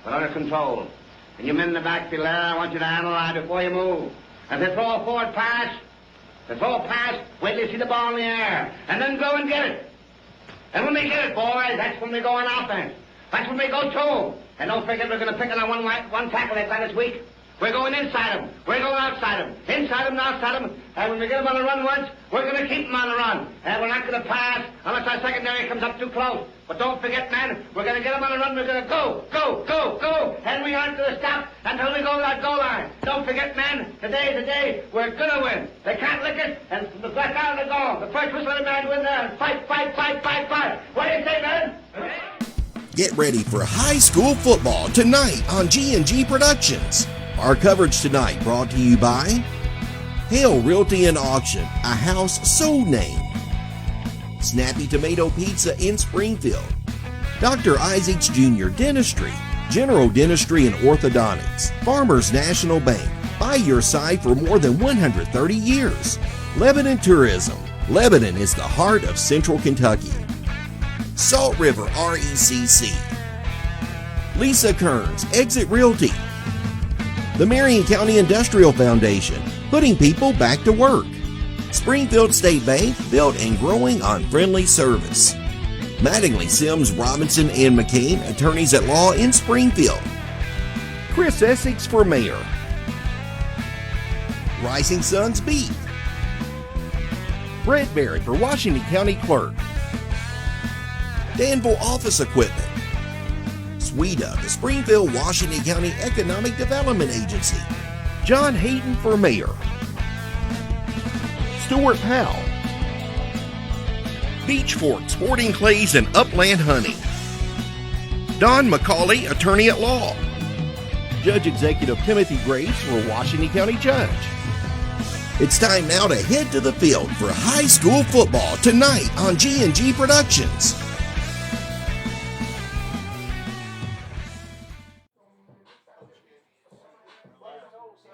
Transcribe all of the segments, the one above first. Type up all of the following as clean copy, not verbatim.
but under control. And you men in the backfield there, I want you to analyze before you move. If they throw a forward pass, wait till you see the ball in the air, and then go and get it. And when they get it, boys, that's when we go on offense. That's when we go to. And don't forget we're going to pick on one tackle they got this week. We're going inside them. We're going outside them. Inside them and outside them. And when we get them on the run once, we're going to keep them on the run. And we're not going to pass unless our secondary comes up too close. But don't forget, man, we're going to get them on the run. We're going to go. And we aren't going to stop until we go to that goal line. Don't forget, man, today's the day we're going to win. They can't lick it, and the back out of the goal. The first whistle of the man win there. And fight. What do you say, man? Get ready for high school football tonight on G&G Productions. Our coverage tonight brought to you by Hale Realty and Auction, a house so named. Snappy Tomato Pizza in Springfield. Dr. Isaacs Jr. Dentistry, General Dentistry and Orthodontics. Farmers National Bank, by your side for more than 130 years. Lebanon Tourism. Lebanon is the heart of Central Kentucky. Salt River RECC. Lisa Kearns, Exit Realty. The Marion County Industrial Foundation, putting people back to work. Springfield State Bank, built and growing on friendly service. Mattingly, Sims, Robinson, and McCain, attorneys at law in Springfield. Chris Essex for mayor. Rising Sons Beef. Brett Berry for Washington County Clerk. Danville Office Equipment. SWEDA, the Springfield Washington County Economic Development Agency. John Hayden for mayor. Stuart Powell. Beach Fork Sporting Clays and Upland Honey. Don McCauley, attorney at law. Judge Executive Timothy Grace for Washington County Judge. It's time now to head to the field for high school football tonight on G&G Productions.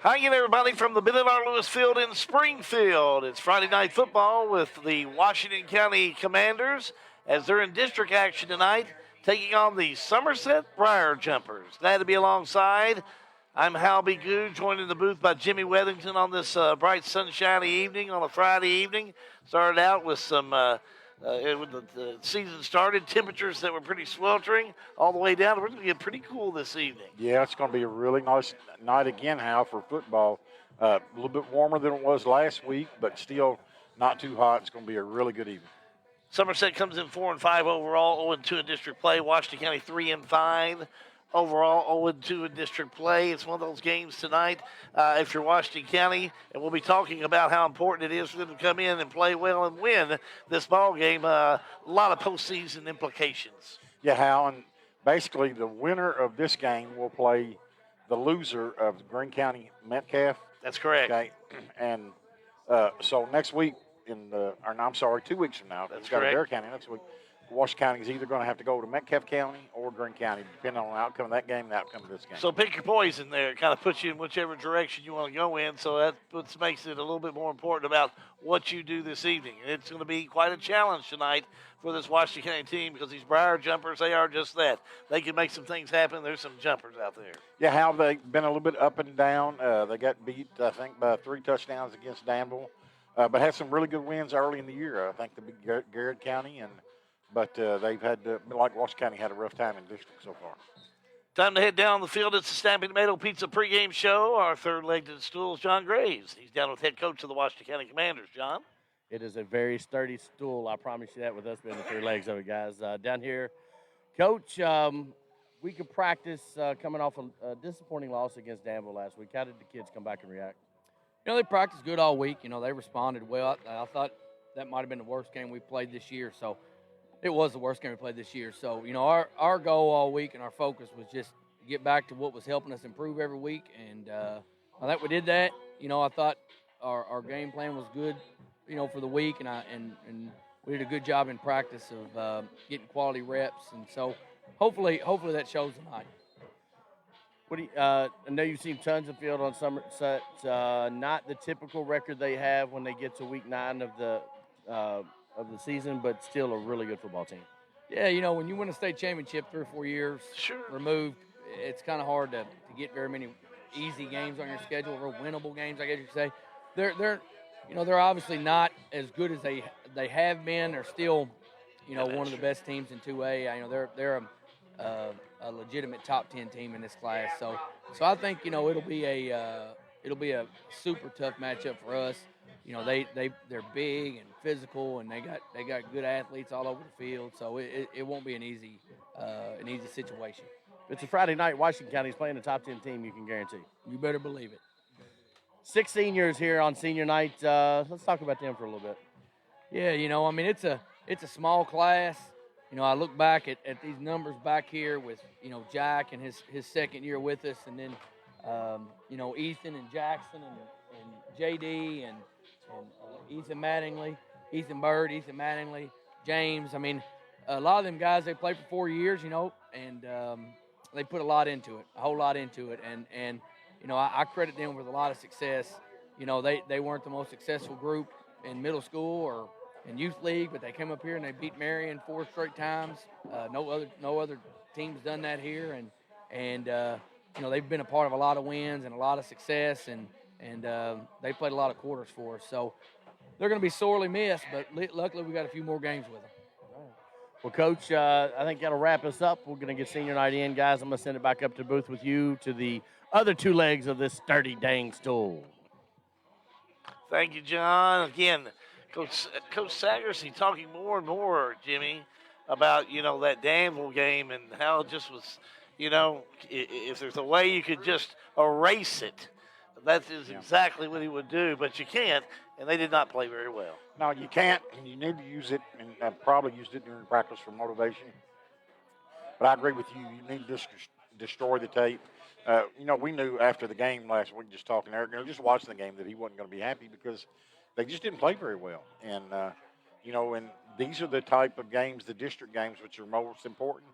Hi again, everybody, from the Billy R. Lewis Field in Springfield. It's Friday Night Football with the Washington County Commanders as they're in district action tonight, taking on the Somerset Briar Jumpers. Glad to be alongside. I'm Hal B. Goo, joined in the booth by Jimmy Weathington on this bright, sunshiny evening on a Friday evening. Started out with some, when the season started, temperatures that were pretty sweltering all the way down. We're going to get pretty cool this evening. Yeah, it's going to be a really nice night again, Hal, for football. A little bit warmer than it was last week, but still not too hot. It's going to be a really good evening. Somerset comes in 4-5 overall, 0-2 in district play. Washington County 3-5 overall, 0-2 in district play. It's one of those games tonight. If you're Washington County, and we'll be talking about how important it is for them to come in and play well and win this ball game. A lot of postseason implications. Yeah, Hal, and basically the winner of this game will play the loser of Greene County Metcalf. That's correct. Okay, and so next week, 2 weeks from now, that's we've got correct. Adair County next week. Washington County is either going to have to go to Metcalf County or Greene County, depending on the outcome of that game and the outcome of this game. So pick your poison there. It kind of puts you in whichever direction you want to go in. So that makes it a little bit more important about what you do this evening. And it's going to be quite a challenge tonight for this Washington County team because these Briar Jumpers, they are just that. They can make some things happen. There's some jumpers out there. Yeah, Hal, they've been a little bit up and down. They got beat, I think, by 3 touchdowns against Danville, but had some really good wins early in the year. I think they beat Garrett County, but they've had, like Washington County, had a rough time in district so far. Time to head down the field. It's the Snappy Tomato Pizza pregame show. Our third leg to the stool is John Graves. He's down with head coach of the Washington County Commanders. John? It is a very sturdy stool. I promise you that with us being the 3 legs of it, guys. Down here, Coach, we could practice coming off a disappointing loss against Danville last week. How did the kids come back and react? They practiced good all week. They responded well. I thought that might have been the worst game we played this year. So it was the worst game we played this year. So, our goal all week and our focus was just to get back to what was helping us improve every week. And I think we did that. I thought our game plan was good, for the week. And we did a good job in practice of getting quality reps. And so hopefully that shows tonight. I know you've seen tons of field on Somerset. Not the typical record they have when they get to week 9 of the season, but still a really good football team. Yeah, when you win a state championship 3 or 4 years Sure. removed, it's kind of hard to get very many easy games on your schedule, or winnable games, I guess you could say. They're obviously not as good as they have been. They're still, one of the best teams in 2A. They're a legitimate top 10 team in this class. So I think it'll be a super tough matchup for us. They're big and physical, and they got good athletes all over the field. So it won't be an easy situation. It's a Friday night. Washington County's playing a top 10 team, you can guarantee. You better believe it. 6 seniors here on senior night. Let's talk about them for a little bit. Yeah, it's a small class. I look back at these numbers back here with, Jack and his second year with us, and then, Ethan and Jackson and JD and Ethan Bird, Ethan Mattingly, James. I mean, a lot of them guys, they played for 4 years, and they put a lot into it, a whole lot into it. And I credit them with a lot of success. They weren't the most successful group in middle school or in youth league, but they came up here and they beat Marion 4 straight times. No other team's done that here. And they've been a part of a lot of wins and a lot of success, and they played a lot of quarters for us. So they're going to be sorely missed, but luckily we got a few more games with them. Well, Coach, I think that'll wrap us up. We're going to get senior night in. Guys, I'm going to send it back up to the booth with you to the other 2 legs of this sturdy dang stool. Thank you, John. Again, Coach Sagerson talking more and more, Jimmy, about, that Danville game and how it just was, if there's a way you could just erase it, that is exactly what he would do. But you can't, and they did not play very well. No, you can't, and you need to use it, and I've probably used it during practice for motivation. But I agree with you. You need to destroy the tape. We knew after the game last week, just talking to Eric, just watching the game, that he wasn't going to be happy because they just didn't play very well. And, and these are the type of games, the district games, which are most important,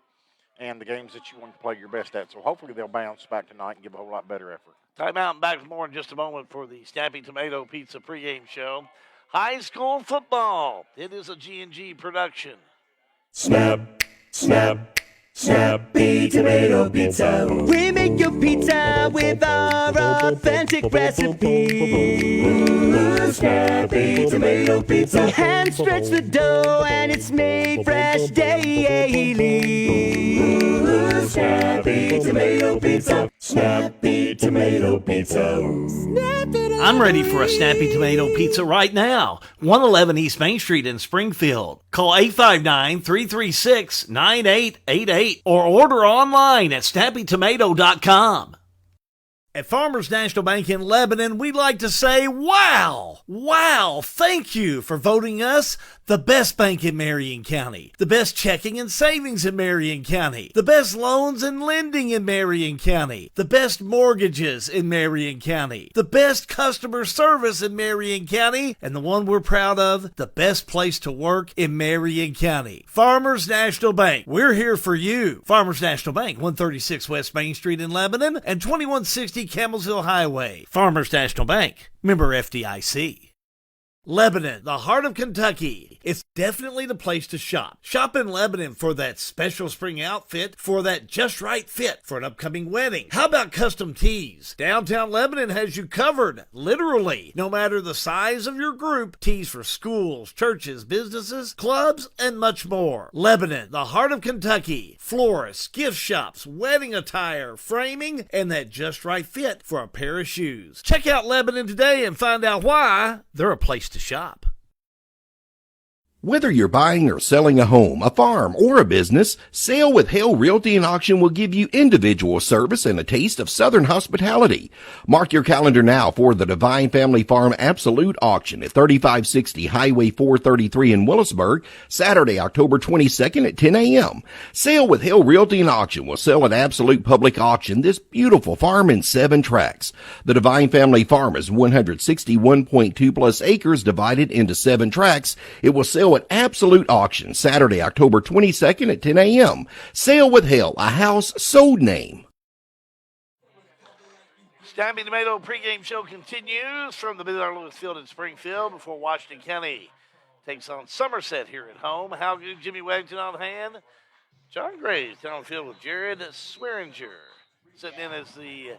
and the games that you want to play your best at. So hopefully they'll bounce back tonight and give a whole lot better effort. Time out and back with more in just a moment for the Snappy Tomato Pizza pregame show. High school football. It is a G&G production. Snap, snap, Snappy Tomato Pizza. We make your pizza with our authentic recipe. Snappy Tomato Pizza. Hand stretch the dough and it's made fresh daily. Snappy Tomato Pizza. Snappy Tomato Pizza. I'm ready for a Snappy Tomato Pizza right now. 111 East Main Street in Springfield. Call 859-336-9888 or order online at snappytomato.com. At Farmers National Bank in Lebanon, we'd like to say, wow! Wow! Thank you for voting us the best bank in Marion County, the best checking and savings in Marion County, the best loans and lending in Marion County, the best mortgages in Marion County, the best customer service in Marion County, and the one we're proud of, the best place to work in Marion County. Farmers National Bank, we're here for you. Farmers National Bank, 136 West Main Street in Lebanon and 2160 Campbellsville Highway. Farmers National Bank, member FDIC. Lebanon, the heart of Kentucky. It's definitely the place to shop. Shop in Lebanon for that special spring outfit, for that just right fit for an upcoming wedding. How about custom tees? Downtown Lebanon has you covered, literally. No matter the size of your group, tees for schools, churches, businesses, clubs, and much more. Lebanon, the heart of Kentucky. Florists, gift shops, wedding attire, framing, and that just right fit for a pair of shoes. Check out Lebanon today and find out why they're a place to shop. Whether you're buying or selling a home, a farm, or a business, Sale with Hale Realty and Auction will give you individual service and a taste of Southern hospitality. Mark your calendar now for the Divine Family Farm Absolute Auction at 3560 Highway 433 in Willisburg, Saturday, October 22nd at 10 a.m. Sale with Hale Realty and Auction will sell at Absolute Public Auction this beautiful farm in 7 tracts. The Divine Family Farm is 161.2 plus acres divided into 7 tracts. It will sell at Absolute Auction Saturday, October 22nd at 10 a.m. Sale with Hale, a house sold name. Snappy Tomato pregame show continues from the Mid-Lewis Field in Springfield before Washington County takes on Somerset here at home. How good, Jimmy Waddington on hand. John Graves down the field with Jared Swearinger. sitting in as the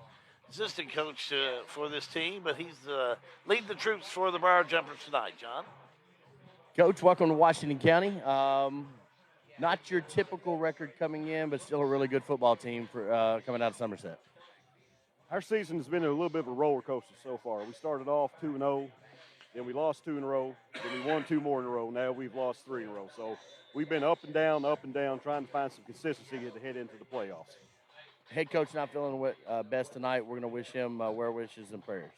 assistant coach for this team, but he's leading the troops for the Briar Jumpers tonight, John. Coach, welcome to Washington County. Not your typical record coming in, but still a really good football team for coming out of Somerset. Our season has been a little bit of a roller coaster so far. We started off 2-0, then we lost 2 in a row, then we won 2 more in a row. Now we've lost 3 in a row. So we've been up and down, trying to find some consistency to head into the playoffs. Head coach not feeling best tonight. We're going to wish him well wishes and prayers.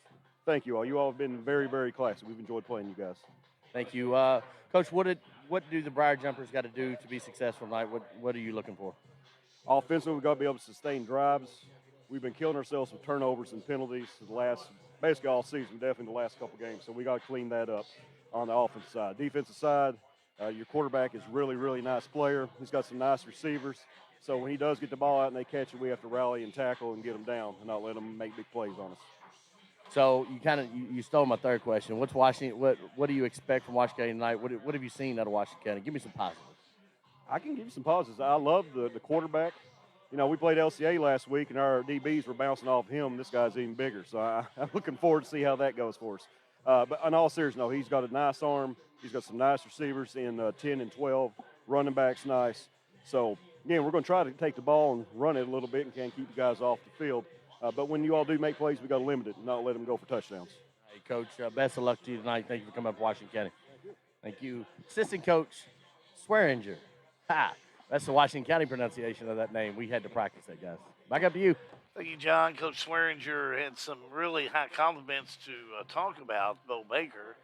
Thank you all. You all have been very, very classy. We've enjoyed playing you guys. Thank you. Coach, what do the Briar Jumpers got to do to be successful tonight? What are you looking for? Offensively, we've got to be able to sustain drives. We've been killing ourselves with turnovers and penalties basically all season, definitely the last couple games. So we got to clean that up on the offensive side. Defensive side, your quarterback is really, really nice player. He's got some nice receivers. So when he does get the ball out and they catch it, we have to rally and tackle and get them down and not let them make big plays on us. So you stole my third question. What's Washington? What do you expect from Washington County tonight? What have you seen out of Washington County? Give me some positives. I can give you some positives. I love the quarterback. You know, we played LCA last week, and our DBs were bouncing off him. This guy's even bigger, so I'm looking forward to see how that goes for us. But in all seriousness, no, he's got a nice arm. He's got some nice receivers in 10 and 12. Running back's nice. So, again, we're going to try to take the ball and run it a little bit and can't keep the guys off the field. But when you all do make plays, we got to limit it and not let them go for touchdowns. Hey, Coach, best of luck to you tonight. Thank you for coming up to Washington County. Thank you. Assistant Coach Swearinger. Ha! That's the Washington County pronunciation of that name. We had to practice that, guys. Back up to you. Thank you, John. Coach Swearinger had some really high compliments to talk about Bo Baker.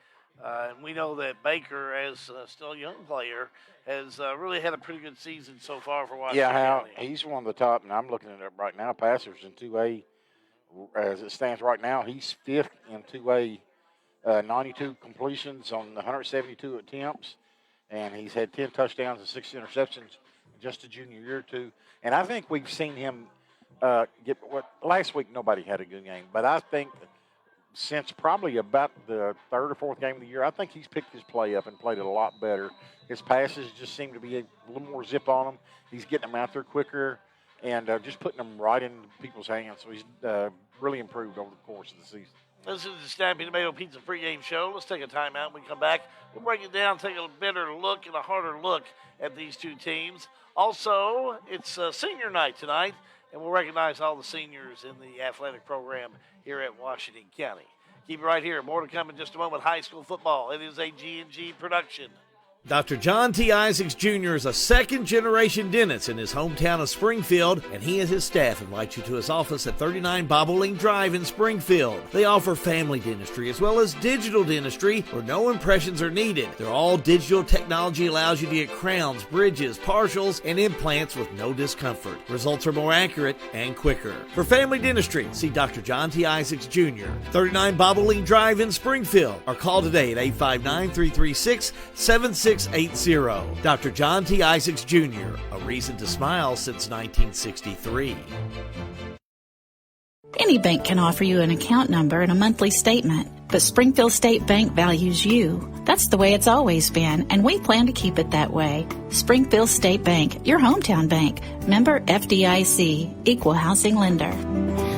And we know that Baker, as still a young player, has really had a pretty good season so far for Washington County. He's one of the top, and I'm looking at it right now, passers in 2A. As it stands right now, he's 5th in 2A, 92 completions on 172 attempts, and he's had 10 touchdowns and 6 interceptions just a junior year or two. And I think we've seen him get – last week nobody had a good game, but I think since probably about the 3rd or 4th game of the year, I think he's picked his play up and played it a lot better. His passes just seem to be a little more zip on them. He's getting them out there quicker and just putting them right in people's hands. So he's really improved over the course of the season. This is the Snappy Tomato Pizza pregame show. Let's take a timeout. When we come back, we'll break it down, take a better look and a harder look at these two teams. Also, it's senior night tonight, and we'll recognize all the seniors in the athletic program here at Washington County. Keep it right here. More to come in just a moment. High school football. It is a G&G production. Dr. John T. Isaacs Jr. is a second-generation dentist in his hometown of Springfield, and he and his staff invite you to his office at 39 Bobolink Drive in Springfield. They offer family dentistry as well as digital dentistry where no impressions are needed. Their all-digital technology allows you to get crowns, bridges, partials, and implants with no discomfort. Results are more accurate and quicker. For family dentistry, see Dr. John T. Isaacs Jr., 39 Bobolink Drive in Springfield, or call today at 859-336-7680. Dr. John T. Isaacs Jr., a reason to smile since 1963. Any bank can offer you an account number and a monthly statement, but Springfield State Bank values you. That's the way it's always been, and we plan to keep it that way. Springfield State Bank, your hometown bank. Member FDIC, equal housing lender.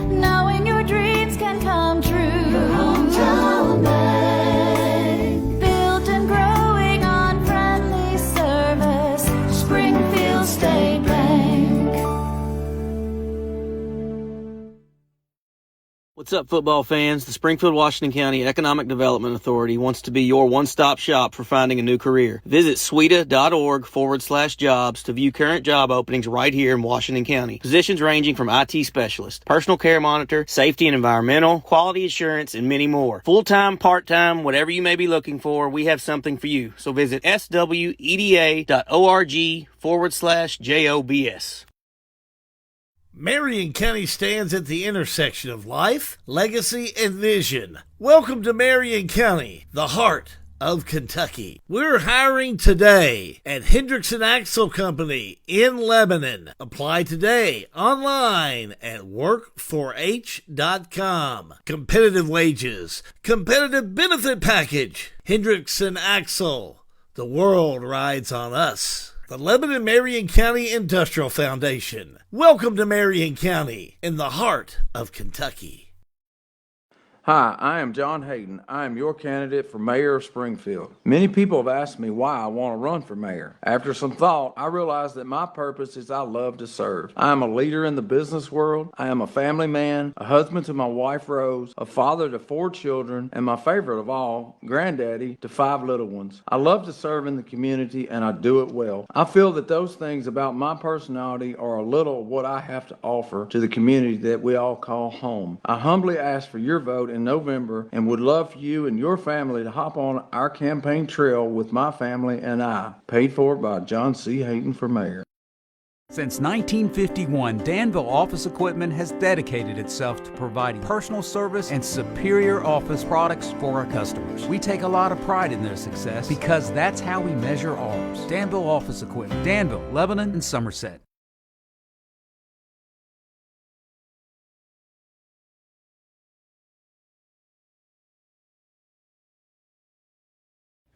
Knowing your dreams can come true. Your hometown bank. Built and growing on friendly service. Springfield State Bank. What's up, football fans? The Springfield, Washington County Economic Development Authority wants to be your one-stop shop for finding a new career. Visit sweda.org/jobs to view current job openings right here in Washington County. Positions ranging from IT specialist, personal care monitor, safety and environmental, quality assurance, and many more. Full-time, part-time, whatever you may be looking for, we have something for you. So visit sweda.org/jobs. Marion County stands at the intersection of life, legacy, and vision. Welcome to Marion County, the heart of Kentucky. We're hiring today at Hendrickson Axle Company in Lebanon. Apply today online at work4h.com. Competitive wages, competitive benefit package. Hendrickson Axle. The world rides on us. The Lebanon Marion County Industrial Foundation. Welcome to Marion County, in the heart of Kentucky. Hi, I am John Hayden. I am your candidate for mayor of Springfield. Many people have asked me why I want to run for mayor. After some thought, I realized that my purpose is I love to serve. I am a leader in the business world. I am a family man, a husband to my wife Rose, a father to 4 children, and my favorite of all, granddaddy to 5 little ones. I love to serve in the community and I do it well. I feel that those things about my personality are a little of what I have to offer to the community that we all call home. I humbly ask for your vote in November and would love for you and your family to hop on our campaign trail with my family and I. Paid for by John C. Hayden for mayor. Since 1951, Danville Office Equipment has dedicated itself to providing personal service and superior office products for our customers. We take a lot of pride in their success because that's how we measure ours. Danville Office Equipment, Danville, Lebanon, and Somerset.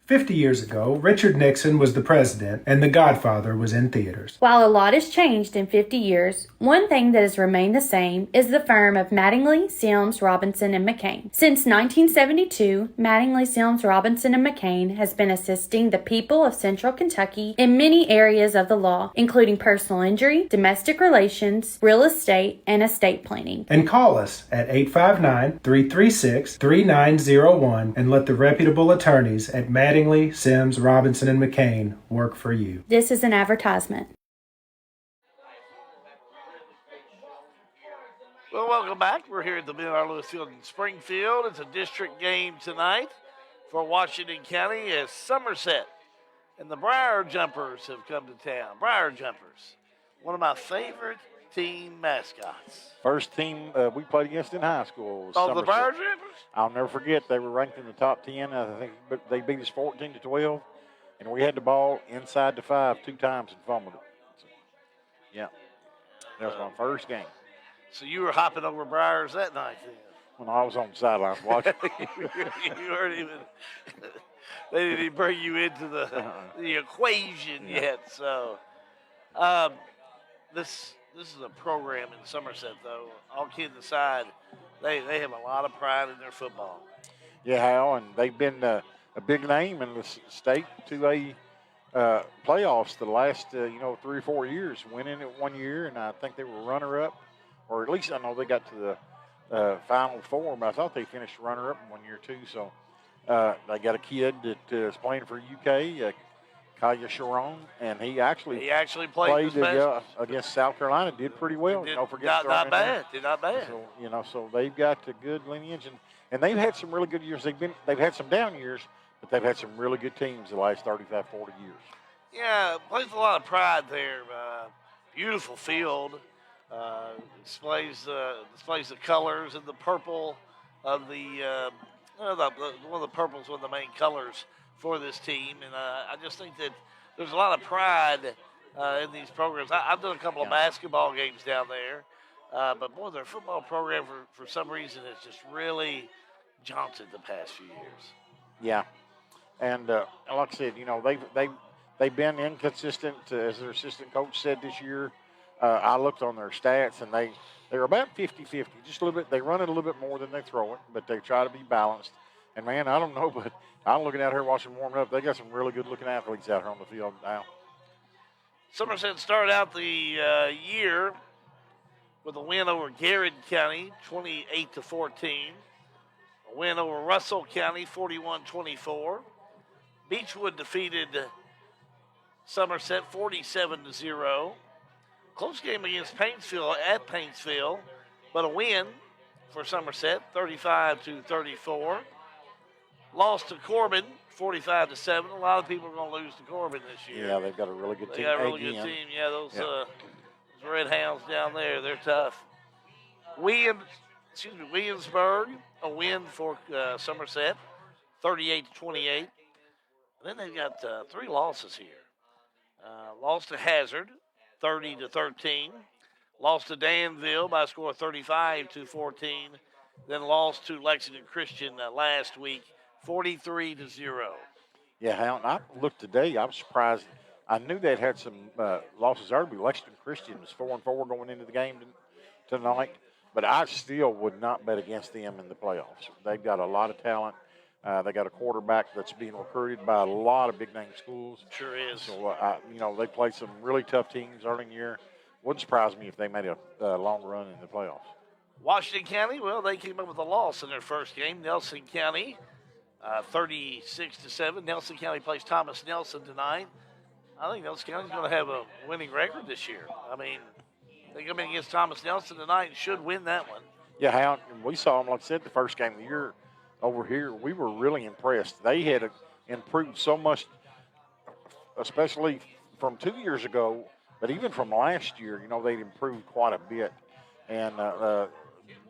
50 years ago, Richard Nixon was the president and The Godfather was in theaters. While a lot has changed in 50 years, one thing that has remained the same is the firm of Mattingly, Sims, Robinson, and McCain. Since 1972, Mattingly, Sims, Robinson, and McCain has been assisting the people of Central Kentucky in many areas of the law, including personal injury, domestic relations, real estate, and estate planning. And call us at 859-336-3901 and let the reputable attorneys at Mattingly, Sims, Robinson, and McCain work for you. This is an advertisement. Well, welcome back. We're here at the Miller Lewis Field in Springfield. It's a district game tonight for Washington County as Somerset and the Briar Jumpers have come to town. Briar Jumpers, one of my favorite team mascots. First team we played against in high school was the Somerset. Briar Jumpers? I'll never forget, they were ranked in the top 10. I think they beat us 14-12, and we had the ball inside the 5 2 times and fumbled it. So, yeah, that was my first game. So you were hopping over Briars that night then? When I was on the sidelines watching. You weren't even, they didn't even bring you into the equation yet. So this is a program in Somerset, though. All kidding aside, they have a lot of pride in their football. Yeah, Hal, and they've been a big name in the state 2A playoffs the last 3 or 4 years. Winning it one year, and I think they were runner-up, or at least I know they got to the Final Four, but I thought they finished runner-up in 1 year too. So they got a kid that is playing for UK, Kaya Sharon, and he actually played against South Carolina. Did pretty well. Not bad. So so they've got a good lineage, and they've had some really good years. They've had some down years, but they've had some really good teams the last 35, 40 years. Yeah, plays a lot of pride there. Beautiful field. Displays the colors and the purple of the one of the purples, one of the main colors for this team, and I just think that there's a lot of pride in these programs. I've done a couple of basketball games down there, but boy, their football program for some reason has just really jaunted the past few years. Yeah, and like I said, they've been inconsistent, as their assistant coach said this year. I looked on their stats, and they're about 50-50, just a little bit. They run it a little bit more than they throw it, but they try to be balanced. And, man, I don't know, but I'm looking out here watching them warming up. They got some really good-looking athletes out here on the field now. Somerset started out the year with a win over Garrett County, 28-14. A win over Russell County, 41-24. Beechwood defeated Somerset 47-0. Close game against Paintsville at Paintsville, but a win for Somerset, 35-34. Lost to Corbin, 45-7. A lot of people are going to lose to Corbin this year. Yeah, they've got a really good team. They got a really good team. Yeah, those Red Hounds down there, they're tough. Williamsburg, a win for Somerset, 38-28. And then they've got 3 losses here. Lost to Hazard, 30-13. Lost to Danville by a score of 35-14. Then lost to Lexington Christian last week, 43-0. Yeah, Hal, I looked today. I was surprised I knew they'd had some losses early. Lexington Christian was 4-4 going into the game tonight, but I still would not bet against them in the playoffs. They've got a lot of talent. They got a quarterback that's being recruited by a lot of big name schools. Sure is. So they played some really tough teams early in the year. Wouldn't surprise me if they made a long run in the playoffs. Washington County, well, they came up with a loss in their first game. Nelson County, 36-7. Nelson County plays Thomas Nelson tonight. I think Nelson County's going to have a winning record this year. I mean, they come in against Thomas Nelson tonight and should win that one. Yeah, we saw them, like I said, the first game of the year over here. We were really impressed. They had improved so much, especially from 2 years ago, but even from last year, they'd improved quite a bit. And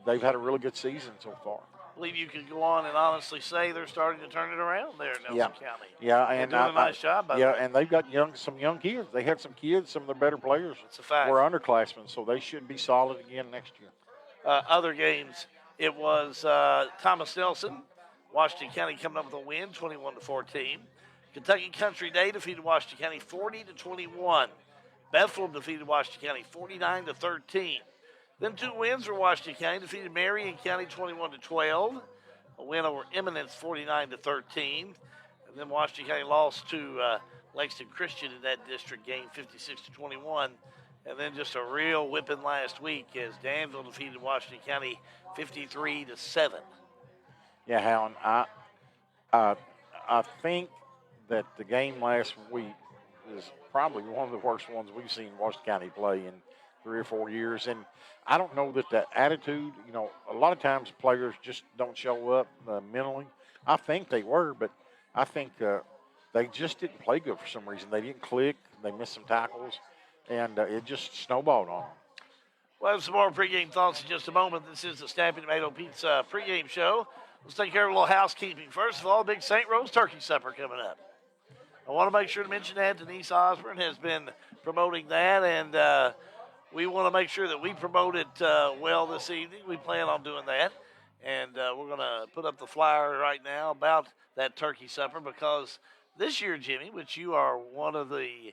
they've had a really good season so far. I believe you could go on and honestly say they're starting to turn it around there in Nelson County. Yeah, and they're doing a nice job. And they've got some young kids. They had some kids. Some of their better players It's a fact. were underclassmen, so they should be solid again next year. Other games, it was Thomas Nelson, Washington County coming up with a win, 21-14. Kentucky Country Day defeated Washington County 40-21. Bethlehem defeated Washington County 49-13. Then two wins for Washington County, defeated Marion County 21-12. A win over Eminence 49-13. And then Washington County lost to Lexington Christian in that district game 56-21. And then just a real whipping last week as Danville defeated Washington County 53-7. Yeah, Howard, I think that the game last week is probably one of the worst ones we've seen Washington County play in 3 or 4 years. And I don't know that attitude, a lot of times players just don't show up mentally. I think they were, but I think they just didn't play good for some reason. They didn't click. They missed some tackles, and it just snowballed on them. We'll have some more pregame thoughts in just a moment. This is the Snappy Tomato Pizza pregame show. Let's take care of a little housekeeping. First of all, big St. Rose Turkey Supper coming up. I want to make sure to mention that Denise Osborne has been promoting that, and we want to make sure that we promote it well this evening. We plan on doing that, and we're going to put up the flyer right now about that turkey supper because this year, Jimmy, which you are one of the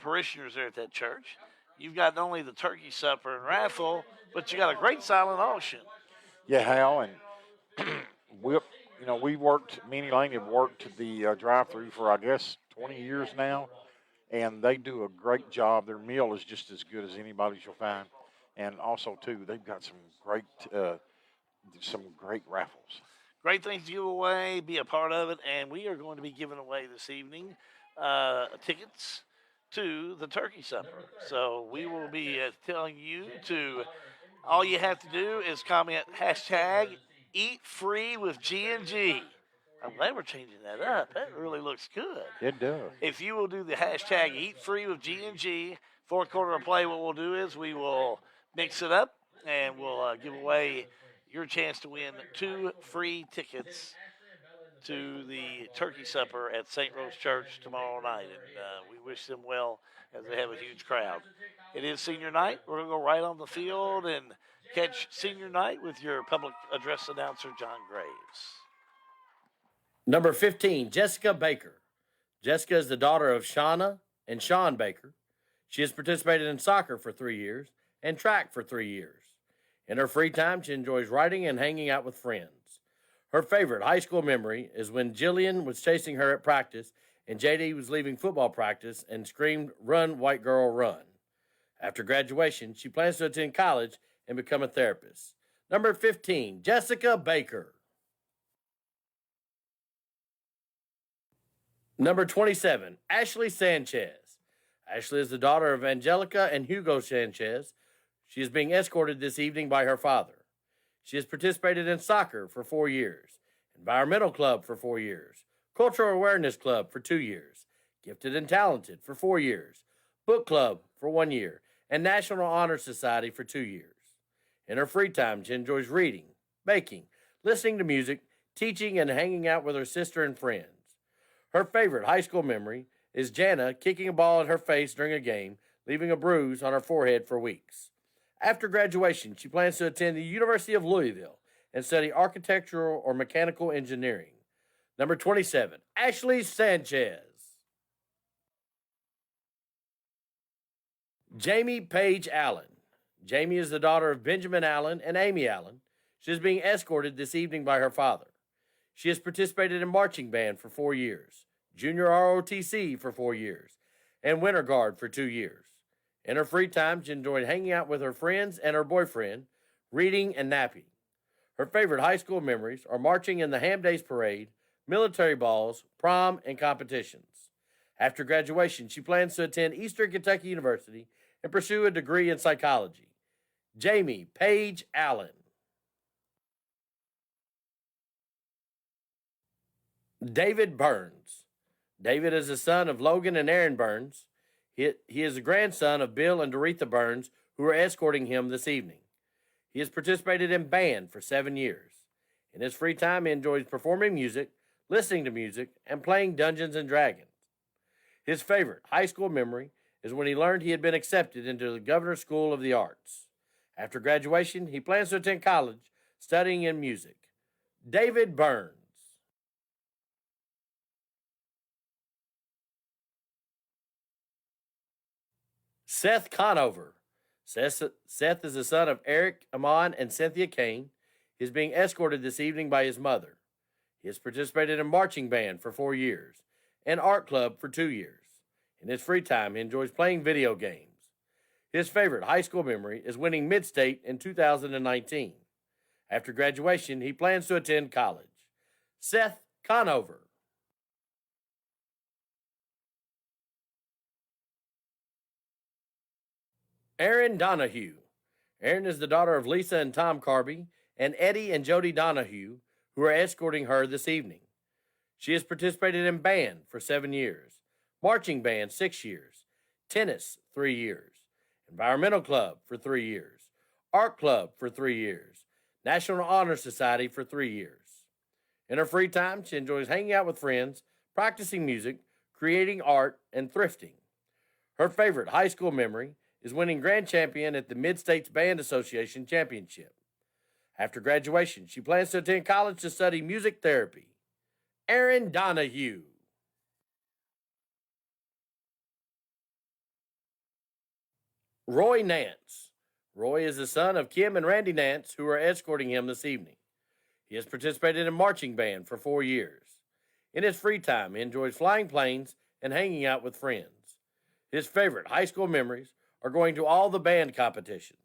parishioners there at that church, you've got not only the turkey supper and raffle, but you got a great silent auction. Yeah, Hal, and we worked, me and Elaine have worked the drive-through for, I guess, 20 years now, and they do a great job. Their meal is just as good as anybody's you'll find. And also, too, they've got some great raffles. Great things to give away, be a part of it, and we are going to be giving away this evening tickets to the turkey supper. So we will be telling you all you have to do is comment hashtag Eat Free with G&G. I'm glad we're changing that up. That really looks good. It does. If you will do the hashtag Eat Free with G&G, fourth quarter of play, what we'll do is we will mix it up and we'll give away your chance to win 2 free tickets to the turkey supper at St. Rose Church tomorrow night. And we wish them well as they have a huge crowd. It is senior night. We're going to go right on the field and catch senior night with your public address announcer, John Graves. Number 15, Jessica Baker. Jessica is the daughter of Shauna and Sean Baker. She has participated in soccer for 3 years and track for 3 years. In her free time, she enjoys writing and hanging out with friends. Her favorite high school memory is when Jillian was chasing her at practice and JD was leaving football practice and screamed, "Run, white girl, run." After graduation, she plans to attend college and become a therapist. Number 15, Jessica Baker. Number 27, Ashley Sanchez. Ashley is the daughter of Angelica and Hugo Sanchez. She is being escorted this evening by her father. She has participated in soccer for 4 years, environmental club for 4 years, cultural awareness club for 2 years, gifted and talented for 4 years, book club for 1 year, and National Honor Society for 2 years. In her free time, she enjoys reading, baking, listening to music, teaching, and hanging out with her sister and friends. Her favorite high school memory is Jana kicking a ball at her face during a game, leaving a bruise on her forehead for weeks. After graduation, she plans to attend the University of Louisville and study architectural or mechanical engineering. Number 27, Ashley Sanchez. Jamie Page Allen. Jamie is the daughter of Benjamin Allen and Amy Allen. She is being escorted this evening by her father. She has participated in marching band for 4 years, junior ROTC for 4 years, and winter guard for 2 years. In her free time, she enjoyed hanging out with her friends and her boyfriend, reading and napping. Her favorite high school memories are marching in the Ham Days Parade, military balls, prom, and competitions. After graduation, she plans to attend Eastern Kentucky University and pursue a degree in psychology. Jamie Page Allen. David Burns. David is the son of Logan and Aaron Burns. He is the grandson of Bill and Doretha Burns, who are escorting him this evening. He has participated in band for 7 years. In his free time, he enjoys performing music, listening to music, and playing Dungeons and Dragons. His favorite high school memory is when he learned he had been accepted into the Governor's School of the Arts. After graduation, he plans to attend college, studying in music. David Burns. Seth Conover. Seth is the son of Eric, Amon, and Cynthia Kane. He is being escorted this evening by his mother. He has participated in marching band for 4 years and art club for 2 years. In his free time, he enjoys playing video games. His favorite high school memory is winning Mid-State in 2019. After graduation, he plans to attend college. Seth Conover. Erin Donahue. Erin is the daughter of Lisa and Tom Carby and Eddie and Jody Donahue, who are escorting her this evening. She has participated in band for 7 years, marching band 6 years, tennis 3 years, environmental club for 3 years, art club for 3 years, National Honor Society for 3 years. In her free time, she enjoys hanging out with friends, practicing music, creating art, and thrifting. Her favorite high school memory is winning grand champion at the Mid-States Band Association Championship. After graduation, she plans to attend college to study music therapy. Erin Donahue. Roy Nance. Roy is the son of Kim and Randy Nance, who are escorting him this evening. He has participated in marching band for 4 years. In his free time, he enjoys flying planes and hanging out with friends. His favorite high school memories are going to all the band competitions.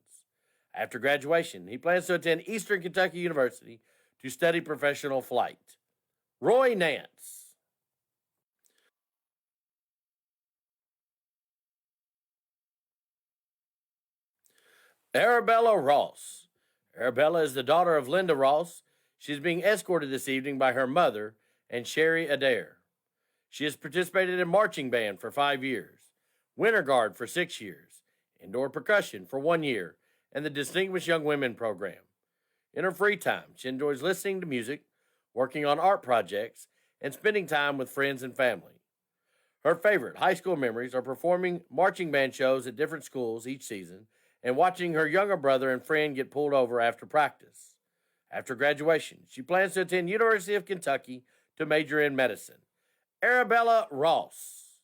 After graduation, he plans to attend Eastern Kentucky University to study professional flight. Roy Nance. Arabella Ross. Arabella is the daughter of Linda Ross. She is being escorted this evening by her mother and Sherry Adair. She has participated in marching band for 5 years, winter guard for 6 years, indoor percussion for 1 year, and the Distinguished Young Women program. In her free time, she enjoys listening to music, working on art projects, and spending time with friends and family. Her favorite high school memories are performing marching band shows at different schools each season and watching her younger brother and friend get pulled over after practice. After graduation, she plans to attend University of Kentucky to major in medicine. Arabella Ross.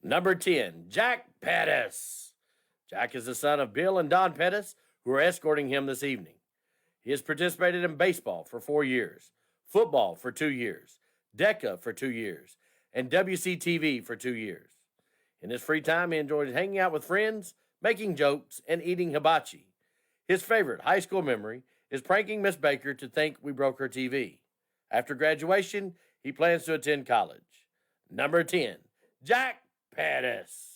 Number 10, Jack Pettis. Jack is the son of Bill and Don Pettis, who are escorting him this evening. He has participated in baseball for 4 years, football for 2 years, DECA for 2 years, and WCTV for 2 years. In his free time, he enjoys hanging out with friends, making jokes, and eating hibachi. His favorite high school memory is pranking Miss Baker to think we broke her TV. After graduation, he plans to attend college. Number 10, Jack Pettis.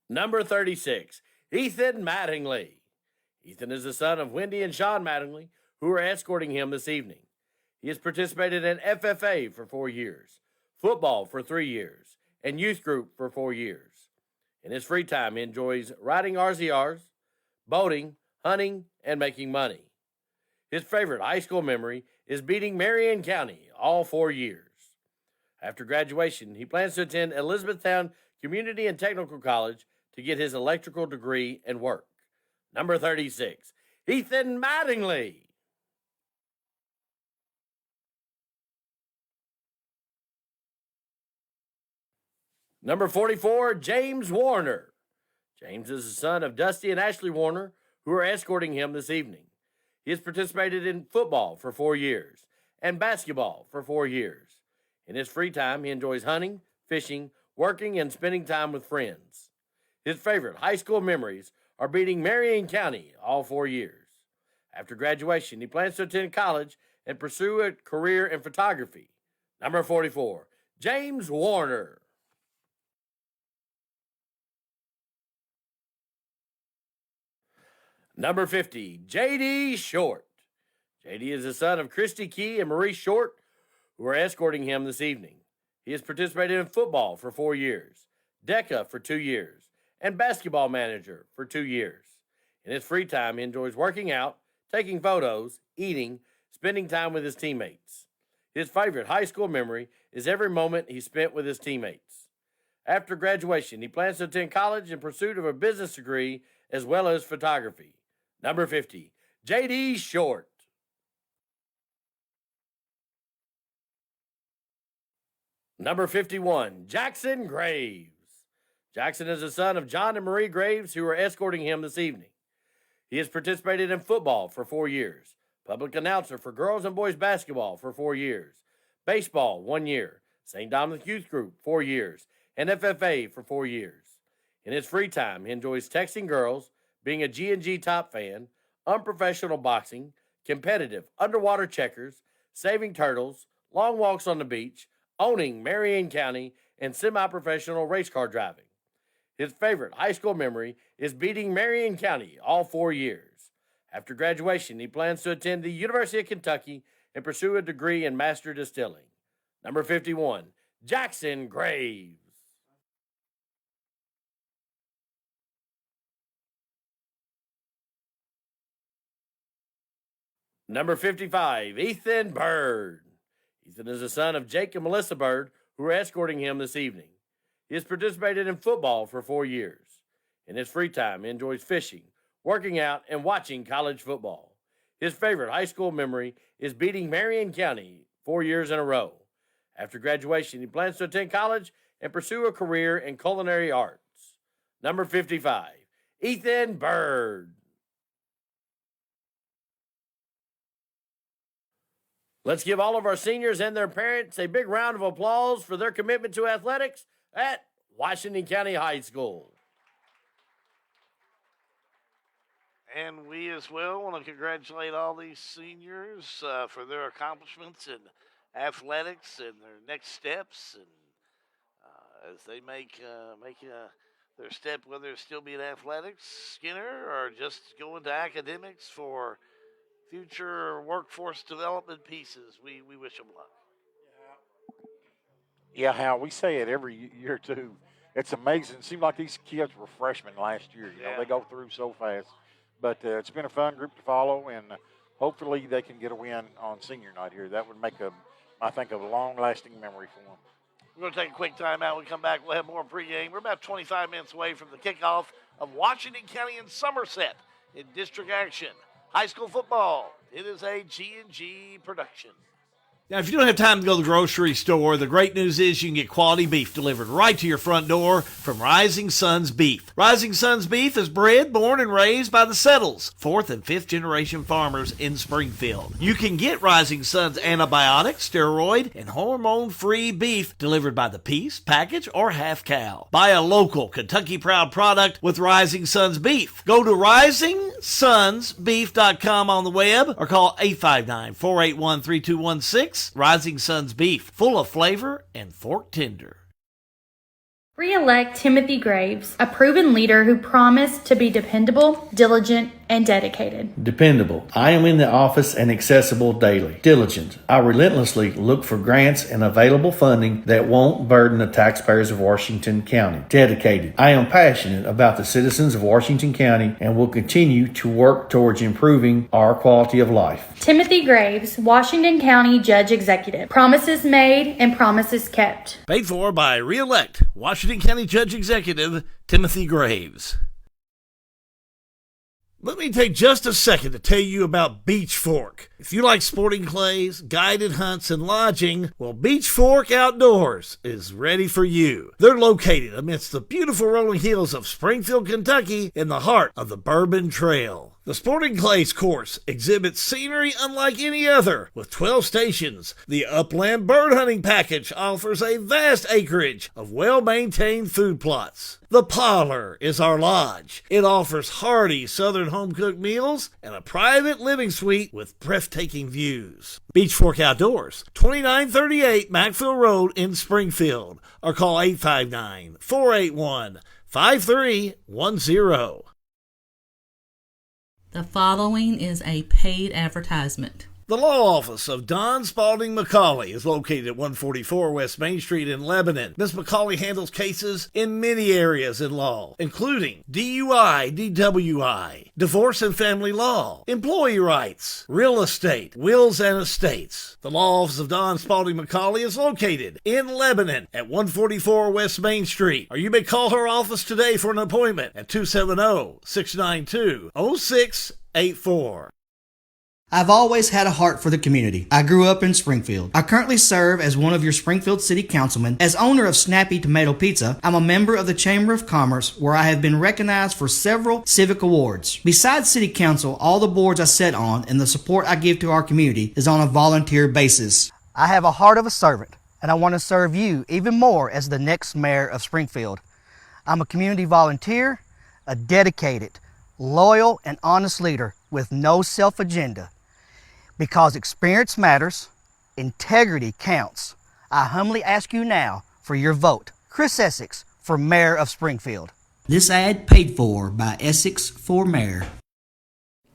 Number 36, Ethan Mattingly. Ethan is the son of Wendy and Sean Mattingly, who are escorting him this evening. He has participated in FFA for 4 years, football for 3 years, and youth group for 4 years. In his free time, he enjoys riding RZRs, boating, hunting, and making money. His favorite high school memory is beating Marion County all 4 years. After graduation, he plans to attend Elizabethtown Community and Technical College to get his electrical degree and work. Number 36, Ethan Mattingly. Number 44, James Warner. James is the son of Dusty and Ashley Warner, who are escorting him this evening. He has participated in football for 4 years and basketball for 4 years. In his free time, he enjoys hunting, fishing, working, and spending time with friends. His favorite high school memories are beating Marion County all 4 years. After graduation, he plans to attend college and pursue a career in photography. Number 44, James Warner. Number 50, J.D. Short. J.D. is the son of Christy Key and Marie Short, who are escorting him this evening. He has participated in football for 4 years, DECA for 2 years, and basketball manager for 2 years. In his free time, he enjoys working out, taking photos, eating, spending time with his teammates. His favorite high school memory is every moment he spent with his teammates. After graduation, he plans to attend college in pursuit of a business degree as well as photography. Number 50, J.D. Short. Number 51, Jackson Graves. Jackson is the son of John and Marie Graves, who are escorting him this evening. He has participated in football for 4 years, public announcer for girls and boys basketball for 4 years, baseball 1 year, St. Dominic's Youth Group 4 years, and FFA for 4 years. In his free time, he enjoys texting girls, being a G&G Top fan, unprofessional boxing, competitive underwater checkers, saving turtles, long walks on the beach, owning Marion County, and semi-professional race car driving. His favorite high school memory is beating Marion County all 4 years. After graduation, he plans to attend the University of Kentucky and pursue a degree in master distilling. Number 51, Jackson Graves. Number 55, Ethan Bird. Ethan is the son of Jake and Melissa Bird, who are escorting him this evening. He has participated in football for 4 years. In his free time, he enjoys fishing, working out, and watching college football. His favorite high school memory is beating Marion County 4 years in a row. After graduation, he plans to attend college and pursue a career in culinary arts. Number 55, Ethan Bird. Let's give all of our seniors and their parents a big round of applause for their commitment to athletics at Washington County High School. And we as well want to congratulate all these seniors for their accomplishments in athletics and their next steps, and as they make their step, whether it's still be in athletics, Skinner, or just go into academics for future workforce development pieces. We wish them luck. Yeah, Hal, we say it every year, too. It's amazing. It seemed like these kids were freshmen last year. You know, they go through so fast. But it's been a fun group to follow, and hopefully they can get a win on senior night here. That would make, I think, a long-lasting memory for them. We're going to take a quick time out. When we come back, we'll have more pregame. We're about 25 minutes away from the kickoff of Washington County and Somerset in district action. High school football. It is a G&G production. Now, if you don't have time to go to the grocery store, the great news is you can get quality beef delivered right to your front door from Rising Sons Beef. Rising Sons Beef is bred, born, and raised by the Settles, 4th and 5th generation farmers in Springfield. You can get Rising Sons antibiotic, steroid, and hormone-free beef delivered by the piece, package, or half cow. Buy a local Kentucky Proud product with Rising Sons Beef. Go to risingsonsbeef.com on the web or call 859-481-3216. Rising Sons Beef, full of flavor and fork tender. Re-elect Timothy Graves, a proven leader who promised to be dependable, diligent, and dedicated. Dependable. I am in the office and accessible daily. Diligent. I relentlessly look for grants and available funding that won't burden the taxpayers of Washington County. Dedicated. I am passionate about the citizens of Washington County and will continue to work towards improving our quality of life. Timothy Graves, Washington County Judge Executive. Promises made and promises kept. Paid for by Re-elect Washington County Judge Executive Timothy Graves. Let me take just a second to tell you about Beach Fork. If you like sporting clays, guided hunts, and lodging, well, Beach Fork Outdoors is ready for you. They're located amidst the beautiful rolling hills of Springfield, Kentucky, in the heart of the Bourbon Trail. The Sporting Clays course exhibits scenery unlike any other. With 12 stations, the Upland Bird Hunting Package offers a vast acreage of well-maintained food plots. The Parlor is our lodge. It offers hearty southern home-cooked meals and a private living suite with breathtaking views. Beach Fork Outdoors, 2938 Macville Road in Springfield, or call 859-481-5310. The following is a paid advertisement. The law office of Don Spalding McCauley is located at 144 West Main Street in Lebanon. Ms. McCauley handles cases in many areas in law, including DUI, DWI, divorce and family law, employee rights, real estate, wills and estates. The law office of Don Spalding McCauley is located in Lebanon at 144 West Main Street, or you may call her office today for an appointment at 270-692-0684. I've always had a heart for the community. I grew up in Springfield. I currently serve as one of your Springfield City Councilmen. As owner of Snappy Tomato Pizza, I'm a member of the Chamber of Commerce, where I have been recognized for several civic awards. Besides City Council, all the boards I sit on and the support I give to our community is on a volunteer basis. I have a heart of a servant, and I want to serve you even more as the next mayor of Springfield. I'm a community volunteer, a dedicated, loyal, and honest leader with no self-agenda. Because experience matters, integrity counts. I humbly ask you now for your vote. Chris Essex for Mayor of Springfield. This ad paid for by Essex for Mayor.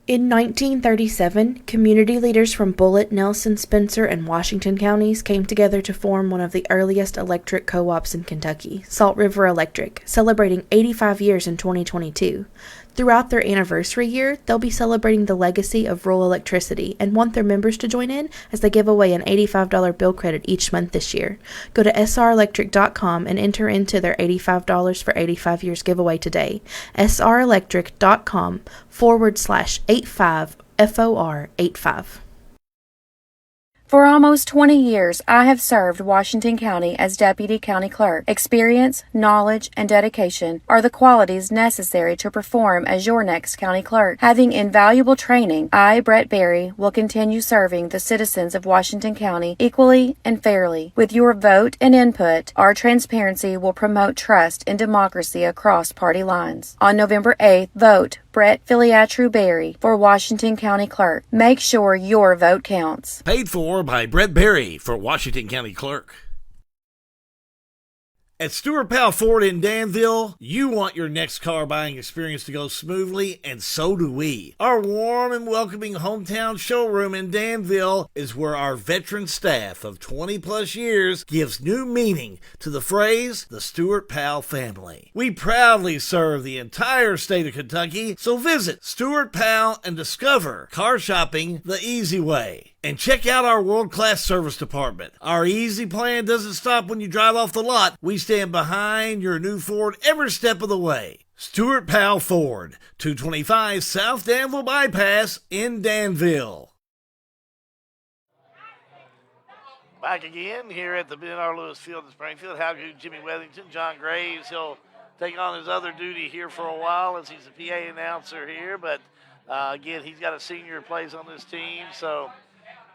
In 1937, community leaders from Bullitt, Nelson, Spencer, and Washington counties came together to form one of the earliest electric co-ops in Kentucky, Salt River Electric, celebrating 85 years in 2022. Throughout their anniversary year, they'll be celebrating the legacy of rural electricity and want their members to join in as they give away an $85 bill credit each month this year. Go to srelectric.com and enter into their $85 for 85 years giveaway today. srelectric.com/85FOR85. For almost 20 years, I have served Washington County as Deputy County Clerk. Experience, knowledge, and dedication are the qualities necessary to perform as your next County Clerk. Having invaluable training, I, Brett Berry, will continue serving the citizens of Washington County equally and fairly. With your vote and input, our transparency will promote trust and democracy across party lines. On November 8th, vote Brett Filiatru Berry for Washington County Clerk. Make sure your vote counts. Paid for by Brett Berry for Washington County Clerk. At Stewart Powell Ford in Danville, you want your next car buying experience to go smoothly, and so do we. Our warm and welcoming hometown showroom in Danville is where our veteran staff of 20 plus years gives new meaning to the phrase, the Stewart Powell family. We proudly serve the entire state of Kentucky, so visit Stewart Powell and discover car shopping the easy way. And check out our world-class service department. Our easy plan doesn't stop when you drive off the lot. We stand behind your new Ford every step of the way. Stewart Powell Ford, 225 South Danville Bypass in Danville. Back again here at the Ben R. Lewis Field in Springfield. How good Jimmy Weathington, John Graves. He'll take on his other duty here for a while as he's a PA announcer here. But again, he's got a senior who plays on this team, so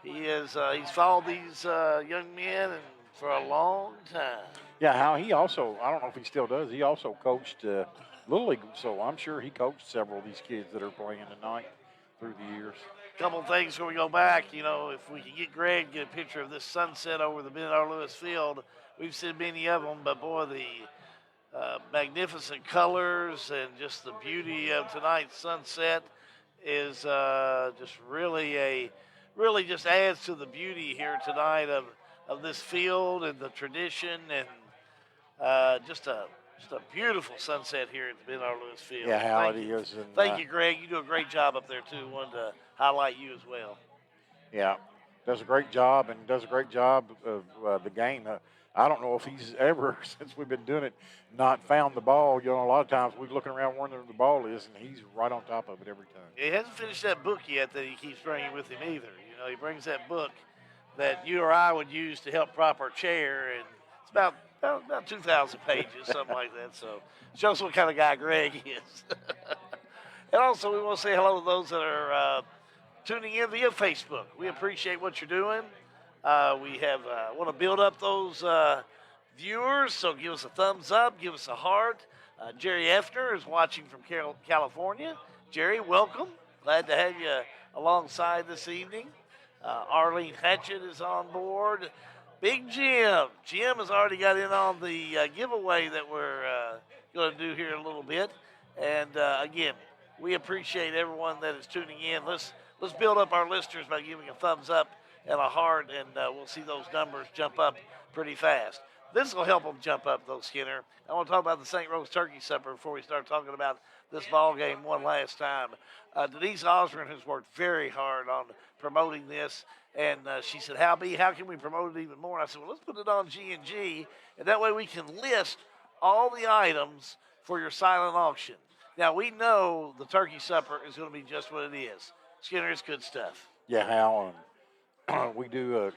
he's followed these young men for a long time. Yeah, how he also, I don't know if he still does, he also coached Little League, so I'm sure he coached several of these kids that are playing tonight through the years. Couple of things before we go back. You know, if we can get Greg get a picture of this sunset over the Ben R. Lewis Field, we've seen many of them, but boy, the magnificent colors and just the beauty of tonight's sunset is just really just adds to the beauty here tonight of this field and the tradition, and just a beautiful sunset here at the Ben R. Lewis Field. Yeah, how it is. And, thank you, Greg. You do a great job up there, too. Wanted to highlight you as well. Yeah, does a great job, and does a great job of the game. I don't know if he's ever, since we've been doing it, not found the ball. You know, a lot of times we're looking around wondering where the ball is, and he's right on top of it every time. He hasn't finished that book yet that he keeps bringing with him either. You know, he brings that book that you or I would use to help prop our chair, and it's about 2,000 pages, something like that. So shows what kind of guy Greg is. And also, we want to say hello to those that are tuning in via Facebook. We appreciate what you're doing. We have want to build up those viewers, so give us a thumbs up, give us a heart. Jerry Effner is watching from California. Jerry, welcome. Glad to have you alongside this evening. Arlene Hatchett is on board. Big Jim. Jim has already got in on the giveaway that we're going to do here in a little bit. And again, we appreciate everyone that is tuning in. Let's build up our listeners by giving a thumbs up and a heart, and we'll see those numbers jump up pretty fast. This will help them jump up, though, Skinner. I want to talk about the St. Rose Turkey Supper before we start talking about this ball game one last time. Denise Osborne has worked very hard on promoting this, and she said, how can we promote it even more? And I said, well, let's put it on G&G, and that way we can list all the items for your silent auction. Now, we know the turkey supper is going to be just what it is. Skinner, it's good stuff. Yeah, Hal, we do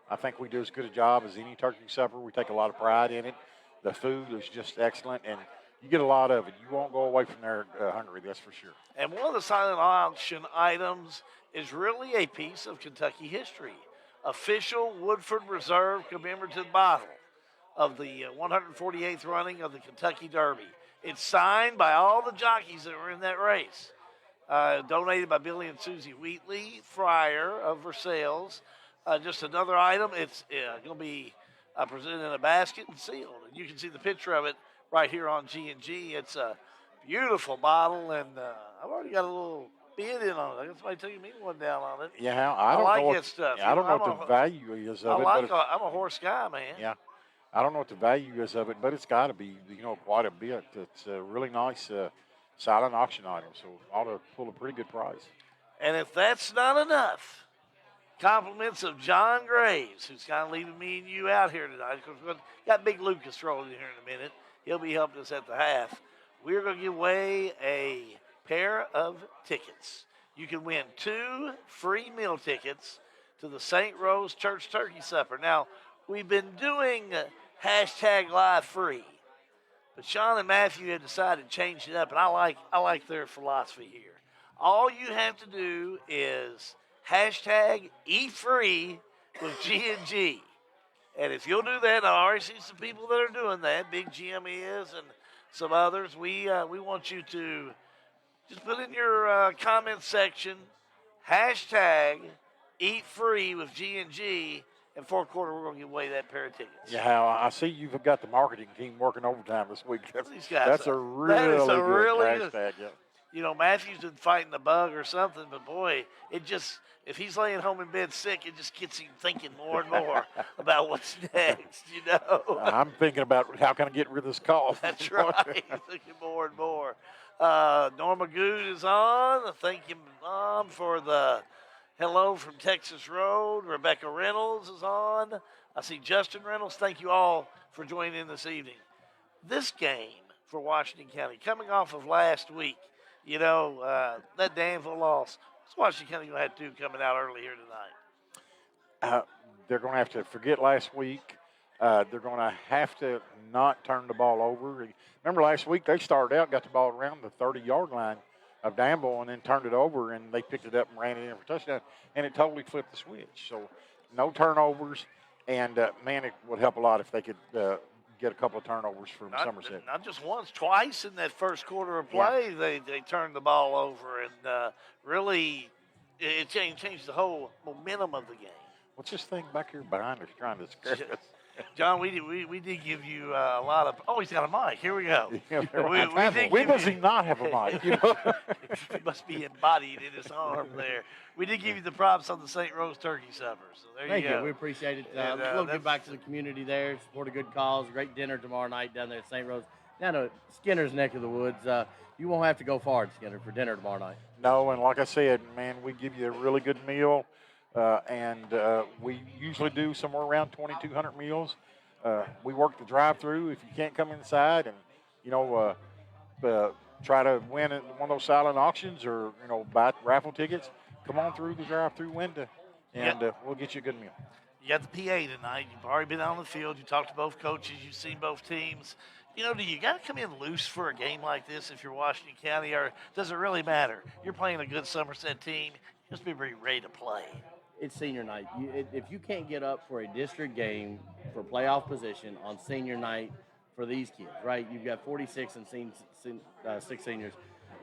I think we do as good a job as any turkey supper. We take a lot of pride in it. The food is just excellent, and you get a lot of it. You won't go away from there hungry, that's for sure. And one of the silent auction items is really a piece of Kentucky history. Official Woodford Reserve commemorative bottle of the 148th running of the Kentucky Derby. It's signed by all the jockeys that were in that race. Donated by Billy and Susie Wheatley, Fryer of Versailles. Just another item. It's going to be presented in a basket and sealed. And you can see the picture of it right here on G&G. It's a beautiful bottle, and I've already got a little bid in on it. I guess somebody taking me one down on it. Yeah, I don't like know that stuff. I don't know what the value is of it. I'm a horse guy, man. Yeah, I don't know what the value is of it, but it's got to be, quite a bit. It's a really nice silent auction item, so ought to pull a pretty good price. And if that's not enough, compliments of John Graves, who's kind of leaving me and you out here tonight. Because we've got Big Lucas rolling in here in a minute. He'll be helping us at the half. We're going to give away a pair of tickets. You can win 2 free meal tickets to the St. Rose Church Turkey Supper. Now, we've been doing hashtag live free, but Sean and Matthew have decided to change it up, and I like their philosophy here. All you have to do is hashtag eat free with G&G. And if you'll do that, I already see some people that are doing that. Big Jim is, and some others. We want you to just put in your comment section, hashtag eat free with G&G. And fourth quarter, we're going to give away that pair of tickets. Yeah, Hal, I see you've got the marketing team working overtime this week. These guys, that's a really good hashtag. Yeah. You know, Matthew's been fighting the bug or something, but boy, if he's laying home in bed sick, it just gets him thinking more and more about what's next, I'm thinking about how can I get rid of this cough. That's right. Thinking more and more. Norma Good is on. Thank you, Mom, for the hello from Texas Road. Rebecca Reynolds is on. I see Justin Reynolds. Thank you all for joining in this evening. This game for Washington County, coming off of last week, that Danville loss. What's Washington County going to have to do coming out early here tonight? They're going to have to forget last week. They're going to have to not turn the ball over. Remember last week they started out, got the ball around the 30-yard line of Danville, and then turned it over, and they picked it up and ran it in for a touchdown, and it totally flipped the switch. So no turnovers, and, man, it would help a lot if they could get a couple of turnovers from Somerset. Not just once, twice in that first quarter of play, they turned the ball over, and really it changed the whole momentum of the game. What's this thing back here behind us trying to scare us? John, we did give you a lot of. Oh, he's got a mic. Here we go. When does he not have a mic? He must be embodied in his arm there. We did give you the props on the St. Rose Turkey Supper. So there you go. We appreciate it. And, we'll give back to the community there. Support a good cause. Great dinner tomorrow night down there at St. Rose. Down to Skinner's neck of the woods. You won't have to go far, Skinner, for dinner tomorrow night. No, and like I said, man, we give you a really good meal. And we usually do somewhere around 2,200 meals. we work the drive-through if you can't come inside, and try to win at one of those silent auctions or buy raffle tickets. Come on through the drive-through window, and we'll get you a good meal. You got the PA tonight. You've already been on the field. You talked to both coaches. You've seen both teams. Do you got to come in loose for a game like this if you're Washington County, or does it really matter? You're playing a good Somerset team. Just be ready to play. It's senior night. If you can't get up for a district game for playoff position on senior night for these kids, right? You've got 46 and 6 seniors.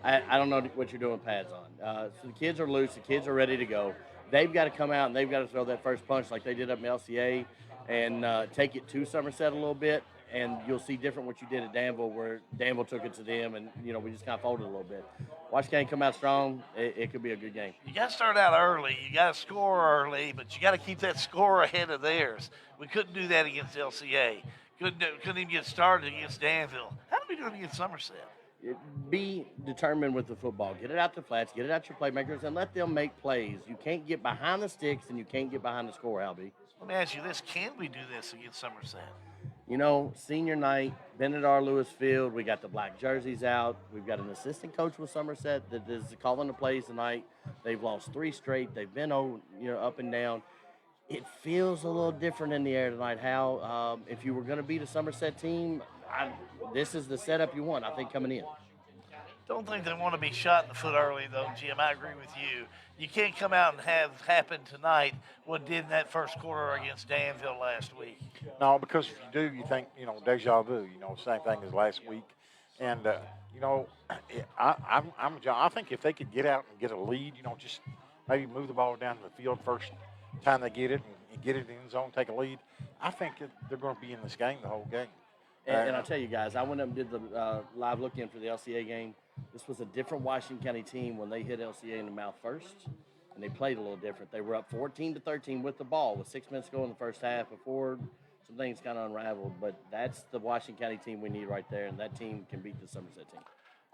I don't know what you're doing pads on. So the kids are loose. The kids are ready to go. They've got to come out and they've got to throw that first punch like they did up in LCA and take it to Somerset a little bit. And you'll see different what you did at Danville, where Danville took it to them, and we just kind of folded a little bit. Washington County come out strong. It could be a good game. You got to start out early. You got to score early, but you got to keep that score ahead of theirs. We couldn't do that against LCA. Couldn't even get started against Danville. How do we do it against Somerset? Be determined with the football. Get it out to flats. Get it out to your playmakers, and let them make plays. You can't get behind the sticks, and you can't get behind the score, Albie. Let me ask you this. Can we do this against Somerset? Senior night, Bennett R. Lewis Field, we got the black jerseys out. We've got an assistant coach with Somerset that is calling the plays tonight. They've lost 3 straight. They've been up and down. It feels a little different in the air tonight, Hal. If you were going to beat a Somerset team, this is the setup you want, I think, coming in. Don't think they want to be shot in the foot early, though, Jim. I agree with you. You can't come out and have happen tonight what did in that first quarter against Danville last week. No, because if you do, you think, deja vu, same thing as last week. And, I think if they could get out and get a lead, just maybe move the ball down the field first time they get it and get it in the end zone, take a lead, I think they're going to be in this game the whole game. And I'll tell you guys, I went up and did the live look-in for the LCA game. This was a different Washington County team when they hit LCA in the mouth first, and they played a little different. They were up 14-13 with the ball with 6 minutes to go in the first half before some things kind of unraveled. But that's the Washington County team we need right there, and that team can beat the Somerset team.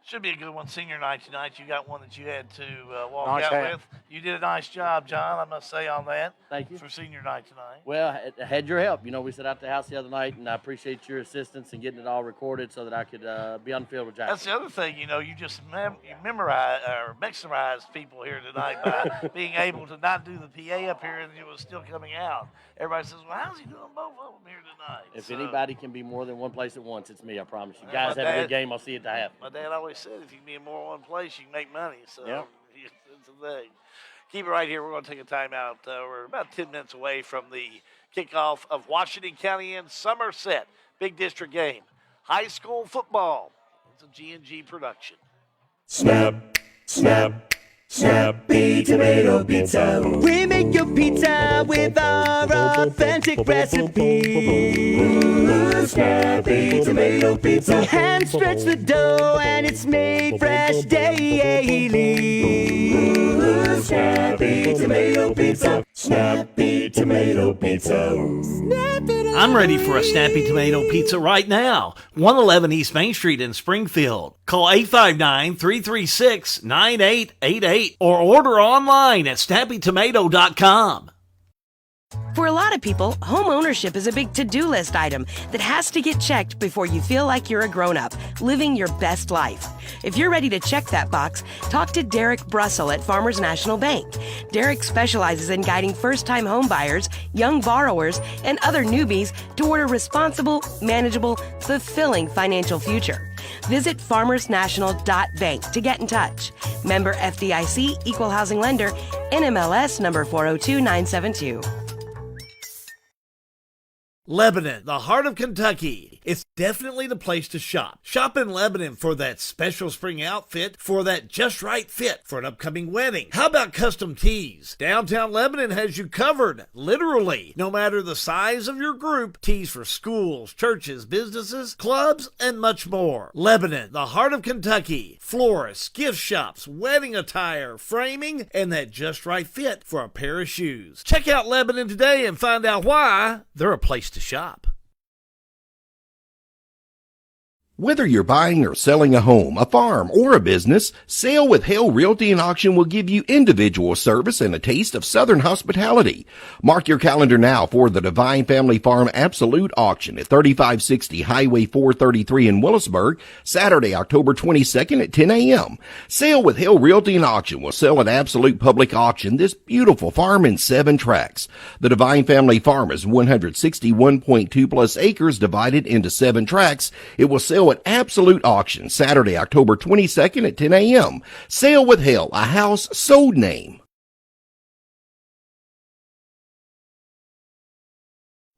Should be a good one. Senior night tonight. You got one that you had to walk Nice out hat. with. You did a nice job, John, I must say, on that. Thank you. For senior night tonight. Well, I had your help. We sat out the house the other night, and I appreciate your assistance in getting it all recorded so that I could be on the field with Jackson. That's the other thing, you just you memorize or mesmerize people here tonight by being able to not do the PA up here and it was still coming out. Everybody says, well, how's he doing both of them here tonight? If anybody can be more than one place at once, it's me, I promise you. Guys, have a good game. I'll see you at the half. My dad always said if you can be in more than one place, you can make money. So Yep. it's a thing. Keep it right here. We're going to take a timeout. We're about 10 minutes away from the kickoff of Washington County and Somerset. Big district game. High school football. It's a G&G production. Snap, snap, snappy tomato pizza. We make your pizza with our authentic recipe. Snappy tomato pizza. Hand stretch the dough and it's made fresh daily. Snappy tomato pizza. Snappy tomato pizza. I'm ready for a snappy tomato pizza right now. 111 East Main Street in Springfield. Call 859-336-9888 or order online at snappytomato.com. For a lot of people, home ownership is a big to-do list item that has to get checked before you feel like you're a grown-up, living your best life. If you're ready to check that box, talk to Derek Brussel at Farmers National Bank. Derek specializes in guiding first-time home buyers, young borrowers, and other newbies toward a responsible, manageable, fulfilling financial future. Visit farmersnational.bank to get in touch. Member FDIC, Equal Housing Lender, NMLS number 402972. Lebanon, the heart of Kentucky. It's definitely the place to shop. Shop in Lebanon for that special spring outfit, for that just right fit for an upcoming wedding. How about custom tees? Downtown Lebanon has you covered, literally. No matter the size of your group, tees for schools, churches, businesses, clubs, and much more. Lebanon, the heart of Kentucky. Florists, gift shops, wedding attire, framing, and that just right fit for a pair of shoes. Check out Lebanon today and find out why they're a place to shop. Whether you're buying or selling a home, a farm, or a business, Sale with Hale Realty and Auction will give you individual service and a taste of Southern hospitality. Mark your calendar now for the Divine Family Farm Absolute Auction at 3560 Highway 433 in Willisburg, Saturday, October 22nd at 10 a.m. Sale with Hale Realty and Auction will sell at Absolute Public Auction this beautiful farm in 7 tracts. The Divine Family Farm is 161.2 plus acres divided into 7 tracts. It will sell at Absolute Auction Saturday, October 22nd at 10 a.m. Sale with Hale, a house sold name.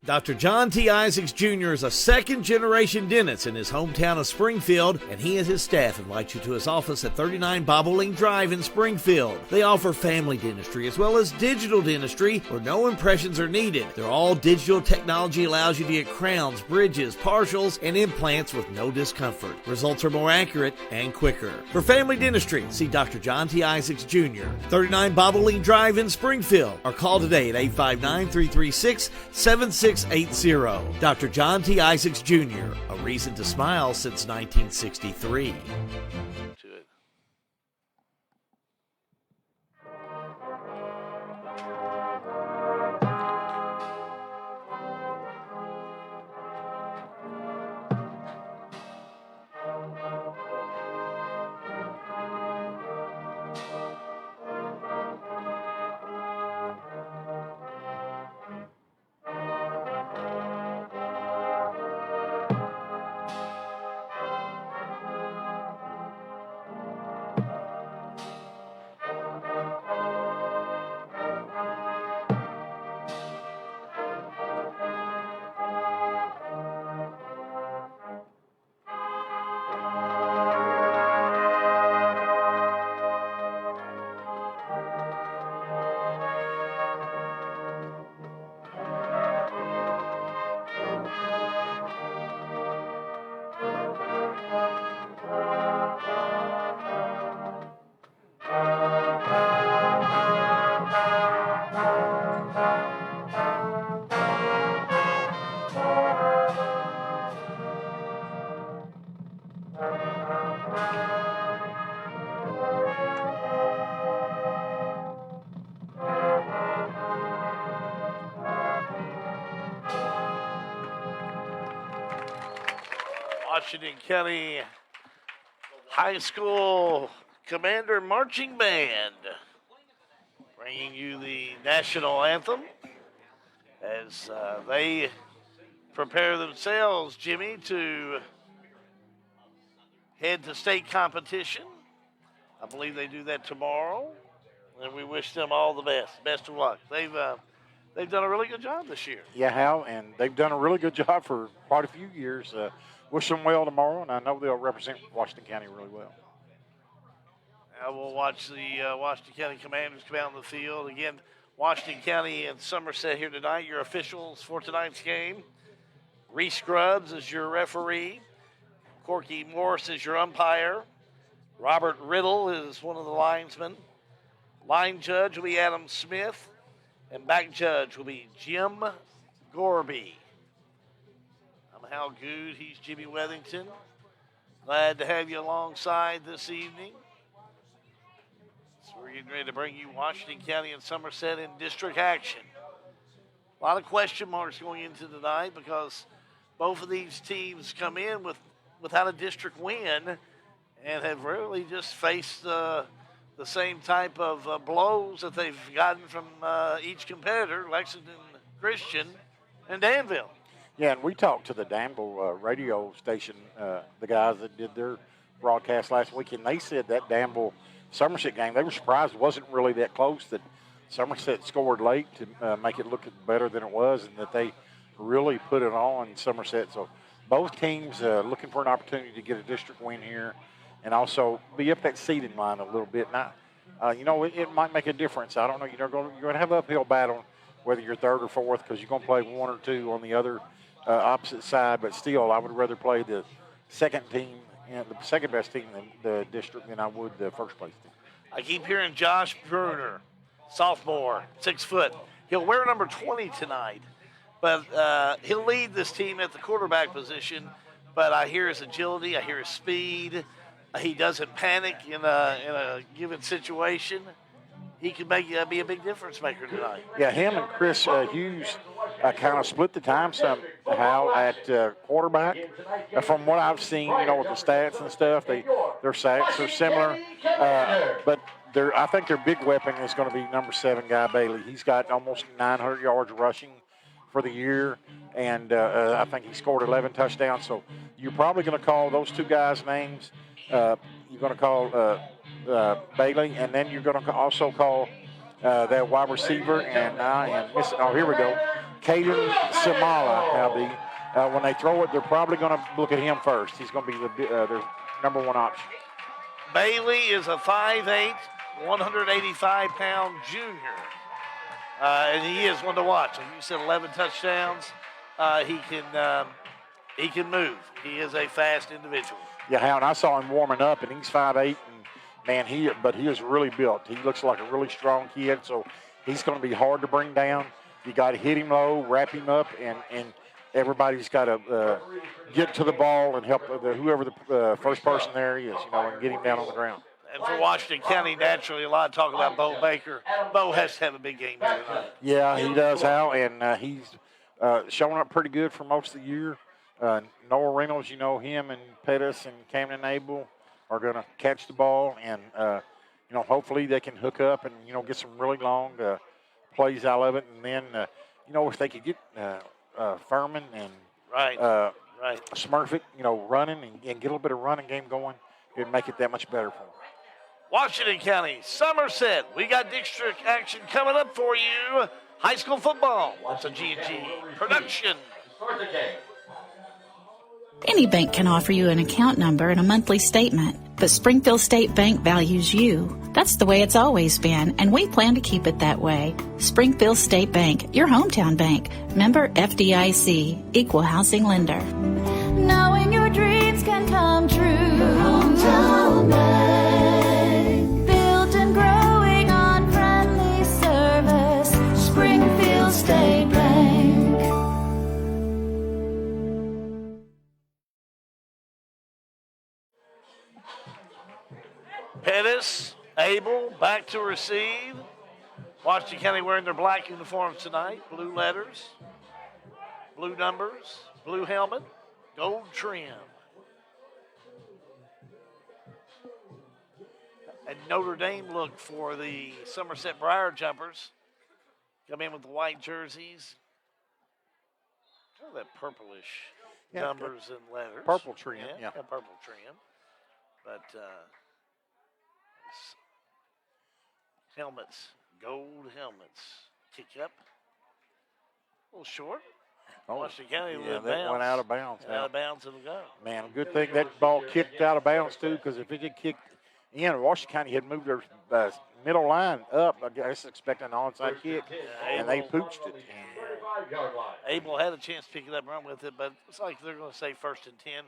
Dr. John T. Isaacs Jr. is a second-generation dentist in his hometown of Springfield, and he and his staff invite you to his office at 39 Bobolink Drive in Springfield. They offer family dentistry as well as digital dentistry where no impressions are needed. Their all-digital technology allows you to get crowns, bridges, partials, and implants with no discomfort. Results are more accurate and quicker. For family dentistry, see Dr. John T. Isaacs Jr., 39 Bobolink Drive in Springfield, or call today at 859-336-7680. Dr. John T. Isaacs Jr., a reason to smile since 1963. Washington County High School Commander Marching Band bringing you the national anthem as they prepare themselves, Jimmy, to head to state competition. I believe they do that tomorrow, and we wish them all the best. Best of luck. They've done a really good job this year. Yeah, Hal, and they've done a really good job for quite a few years. Wish them well tomorrow, and I know they'll represent Washington County really well. Now we'll watch the Washington County Commanders come out on the field. Again, Washington County and Somerset here tonight, your officials for tonight's game. Reese Scruggs is your referee. Corky Morris is your umpire. Robert Riddle is one of the linesmen. Line judge will be Adam Smith. And back judge will be Jim Gorby. I'm Hal Good. He's Jimmy Wethington. Glad to have you alongside this evening. So we're getting ready to bring you Washington County and Somerset in district action. A lot of question marks going into tonight because both of these teams come in without a district win and have really just faced the same type of blows that they've gotten from each competitor, Lexington Christian and Danville. Yeah, and we talked to the Danville radio station, the guys that did their broadcast last week, and they said that Danville-Somerset game, they were surprised it wasn't really that close, that Somerset scored late to make it look better than it was, and that they really put it on Somerset. So both teams looking for an opportunity to get a district win here and also be up that seeding line a little bit. Now, it might make a difference. I don't know. You're going to have an uphill battle whether you're third or fourth because you're going to play one or two on the other opposite side. But still, I would rather play the second team, the second best team in the district than I would the first place team. I keep hearing Josh Bruner, sophomore, 6 foot. He'll wear number 20 tonight, but he'll lead this team at the quarterback position. but I hear his agility. I hear his speed. He doesn't panic in a given situation. He could be a big difference maker tonight. Yeah, him and Chris Hughes kind of split the time somehow at quarterback. From what I've seen, with the stats and stuff, their sacks are similar. But I think their big weapon is going to be number 7 guy Bailey. He's got almost 900 yards rushing for the year, and I think he scored 11 touchdowns. So you're probably going to call those two guys' names. You're going to call Bailey, and then you're going to also call that wide receiver, and I am missing. Oh, here we go. Caden Samala, when they throw it, they're probably going to look at him first. He's going to be their number 1 option. Bailey is a 5'8", 185-pound junior. And he is one to watch. Like you said, 11 touchdowns. He can move. He is a fast individual. Yeah, Hound, I saw him warming up, and he's 5'8", and man, he is really built. He looks like a really strong kid, so he's going to be hard to bring down. You got to hit him low, wrap him up, and everybody's got to get to the ball and help whoever the first person there is, and get him down on the ground. And for Washington County, naturally, a lot of talk about Bo Baker. Bo has to have a big game here tonight. Yeah, he does, Hal, and he's showing up pretty good for most of the year. Noah Reynolds, him and Pettis and Camden Abel are going to catch the ball, and hopefully they can hook up and get some really long plays out of it. And then if they could get Furman and Smurfit, running and get a little bit of running game going, it'd make it that much better for them. Washington County, Somerset. We got district action coming up for you. High school football. Lots of G&G production. Any bank can offer you an account number and a monthly statement, but Springfield State Bank values you. That's the way it's always been, and we plan to keep it that way. Springfield State Bank, your hometown bank. Member FDIC, equal housing lender. Knowing your dreams can come true. Your hometown bank. Built and growing on friendly service. Springfield State Bank. Pettis, Abel, back to receive. Washington County wearing their black uniforms tonight. Blue letters, blue numbers, blue helmet, gold trim. And Notre Dame look for the Somerset Briar Jumpers. Come in with the white jerseys. Kind of that purplish numbers and letters. Purple trim, yeah. Purple trim. But helmets, gold helmets. Kick up. A little short. Washington County that went out of bounds. Out of bounds, it'll go. Man, good thing that ball kicked out of bounds, too, because if it had kicked in, Washington County had moved their middle line up, I guess expecting an onside kick, and they pooched it. Abel had a chance to pick it up and run with it, but it's like they're going to say 1st and 10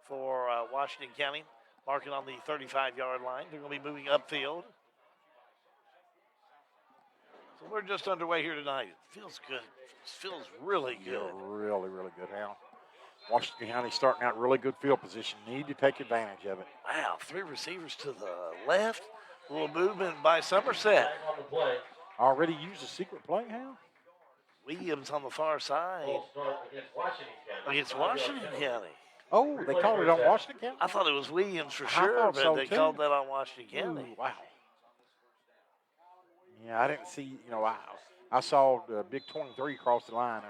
for Washington County, marking on the 35-yard line. They're going to be moving upfield. So we're just underway here tonight. It feels good. It feels really good. Yeah, really, really good, Hal. Washington County starting out really good field position. Need to take advantage of it. Wow, 3 receivers to the left. A little movement by Somerset. Already used a secret play, Hal? Williams on the far side. Against Washington County. Oh, they called it on Washington County? I thought it was Williams for sure, but they called that on Washington County. Ooh, wow. Yeah, I didn't see, I saw Big 23 cross the line.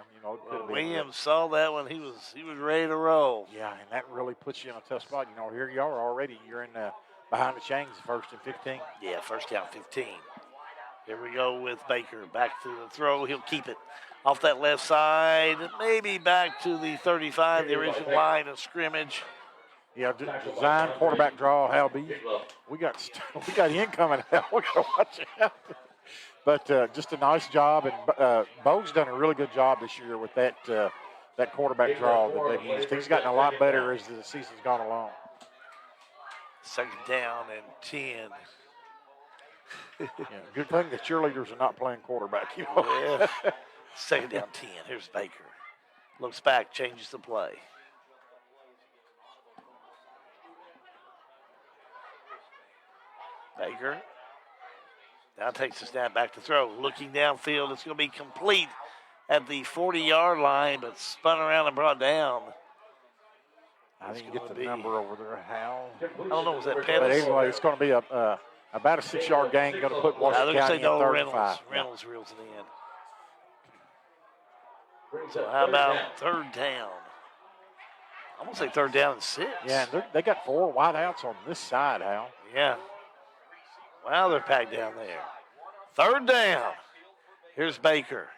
Williams saw that when he was ready to roll. Yeah, and that really puts you in a tough spot. Here you are already. You're in behind the chains, 1st and 15. Yeah, 1st down 15. Here we go with Baker. Back to the throw. He'll keep it off that left side. Maybe back to the 35, the original line of scrimmage. Yeah, design quarterback draw, Hal B. We got incoming, Hal. We got to watch out. But just a nice job, and Bo's done a really good job this year with that quarterback draw that they've used. He's gotten a lot better as the season's gone along. 2nd down and 10. Yeah, good thing the cheerleaders are not playing quarterback. Yeah. 2nd down 10. Here's Baker. Looks back, changes the play. Baker now takes the snap back to throw. Looking downfield, it's going to be complete at the 40-yard line, but spun around and brought down. I didn't get the number over there, Hal. I don't know, was that But Pettis? anyway, it's going to be about a 6-yard gain. Going to put Washington County in 35. Reynolds reels it in. So how about third down? I'm going to say third down and 6. Yeah, and they got 4 wideouts on this side, Hal. Yeah. Wow, they're packed down there. Third down. Here's Baker.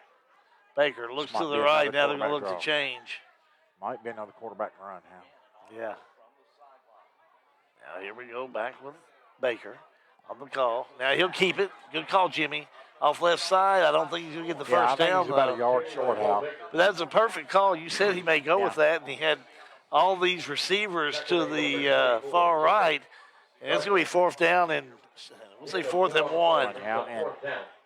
Baker looks to the right. Now they're going to look to change. Might be another quarterback run, Hal. Yeah. Now here we go, back with Baker on the call. Now he'll keep it. Good call, Jimmy. Off left side, I don't think he's going to get the first down. He's about a yard short, Hal. But that's a perfect call. You said he may go with that, and he had all these receivers to the far right. And it's going to be fourth down, and we'll say 4th and 1. Yeah, and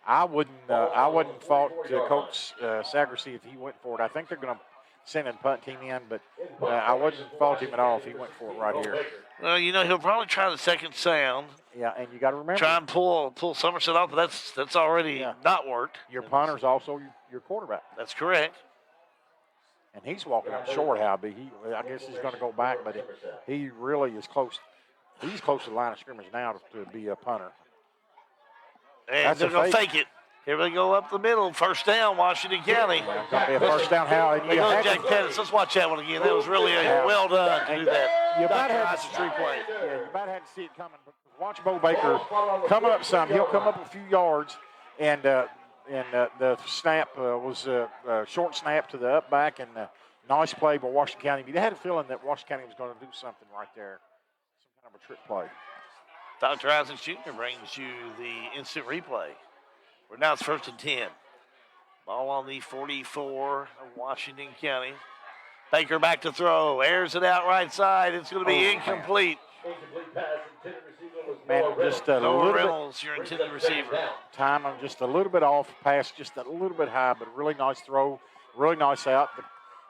I wouldn't fault Coach Sagersi if he went for it. I think they're going to send a punt team in, but I wouldn't fault him at all if he went for it right here. Well, he'll probably try the second sound. Yeah, and you got to remember. Try and pull Somerset off, but that's already not worked. Your punter's also your quarterback. That's correct. And he's walking up short, Hal, but I guess he's going to go back, but he really is close. He's close to the line of scrimmage now to be a punter. And they're going to fake it. Here we go up the middle. First down, Washington County. Going to be a first down, Hal. And they go Jack Pettis. Let's watch that one again. That was really well done to do that. You about had to replay. Yeah, you about had to see it coming. But watch Bo Baker come up some. He'll come up a few yards, and the snap was a short snap to the up back, and nice play by Washington County. But they had a feeling that Washington County was going to do something right there, some kind of a trick play. Dr. Isaac Jr. brings you the instant replay. Now it's 1st and 10. Ball on the 44 of Washington County. Baker back to throw. Airs it out right side. It's going to be incomplete. Man, just a little Reynolds, your intended receiver. Time on just a little bit off, pass just a little bit high, but really nice throw, really nice out.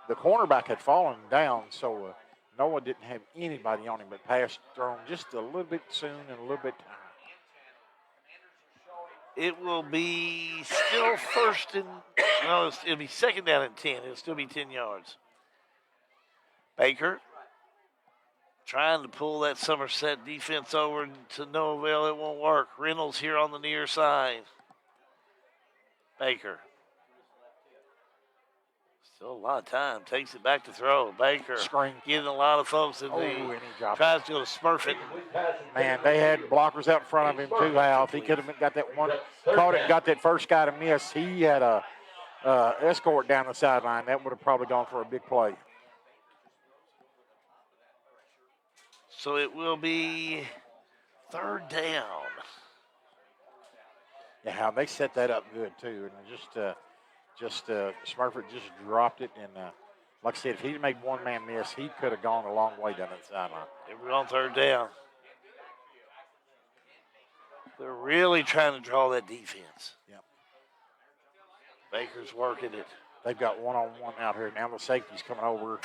The cornerback had fallen down, so Noah didn't have anybody on him, but pass thrown just a little bit soon and a little bit time. It will be still it'll be second down and 10. It'll still be 10 yards. Baker trying to pull that Somerset defense over to no avail. It won't work. Reynolds here on the near side. Baker. Still a lot of time. Takes it back to throw. Baker getting a lot of folks in tries to go to smurf it. Man, they had blockers out in front of him too, Hal. If he could have got that one, caught it and got that first guy to miss, he had a escort down the sideline. That would have probably gone for a big play. So it will be third down. Yeah, Hal, they set that up good too, and Smurford just dropped it, and like I said, if he'd made one man miss, he could have gone a long way down that sideline. We're on third down. They're really trying to draw that defense. Yep. Baker's working it. They've got one-on-one out here. Now the safety's coming over.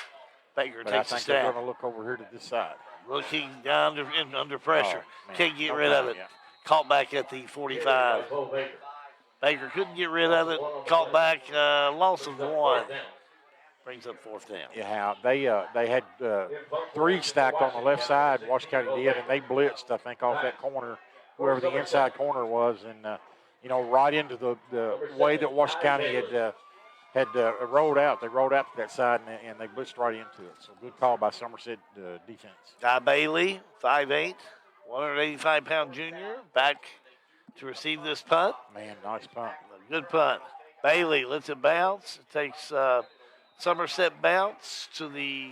Baker but takes I a think they're snap. going to look over here to this side. Looking down under pressure. Oh, Can't get rid of it. Yeah. Caught back at the 45. Baker couldn't get rid of it. Caught back, loss of 1. Brings up fourth down. Yeah, they had 3 stacked on the left side, Washington County did, and they blitzed, I think, off that corner, whoever the inside corner was, and, right into the way that Washington County had rolled out. They rolled out to that side, and they blitzed right into it. So good call by Somerset defense. Guy Bailey, 5'8", 185-pound junior, back to receive this punt. Man, nice punt. Good punt. Bailey lets it bounce. It takes Somerset bounce to the,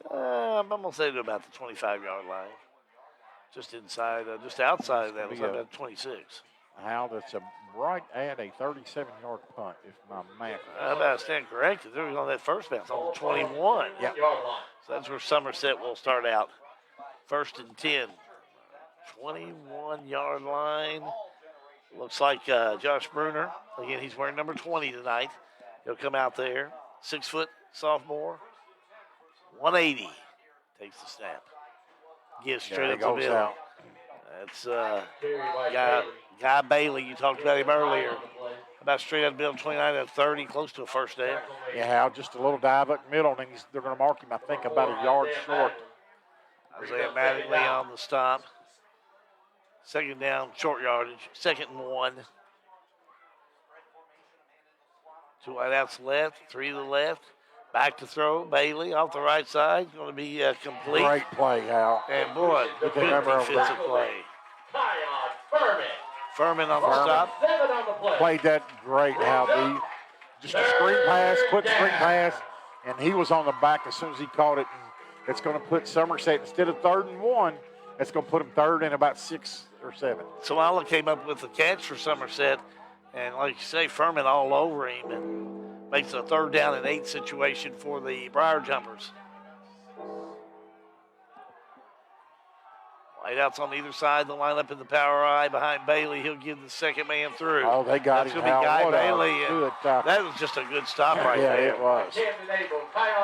I'm going to say to about the 25-yard line. Just inside, just outside of that. Looks like about 26. Hal, that's right at a 37-yard punt, if my math. How about I stand corrected? There was on that first bounce on the 21. Yeah. So that's where Somerset will start out. 1st and 10. 21-yard line. Looks like Josh Bruner. Again, he's wearing number 20 tonight. He'll come out there. 6-foot sophomore. 180. Takes the snap. Gives straight up the middle. That's Guy Bailey. You talked about him earlier. About straight out of the middle, 29 to 30, close to a first down. Yeah, Hal, just a little dive up middle, and they're going to mark him, I think, about a yard short. Isaiah Mattingly on the stop. Second down, short yardage. 2nd and 1. 2 wideouts left, 3 to the left. Back to throw. Bailey off the right side. Going to be complete. Great play, Hal. And boy, good defensive play. Furman on the stop. Played that great, Hal B. Just a screen pass, quick screen pass, and he was on the back as soon as he caught it. And it's going to put Somerset, instead of 3rd and 1, it's going to put him 3rd and about 6 or 7. Sawala came up with the catch for Somerset, and like you say, Furman all over him and makes a 3rd down and 8 situation for the Briar Jumpers. Wideouts on either side. The lineup in the power eye behind Bailey. He'll give the second man through. Oh, they got That's him. going to be Guy What Bailey. good tackle. That was just a good stop right Yeah, there. it was.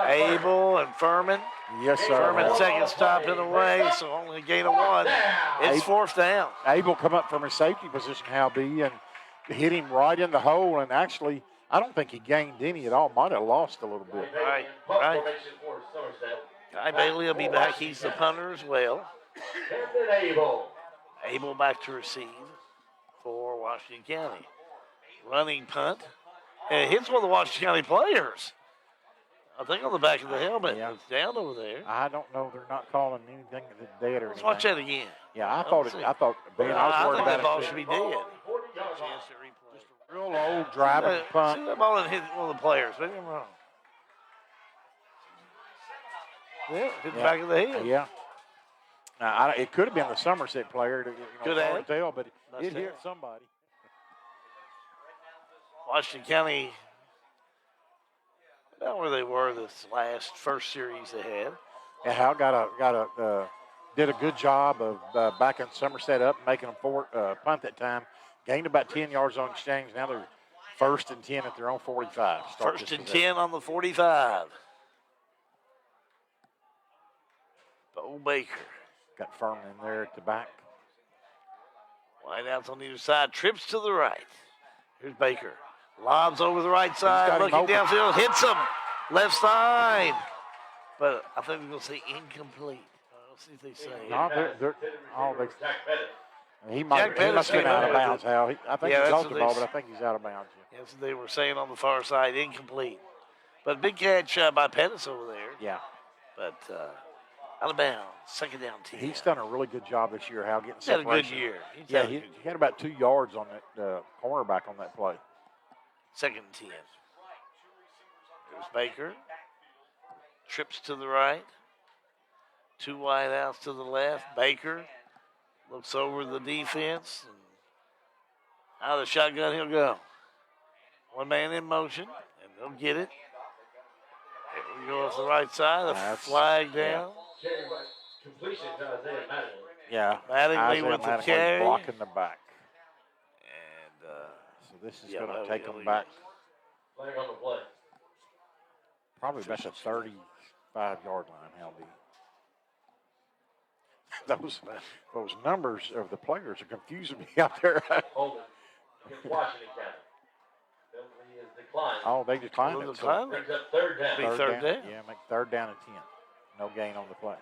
Abel and Furman. Yes, sir. Furman's second stop in the way, so only a gain of 1. It's 4th down. Abel come up from his safety position, Hal B, and hit him right in the hole. And actually, I don't think he gained any at all. Might have lost a little bit. Right. Guy Bailey will be back. He's the punter as well. Abel back to receive for Washington County. Running punt. And it hits one of the Washington County players. I think on the back of the helmet. Yeah. It's down over there. I don't know. They're not calling anything dead or Let's anything. watch that again. Yeah, I thought, Ben, I was worried I think that about ball it. should be dead. Chance to replay. Just a real old driving punt. See that ball and hit one of the players. Maybe I'm wrong. Yeah, hit the back of the head. Yeah. Now, it could have been the Somerset player. Could hard have. to tell, but Must it hit have. somebody. Washington County, about where they were this first series they had. Yeah, Hal did a good job of backing Somerset up, making them punt that time. Gained about 10 yards on exchange. Now they're 1st and 10 at their own 45. First and 10 on the 45. Bo Baker. Got Furman in there at the back. Wideouts on either side. Trips to the right. Here's Baker. Lobs over the right side. Looking downfield. Hits him. Left side. But I think we're going to say incomplete. Let's see if they say. He must have been out of bounds, Hal. I think he's off the ball, but I think he's out of bounds. That's what they were saying on the far side. Incomplete. But big catch by Pettis over there. Yeah. But out of bounds. 2nd down 10. He's done a really good job this year, Hal, getting He's had a separation. good year. He had about 2 yards on that cornerback on that play. 2nd and 10. There's Baker. Trips to the right. 2 wide outs to the left. Baker looks over the defense. And out of the shotgun, he'll go. 1 man in motion, and they'll get it. There we go off the right side. A flag down. Yeah. Mattingly with the carry. Blocking the back. And so this is going to take them back. Flag on the play. Probably about the 35-yard line, Hal B. Those numbers of the players are confusing me out there. Hold it. Against Washington County. Penalty is declined. Oh, they declined it. Brings up 3rd down. Third down. Yeah, make 3rd down and 10. No gain on the play.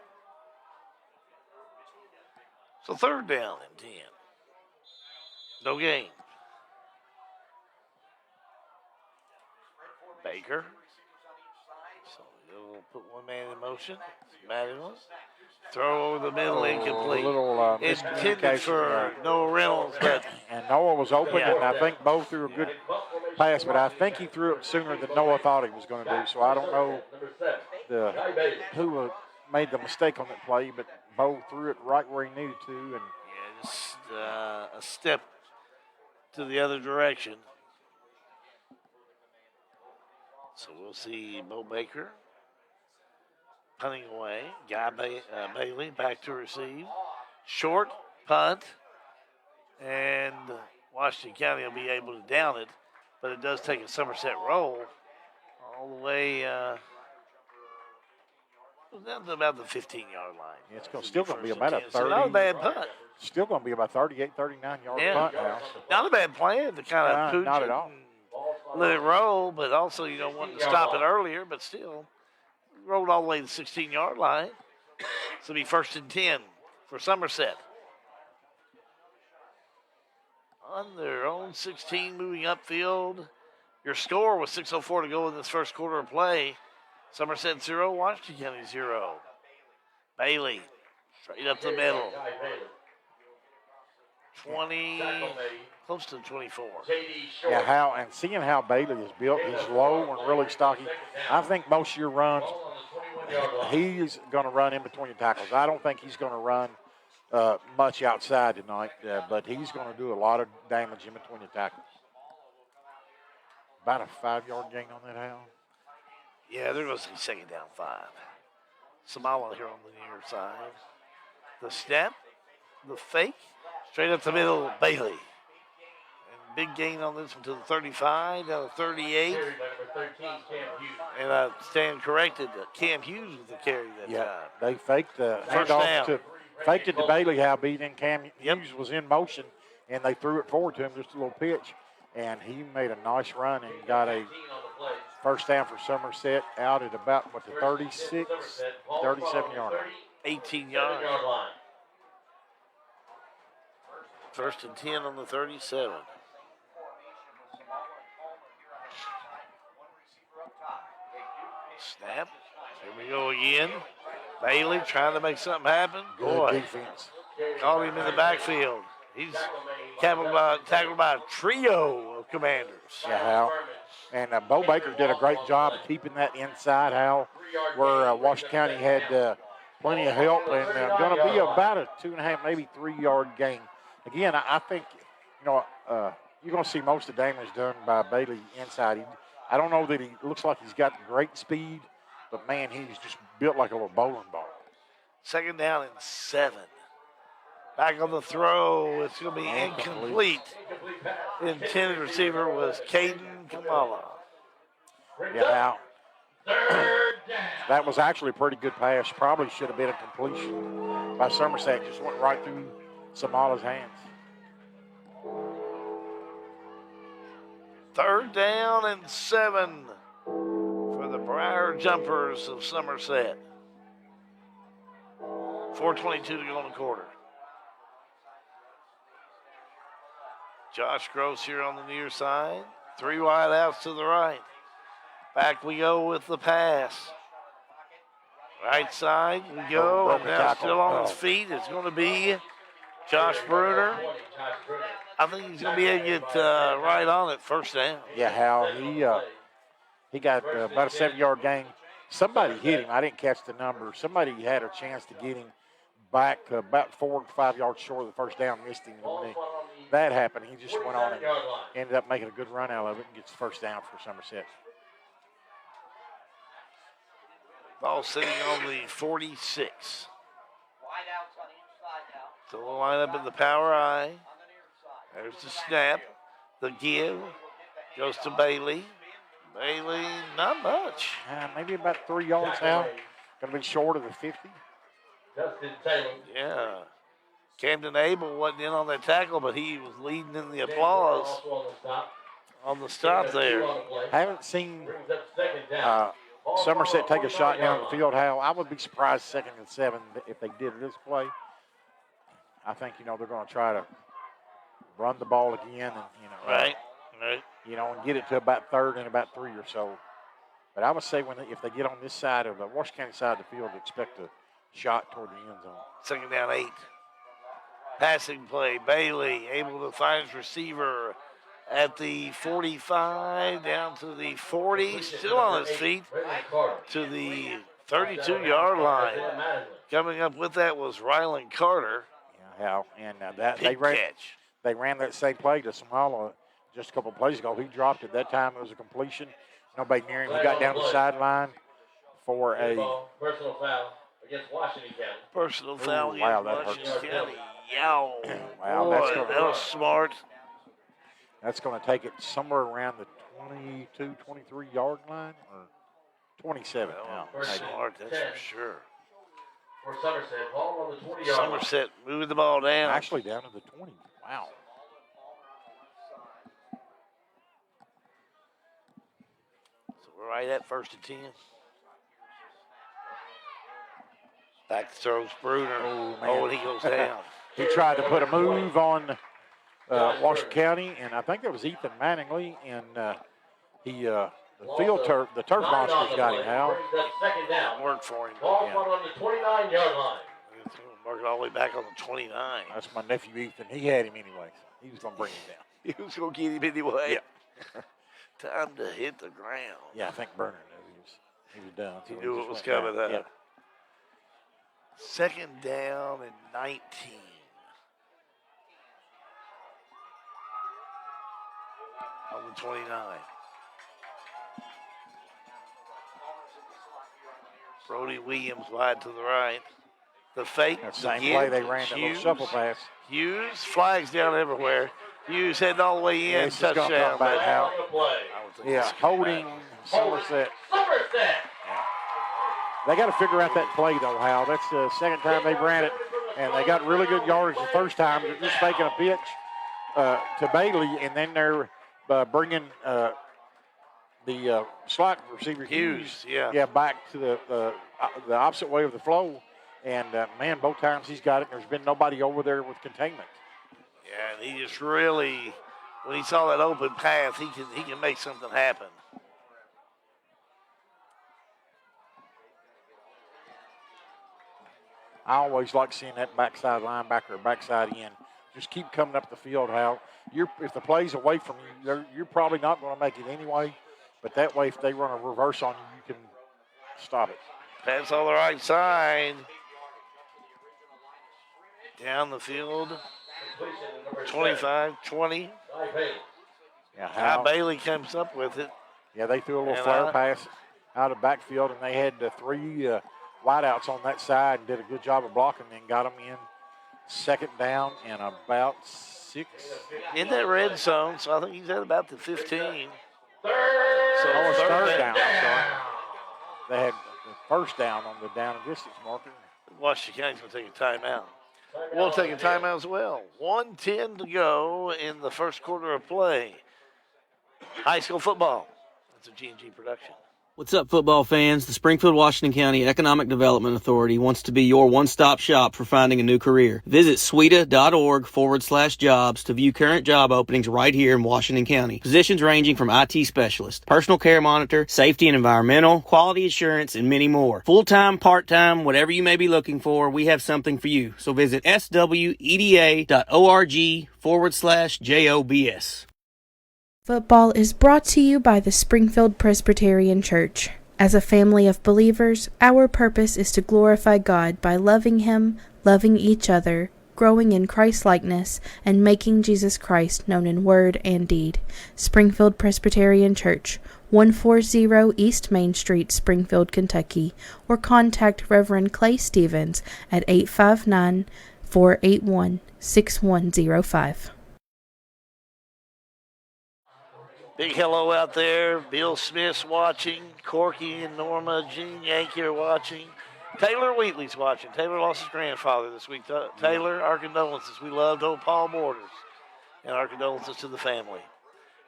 So 3rd down and 10. No gain. Baker. So he'll put 1 man in motion. Mattingly. Throw over the middle, incomplete. Intended for Noah Reynolds, but and Noah was open, and I think Bo threw a good pass, but I think he threw it sooner than Noah thought he was going to do. So I don't know who made the mistake on that play, but Bo threw it right where he needed to, and just a step to the other direction. So we'll see Bo Baker punting away. Guy Bailey back to receive. Short punt. And Washington County will be able to down it. But it does take a Somerset roll all the way Down to about the 15-yard line. It's still going to be about a 30. So not a bad punt. Still going to be about 38, 39-yard punt now. Not a bad plan to kind of pooch not it at all. and let it roll, but also, wanting to stop it earlier, but still rolled all the way to the 16-yard line. So it'll be 1st and 10 for Somerset. On their own 16, moving upfield. Your score was 6:04 to go in this first quarter of play. Somerset 0, Washington County 0. Bailey, straight up the middle. 20, close to 24. Yeah, seeing how Bailey is built, he's low and really stocky. I think most of your runs, he's going to run in between the tackles. I don't think he's going to run much outside tonight, but he's going to do a lot of damage in between the tackles. About a 5-yard gain on that, Hal. Yeah, there goes the 2nd down 5. Samala here on the near side. The snap, the fake, straight up the middle, Bailey. And big gain on this one to the 35, down to 38. And I stand corrected, Cam Hughes with the carry that time. They faked the handoff faked it to Bailey, Hal beat in. Cam Hughes was in motion, and they threw it forward to him, just a little pitch. And he made a nice run and got a first down for Somerset out at about, the 36, 37-yard line. 18 yards. 1st and 10 on the 37. Snap. Here we go again. Bailey trying to make something happen. Good defense. Caught him in the backfield. He's tackled by a trio of Commanders. Yeah, Hal. And Bo Baker did a great job of keeping that inside, Hal, where Washington County had plenty of help and going to be about a 2.5, maybe 3-yard gain. Again, I think, you're going to see most of the damage done by Bailey inside. I don't know that he looks like he's got great speed, but, man, he's just built like a little bowling ball. 2nd down and 7. Back on the throw, it's going to be incomplete. The intended receiver was Caden Kamala. Yeah, that was actually a pretty good pass. Probably should have been a completion by Somerset. Just went right through Samala's hands. 3rd down and 7 for the Briar Jumpers of Somerset. 4:22 to go in the quarter. Josh Gross here on the near side. 3 wide outs to the right. Back we go with the pass. Right side we go. And now still on his feet. It's going to be Josh Bruner. I think he's going to be able to get right on it, 1st down. Yeah, Hal. He got about a 7-yard gain. Somebody hit him. I didn't catch the number. Somebody had a chance to get him back about 4 to 5 yards short of the 1st down, missed him. When that happened, he just went on and ended up making a good run out of it and gets the 1st down for Somerset. Ball sitting on the 46. So we'll line up in the power I. There's the snap. The give goes to Bailey. Bailey, not much. Maybe about 3 yards now. Going to be short of the 50. Yeah. Camden Abel wasn't in on that tackle, but he was leading in the applause on the stop there. Haven't seen Somerset take a shot down the field, Hal. I would be surprised 2nd and 7 if they did this play. I think, they're going to try to run the ball again and, Right. And get it to about 3rd and about 3 or so. But I would say if they get on this side of the Washington County side of the field, expect a shot toward the end zone. 2nd down 8. Passing play. Bailey able to find his receiver at the 45, down to the 40, still on his feet, to the 32-yard line. Coming up with that was Rylan Carter. Yeah, Hal, and they ran that same play to Samala just a couple of plays ago. He dropped it. That time it was a completion. Nobody near him. He got down the sideline for a personal foul against Washington County. Personal foul against Washington County. Wow, that was smart. That's going to take it somewhere around the 22, 23-yard line. 27 now. Smart, that's for sure. For Somerset, ball on the 20-yard line. Somerset moving the ball down. Actually down to the 20. Wow. So we're right at 1st and 10. Back throws Bruner. Oh, and he goes down. He tried to put a move on Washington County, and I think it was Ethan Manningly, and the turf monsters got him out. Second down. Work for him. Ball on the 29-yard line. Mark it all the way back on the 29. That's my nephew Ethan. He had him anyway. He was going to bring him down. He was going to get him anyway. Yeah. Time to hit the ground. Yeah, I think Burner knew he was done. He So knew just what was went coming. down. Yeah. Second down and 19. On the 29. Brody Williams wide to the right. The fake. That same again. play they ran, that little shuffle pass. Hughes, flags down everywhere. Hughes heading all the way in. Yeah, he's just gonna touchdown. come back out. Yeah, Yeah, holding Somerset. Somerset. They got to figure out that play, though, Hal. That's the second time they've ran it, and they got really good yardage the first time. They're just making a pitch to Bailey, and then they're bringing the slot receiver Hughes, back to the opposite way of the flow. And, man, both times he's got it. There's been nobody over there with containment. Yeah, and he just really, when he saw that open path, he can make something happen. I always like seeing that backside linebacker or backside end. Just keep coming up the field, Hal. If the play's away from you, you're probably not going to make it anyway. But that way, if they run a reverse on you, you can stop it. Pass on the right side. Down the field. 25, 20. Yeah, How Bailey comes up with it. Yeah, they threw a little And flare pass out of backfield, and they had 3 wideouts on that side and did a good job of blocking and got them in second down and about 6. In that red zone, so I think he's at about the 15. So it's third down. I'm sorry. They had the first down on the down and distance marker. Washington County's going to take a timeout. We'll take a timeout as well. 1:10 to go in the first quarter of play. High school football. That's a G&G production. What's up, football fans? The Springfield, Washington County Economic Development Authority wants to be your one-stop shop for finding a new career. Visit sweda.org/jobs to view current job openings right here in Washington County. Positions ranging from IT specialist, personal care monitor, safety and environmental, quality assurance, and many more. Full-time, part-time, whatever you may be looking for, we have something for you. So visit sweda.org/jobs. Football is brought to you by the Springfield Presbyterian Church. As a family of believers, our purpose is to glorify God by loving Him, loving each other, growing in Christ-likeness, and making Jesus Christ known in word and deed. Springfield Presbyterian Church, 140 East Main Street, Springfield, Kentucky, or contact Reverend Clay Stevens at 859-481-6105. Big hello out there. Bill Smith's watching. Corky and Norma Jean Yankee are watching. Taylor Wheatley's watching. Taylor lost his grandfather this week. Taylor, our condolences. We loved old Paul Borders. And our condolences to the family.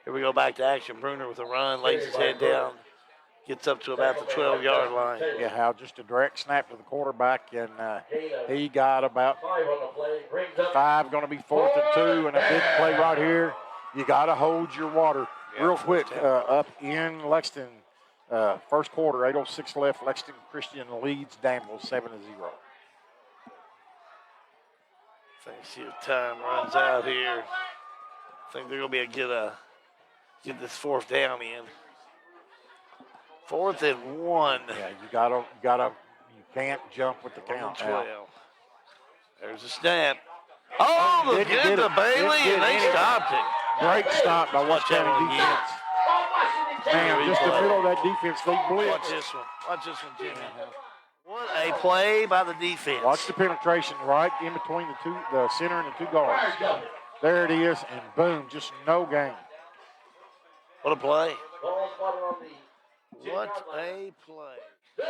Here we go back to action. Bruner with a run, lays his head down, gets up to about the 12-yard line. Yeah, Hal, just a direct snap to the quarterback, and he got about 5, going to be 4th and 2, and a big play right here. You got to hold your water. Real quick, up in Lexington, first quarter, 8:06 left. Lexington Christian leads Danville 7-0. Let's see if time runs out here. I think they're going to be able to get this 4th down in. 4th and 1. Yeah, you can't jump with the count. 12. There's a snap. Oh, the good to Bailey, and they stopped it. Great stop by Washington County defense. Man, just the middle of that defense, they blitz. Watch this one. Watch this one, Jimmy. What a play by the defense. Watch the penetration right in between the center and the 2 guards. There it is, and boom, just no gain. What a play. What a play. The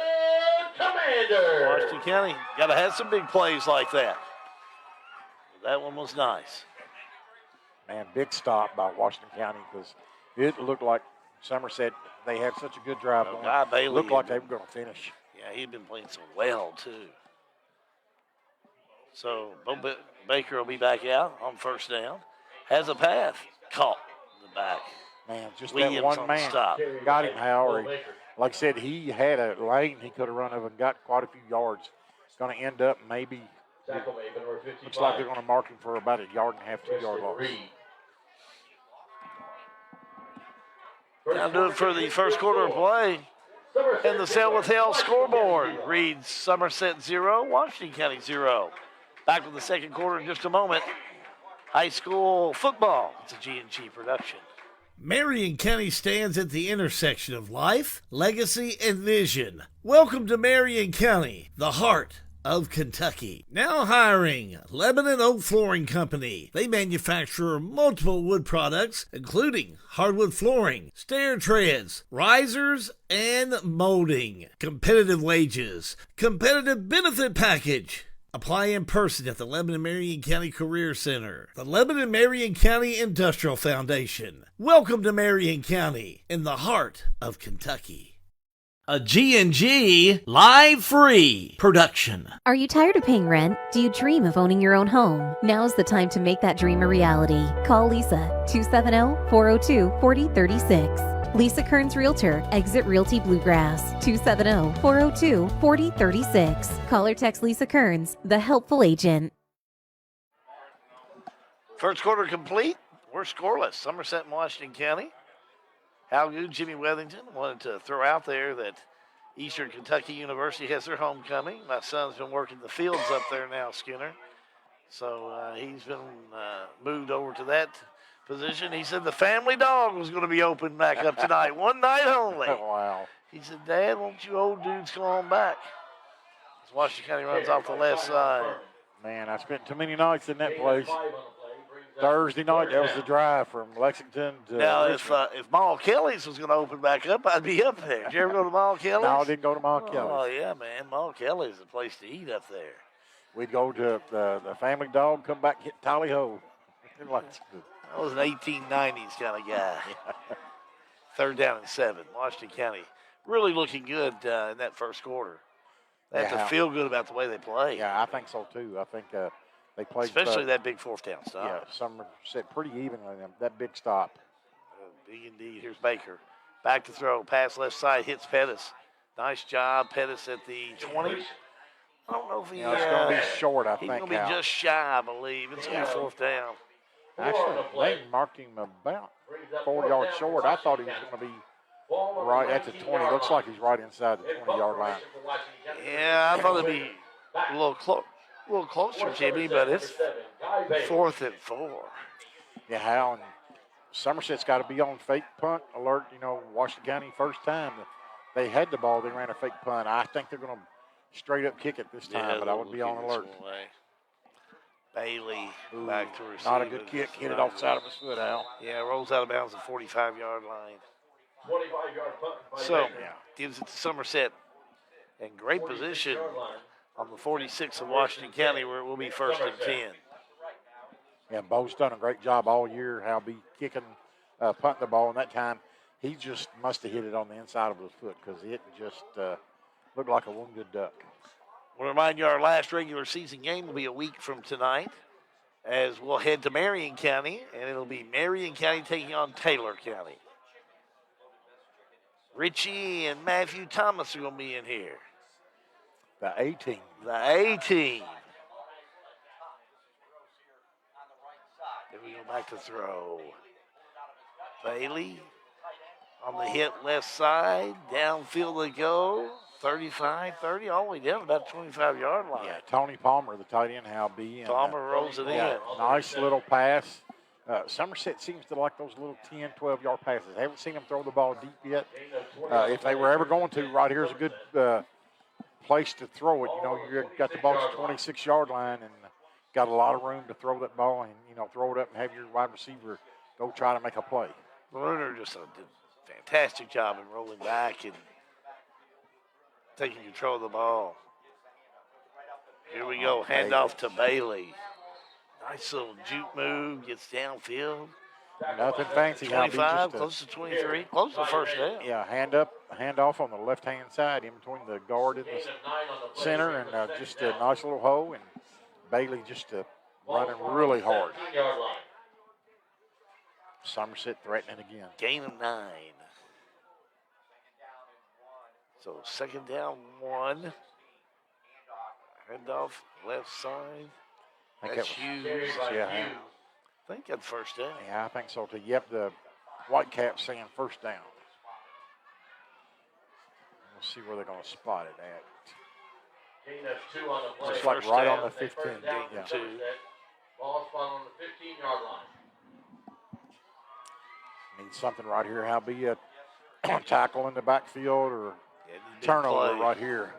Commander. Washington County got to have some big plays like that. That one was nice. Man, big stop by Washington County because it looked like Somerset, they had such a good drive going. Guy Bailey Looked like they were going to finish. Yeah, he'd been playing so well, too. So, Bo Baker will be back out on first down. Has a path. Caught in the back. Man, just Williams that one on man stop. got him, Howard. Like I said, he had a lane he could have run over and got quite a few yards. It's going to end up maybe, looks like they're going to mark him for about a yard and a half, 2 yard loss. Now do it for the first quarter of play. And the Sail with Hell scoreboard reads Somerset 0, Washington County 0. Back with the second quarter in just a moment. High school football. It's a G&G production. Marion County stands at the intersection of life, legacy, and vision. Welcome to Marion County, the heart of Kentucky. Now hiring Lebanon Oak Flooring Company. They manufacture multiple wood products, including hardwood flooring, stair treads, risers, and molding. Competitive wages, competitive benefit package. Apply in person at the Lebanon Marion County Career Center. The Lebanon Marion County Industrial Foundation. Welcome to Marion County, in the heart of Kentucky. A G&G Live Free production. Are you tired of paying rent? Do you dream of owning your own home? Now's the time to make that dream a reality. Call Lisa, 270-402-4036. Lisa Kearns Realtor, Exit Realty Bluegrass, 270-402-4036. Call or text Lisa Kearns, the helpful agent. First quarter complete. We're scoreless. Somerset and Washington County. How good Jimmy Wethington wanted to throw out there that Eastern Kentucky University has their homecoming. My son's been working the fields up there now, Skinner. So he's been moved over to that position. He said the family dog was going to be open back up tonight, one night only. Wow. He said, Dad, won't you old dudes come on back? As Washington County runs off the left side. Man, I spent too many nights in that place. Thursday night, that was the drive from Lexington to Now, Richmond. if Mall Kelly's was going to open back up, I'd be up there. Did you ever go to Mall Kelly's? No, I didn't go to Mall Kelly's. Oh, yeah, man. Mall Kelly's the place to eat up there. We'd go to the family dog, come back, hit Tally Ho. I was an 1890s kind of guy. Third down and 7. Washington County really looking good in that first quarter. They have to feel good about the way they play. Yeah, I think so, too. I think they played. Especially that big fourth down stop. Yeah, Somerset pretty evenly. That big stop. Big indeed. Here's Baker. Back to throw. Pass left side. Hits Pettis. Nice job. Pettis at the 20. I don't know if he... it's going to be short, I think. He's going to be just shy, I believe. It's going to be fourth down. Actually, they marked him about 4 yards short. I thought he was going to be right at the 20. Looks like he's right inside the 20-yard line. Yeah, I thought it'd be a little closer, Jimmy, but it's 4th and 4. Yeah, Hal, and Somerset's got to be on fake punt alert. Washington County first time they had the ball, they ran a fake punt. I think they're going to straight up kick it this time, but I would be on alert. Bailey back to receive. Not a good kick. Hit it off the side of his foot, Al. Yeah, rolls out of bounds at the 45-yard line. 25-yard punt. So, gives it to Somerset in great position on the 46 of Washington County, where it will be 1st and 10. Yeah, Bo's done a great job all year. How be kicking, punting the ball, and that time he just must have hit it on the inside of his foot because it just looked like a one-good duck. We'll remind you our last regular season game will be a week from tonight as we'll head to Marion County, and it'll be Marion County taking on Taylor County. Richie and Matthew Thomas are going to be in here. The A-team. The A-team. Then we go back to throw. Bailey on the hit left side. Downfield they go. 35, 30, all the way down about the 25-yard line. Yeah, Tony Palmer, the tight end, Hal B. And, Palmer rolls it in. Nice little pass. Somerset seems to like those little 10, 12-yard passes. I haven't seen them throw the ball deep yet. If they were ever going to, right here's a good place to throw it. You've got the ball at the 26-yard line and got a lot of room to throw that ball and, throw it up and have your wide receiver go try to make a play. Bruner just Fantastic job in rolling back and taking control of the ball. Here we go. Handoff to Bailey. Nice little juke move. Gets downfield. Nothing fancy. 25, close to 23, close to first down. Yeah, hand off on the left-hand side in between the guard and the center, and just a nice little hole, and Bailey just running really hard. Somerset threatening again. Gain of 9. So second down 1. Handoff left side. That's Hughes. Yeah. I think that's first down. Yeah, I think so too. Yep, the Whitecaps saying first down. We'll see where they're going to spot it at. Gain of 2 on the play. Just like right on the 15. Yeah. 2. Ball spot on the 15-yard line. Need something right here. How be a tackle in the backfield or turnover right here.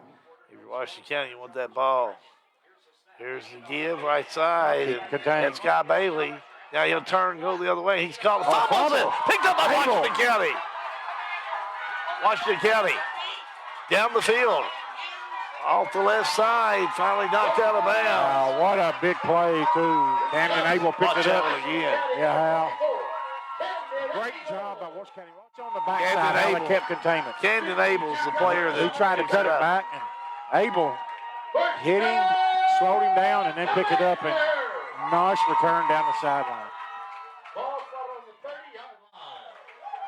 If you're Washington County, you want that ball. Here's the give, right side. That's Scott Bailey. Now he'll turn, go the other way. He's called a fumble. Picked up by Washington County. Washington County down the field. Off the left side, finally knocked out of bounds. Wow, what a big play, too. Camden Abel picked it up again. Yeah, Hal. Great job by Washington County. Watch on the backside how they kept containment. Camden Abel's the player that he tried to cut it back, and Abel hit him, slowed him down, and then picked it up, and nice return down the sideline.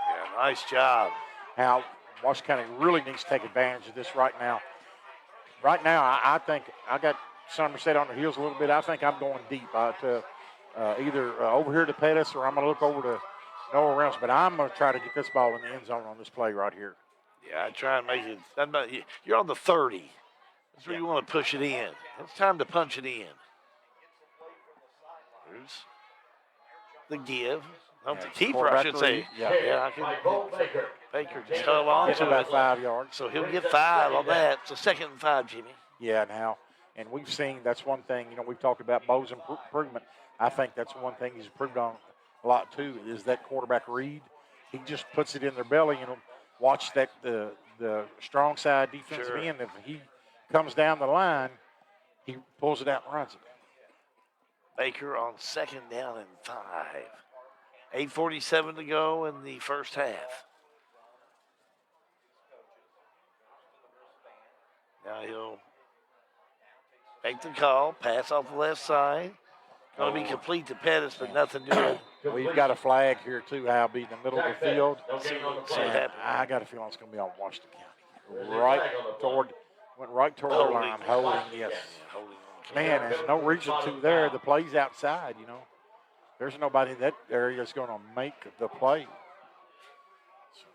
Yeah, nice job. Now, Washington County really needs to take advantage of this right now. Right now, I think I got Somerset on the heels a little bit. I think I'm going deep to either over here to Pettis or I'm going to look over to Noah Reynolds. But I'm going to try to get this ball in the end zone on this play right here. Yeah, I try and make it. You're on the 30. That's where you want to push it in. It's time to punch it in. Here's the give. Not the keeper, I should say. Yeah, I can. Baker just held on to about it. 5 yards. So he'll get 5 on that. So 2nd and 5, Jimmy. Yeah, now, and we've seen that's one thing, we've talked about Bo's improvement. I think that's one thing he's improved on a lot too, is that quarterback read. He just puts it in their belly, watch that the strong side defensive end. If he comes down the line, he pulls it out and runs it. Baker on 2nd down and 5. 8:47 to go in the first half. Now he'll make the call, pass off the left side. Going to be complete to Pettis, but nothing doing. We've got a flag here too, Hal, be in the middle of the field. I got a feeling it's going to be on Washington County. Went right toward the line, holding, yes. Man, there's no reason to there. The play's outside, There's nobody in that area that's going to make the play. So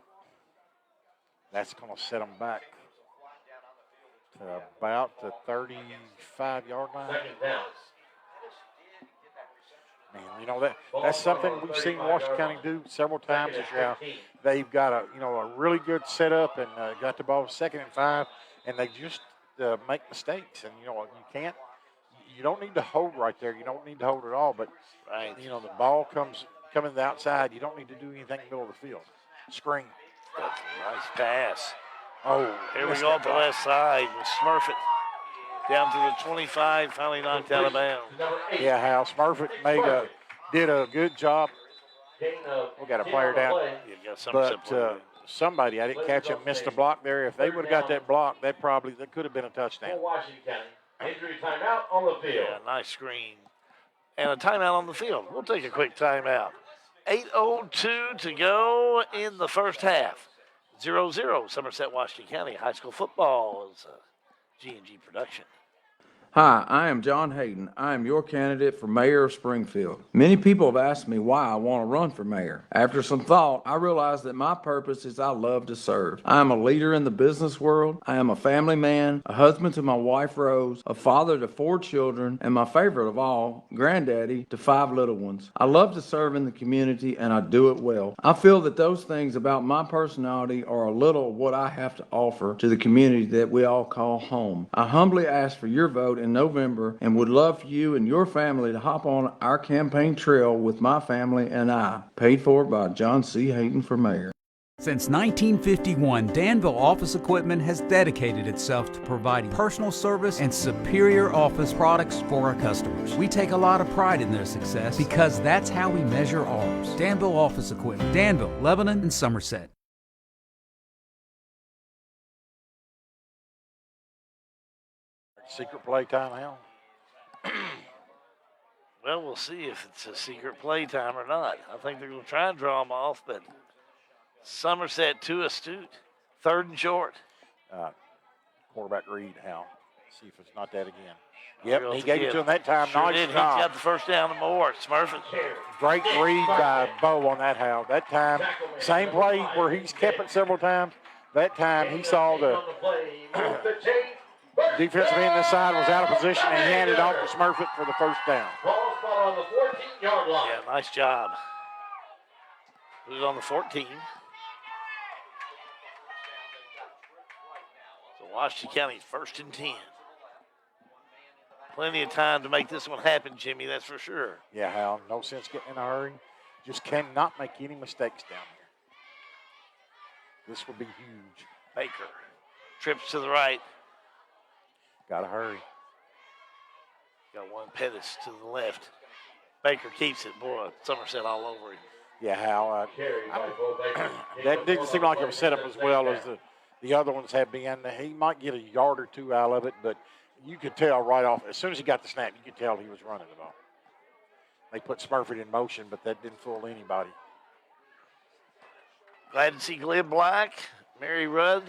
that's going to set them back to about the 35-yard line. Man, that's something we've seen Washington County do several times this year. They've got a really good setup and got the ball 2nd and 5, and they just make mistakes. And you don't need to hold right there. You don't need to hold at all. But the ball coming to the outside. You don't need to do anything in the middle of the field. Screen. Nice pass. Oh, here we go up the left side with Smurfett down to the 25, finally knocked out of bounds. Yeah, Hal Smurfett did a good job. We got a player down, but somebody, I didn't catch him, missed a block there. If they would have got that block, that could have been a touchdown. Washington County. Injury timeout on the field. Yeah, nice screen. And a timeout on the field. We'll take a quick timeout. 8:02 to go in the first half. 0-0, Somerset, Washington County. High school football is a G&G production. Hi, I am John Hayden. I am your candidate for mayor of Springfield. Many people have asked me why I want to run for mayor. After some thought, I realized that my purpose is I love to serve. I am a leader in the business world. I am a family man, a husband to my wife Rose, a father to 4 children, and my favorite of all, granddaddy to 5 little ones. I love to serve in the community and I do it well. I feel that those things about my personality are a little of what I have to offer to the community that we all call home. I humbly ask for your vote in November and would love for you and your family to hop on our campaign trail with my family and I. Paid for by John C. Hayden for mayor. Since 1951, Danville Office Equipment has dedicated itself to providing personal service and superior office products for our customers. We take a lot of pride in their success because that's how we measure ours. Danville Office Equipment, Danville, Lebanon, and Somerset. Secret play time, Al? Well, we'll see if it's a secret play time or not. I think they're going to try and draw them off, but Somerset too astute. 3rd and short. Quarterback read, Hal. See if it's not that again. Yep, Real he gave it to him that time. Sure Nice did. He job. got the first down and more. Smurfett. Great read by Bo on that, Hal. That time, same play where he's kept it several times. That time he saw the defensive end this side was out of position and he handed off to Smurfett for the first down. Ball spot on the 14-yard line. Yeah, nice job. Put it on the 14. So Washington County 1st and 10. Plenty of time to make this one happen, Jimmy, that's for sure. Yeah, Hal, no sense getting in a hurry. Just cannot make any mistakes down there. This will be huge. Baker trips to the right. Got to hurry. Got one Pettis to the left. Baker keeps it. Boy, Somerset all over him. Yeah, Hal. That didn't seem like it was set up as well as the other ones have been. He might get a yard or two out of it, but you could tell right off. As soon as he got the snap, you could tell he was running the ball. They put Smurfett in motion, but that didn't fool anybody. Glad to see Glenn Black, Mary Rudd,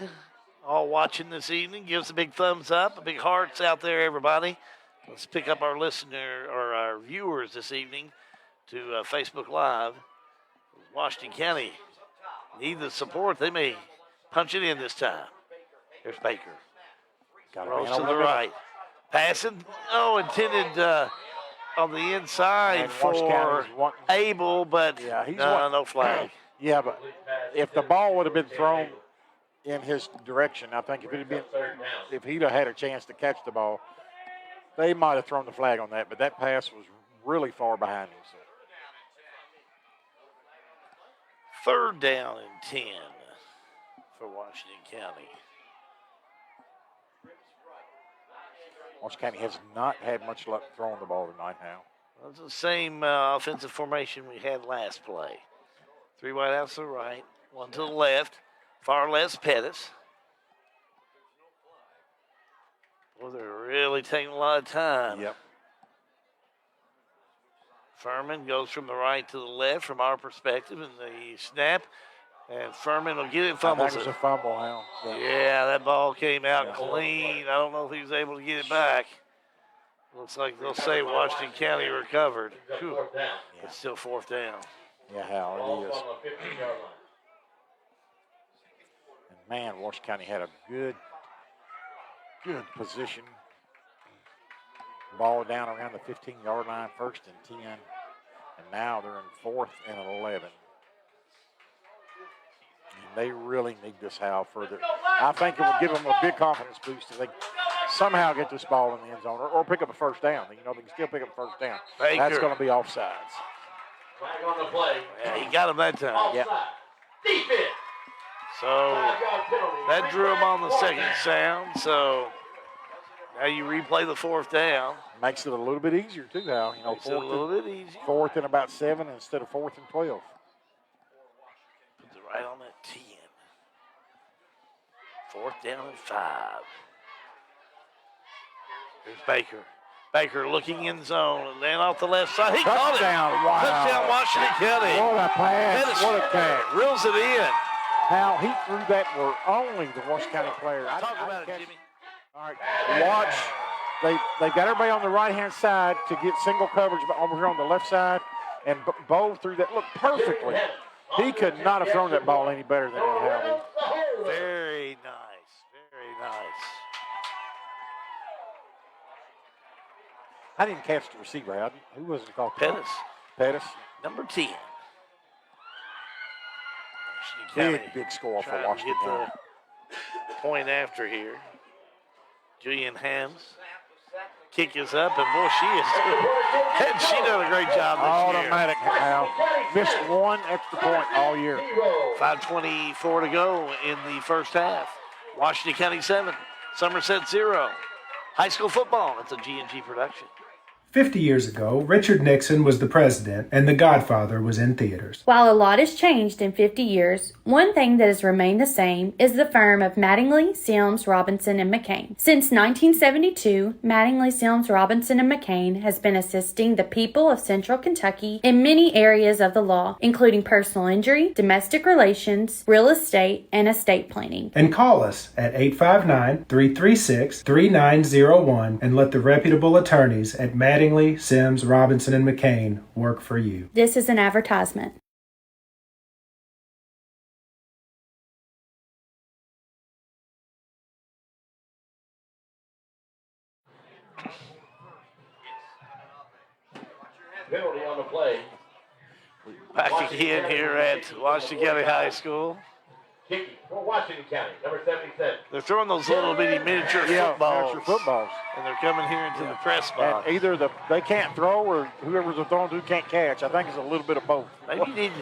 all watching this evening. Give us a big thumbs up, a big hearts out there, everybody. Let's pick up our listener or our viewers this evening to Facebook Live. Washington County need the support. They may punch it in this time. Here's Baker. Rolls to the right. Passing. Oh, intended on the inside for Abel, but no flag. Yeah, but if the ball would have been thrown in his direction, I think if he'd have had a chance to catch the ball, they might have thrown the flag on that. But that pass was really far behind him. So. 3rd down and 10 for Washington County. Washington County has not had much luck throwing the ball tonight now. Well, it's the same offensive formation we had last play. 3 wide outs to the right, 1 to the left. Far left, Pettis. Well, they're really taking a lot of time. Yep. Furman goes from the right to the left from our perspective in the snap. And Furman will get it and fumbles it. it. Was a fumble, Hal. Yeah, that ball came out clean. I don't know if he was able to get it back. Looks like they'll say Washington County recovered. It's still 4th down. Yeah, Hal, it is. And man, Washington County had a good position. Ball down around the 15-yard line, 1st and 10. And now they're in 4th and 11. And they really need this, Hal, further. I think it would give them a big confidence boost if they somehow get this ball in the end zone or pick up a 1st down. You know, they can still pick up a 1st down. Baker. That's going to be offsides. Flag on the play. Yeah, he got him that time. Offside. Defense. So that drew him on the 2nd sound. So now you replay the 4th down. Makes it a little bit easier, too, Hal. You know, Makes it a little bit easier. 4th and about 7 instead of 4th and 12. Puts it right on that 10. 4th down and 5. Here's Baker. Baker looking in zone and then off the left side. He caught it. Wow. Touchdown, Washington County. What a pass. Pettis What a catch. Reels it in. Hal, he threw that where only the Washington County player. Talk about it, Jimmy. All right, watch. They got everybody on the right-hand side to get single coverage over here on the left side, and Bo threw that. Look, perfectly. He could not have thrown that ball any better than Hal. Very nice. Very nice. I didn't catch the receiver, Hal. Who was it called? Pettis. Pettis. Number 10. Big score for Washington County. Get the point after here. Julian Hams. Kick is up, and boy, she has she done a great job this Automatic, year. Hal. missed one extra point all year. 5:24 to go in the first half. Washington County 7, Somerset 0. High school football, it's a G&G production. 50 years ago, Richard Nixon was the president and The Godfather was in theaters. While a lot has changed in 50 years, one thing that has remained the same is the firm of Mattingly, Sims, Robinson, and McCain. Since 1972, Mattingly, Sims, Robinson, and McCain has been assisting the people of Central Kentucky in many areas of the law, including personal injury, domestic relations, real estate, and estate planning. And call us at 859-336-3901 and let the reputable attorneys at Mattingly, Sims, Robinson, and McCain work for you. This is an advertisement. Penalty on the play. Back again here at Washington County High School. Kicking for Washington County, number 77. They're throwing those little bitty miniature footballs. And they're coming here into the press box. And either they can't throw or whoever's throwing to can't catch. I think it's a little bit of both. Maybe you need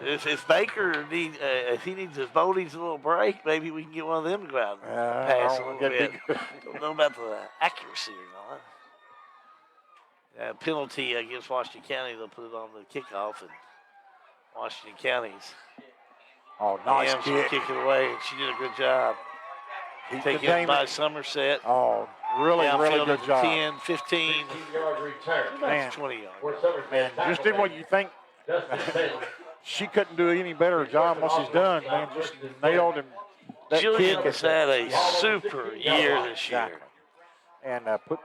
if Baker if he needs his boat needs a little break, maybe we can get one of them to go out and pass a little bit. Don't know about the accuracy or not. Penalty against Washington County. They'll put it on the kickoff, and Washington County's. Oh, nice kick. Kick it away, and she did a good job. Taken it by Somerset. Oh, really good job. 10, 15. 15-yard return. Man, 20 yards. Man, just did what you think. She couldn't do any better job than what she's done, man. Just nailed him. Jillian has had a super year this year. And put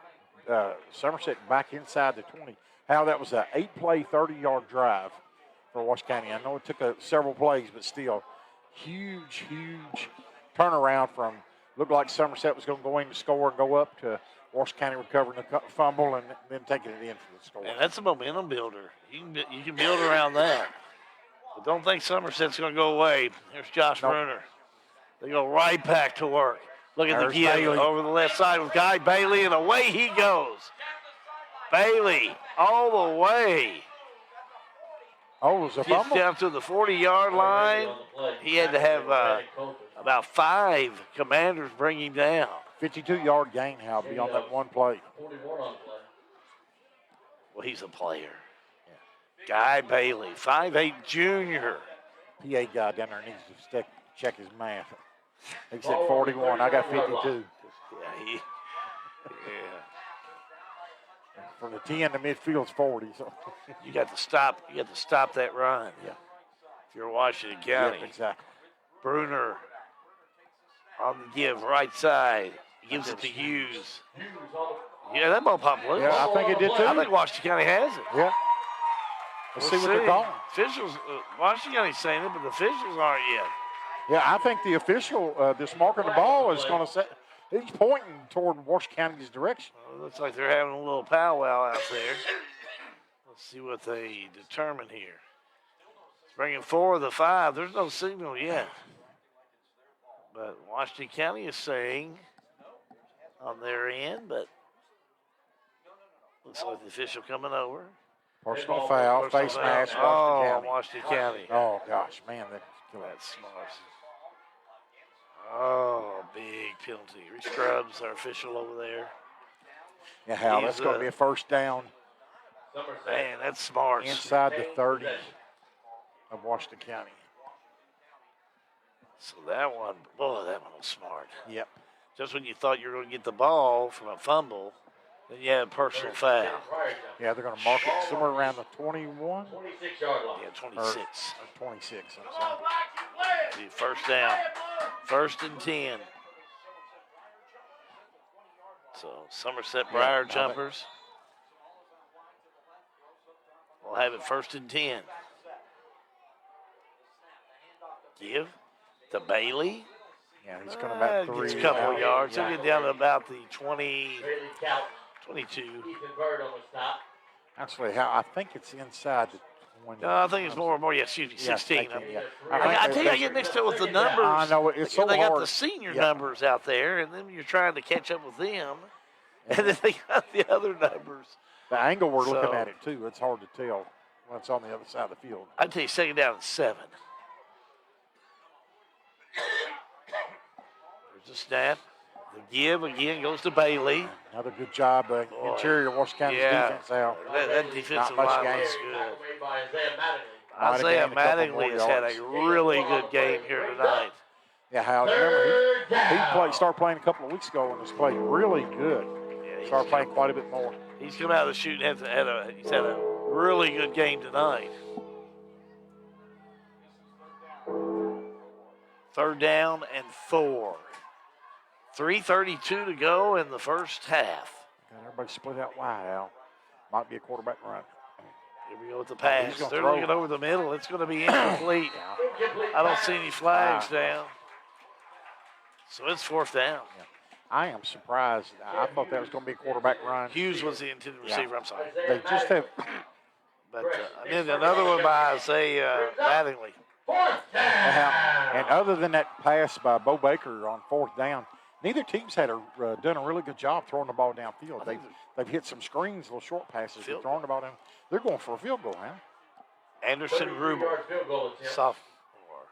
Somerset back inside the 20. How that was an 8-play, 30-yard drive for Washington County. I know it took several plays, but still, huge turnaround from looked like Somerset was going to go in to score and go up to Washington County recovering the fumble and then taking it in for the score. And that's a momentum builder. You can build around that. But don't think Somerset's going to go away. Here's Josh Bruner. They go right back to work. Look at the give over the left side with Guy Bailey, and away he goes. Bailey all the way. Oh, it was a Gets fumble? down to the 40-yard line. He had to have about 5 commanders bring him down. 52-yard gain, Hal, be on that one play. 41 on the play. Well, he's a player. Guy Bailey, 5'8" junior. PA guy down there needs to check his math. He said 41. I got 52. Yeah. From the 10 to midfield's 40. So you got to stop. You got to stop that run. Yeah. If you're Washington County. Yep, exactly. Bruner on the give, right side. He gives it to Hughes. Yeah, that ball popped loose. Yeah, I think it did too. I think Washington County has it. Yeah. Let's see what they're calling. Officials, Washington County's saying it, but the officials aren't yet. Yeah, I think the official, this mark on the ball is going to say, he's pointing toward Washington County's direction. Well, it looks like they're having a little powwow out there. Let's see what they determine here. Bringing 4 of the 5. There's no signal yet. But Washington County is saying on their end, but looks like the official coming over. Personal foul, face mask, Washington County. Washington County. Oh, gosh, man. That's smart. Oh, big penalty. Reece Scrubs, our official over there. Yeah, Hal, that's going to be a first down. Man, that's smart. Inside the 30 of Washington County. So that one was smart. Yep. Just when you thought you were going to get the ball from a fumble, then you had a personal foul. Yeah, they're going to mark it somewhere around the 21. 26-yard line. Yeah, 26. Or 26, I'm sorry. The first down. 1st and 10. So Somerset Briar jumpers. We'll have it 1st and 10. Give to Bailey. Yeah, he's going about 3. Gets a couple of yards. He'll get down to about the 20, 22. Actually, I think it's inside the 20. No, I think it's more, 16. Yeah, I think I get mixed up with the numbers. I know, it's so They hard. got the senior numbers out there, and then you're trying to catch up with them, and then they got the other numbers. The angle we're looking at it, too, it's hard to tell. when it's on the other side of the field. I'd tell you 2nd down and 7. There's the snap. The give again goes to Bailey. Another good job. Interior Washington County's defense out. That defensive Not much line gain. was good. Might Isaiah have gained a couple Mattingly more has had yards. a really good game here tonight. Yeah, Hal, remember, he started playing a couple of weeks ago and has played really good. Started playing quite a bit more. He's come out of the chute and he's had a really good game tonight. 3rd down and 4. 3:32 to go in the first half. And everybody split out wide, Al. Might be a quarterback run. Here we go with the pass. He's gonna They're throw. looking over the middle. It's going to be incomplete. I don't see any flags down. So it's 4th down. I am surprised. I thought that was going to be a quarterback run. Hughes was the intended receiver. I'm sorry. They just have. But I did another one by Isaiah Mattingly. And other than that pass by Bo Baker on 4th down, neither team's had done a really good job throwing the ball downfield. They've hit some screens, little short passes, and throwing the ball down. They're going for a field goal, huh? Anderson Gruber, sophomore,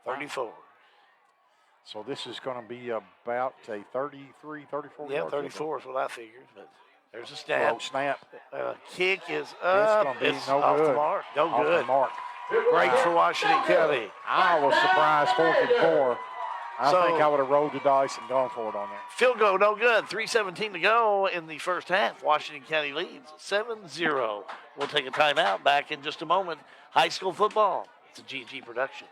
34. So this is going to be about a 33, 34 Yeah, yard 34 is what I figured. But there's a snap. Low snap. Kick is up. It's going to be It's no off good. the mark. No Off good. the mark. Great for Washington County. I was surprised 4th and 4. I So- think I would have rolled the dice and gone for it on there. Field goal, no good. 3:17 to go in the first half. Washington County leads 7-0. We'll take a timeout. Back in just a moment. High school football. It's a G&G production.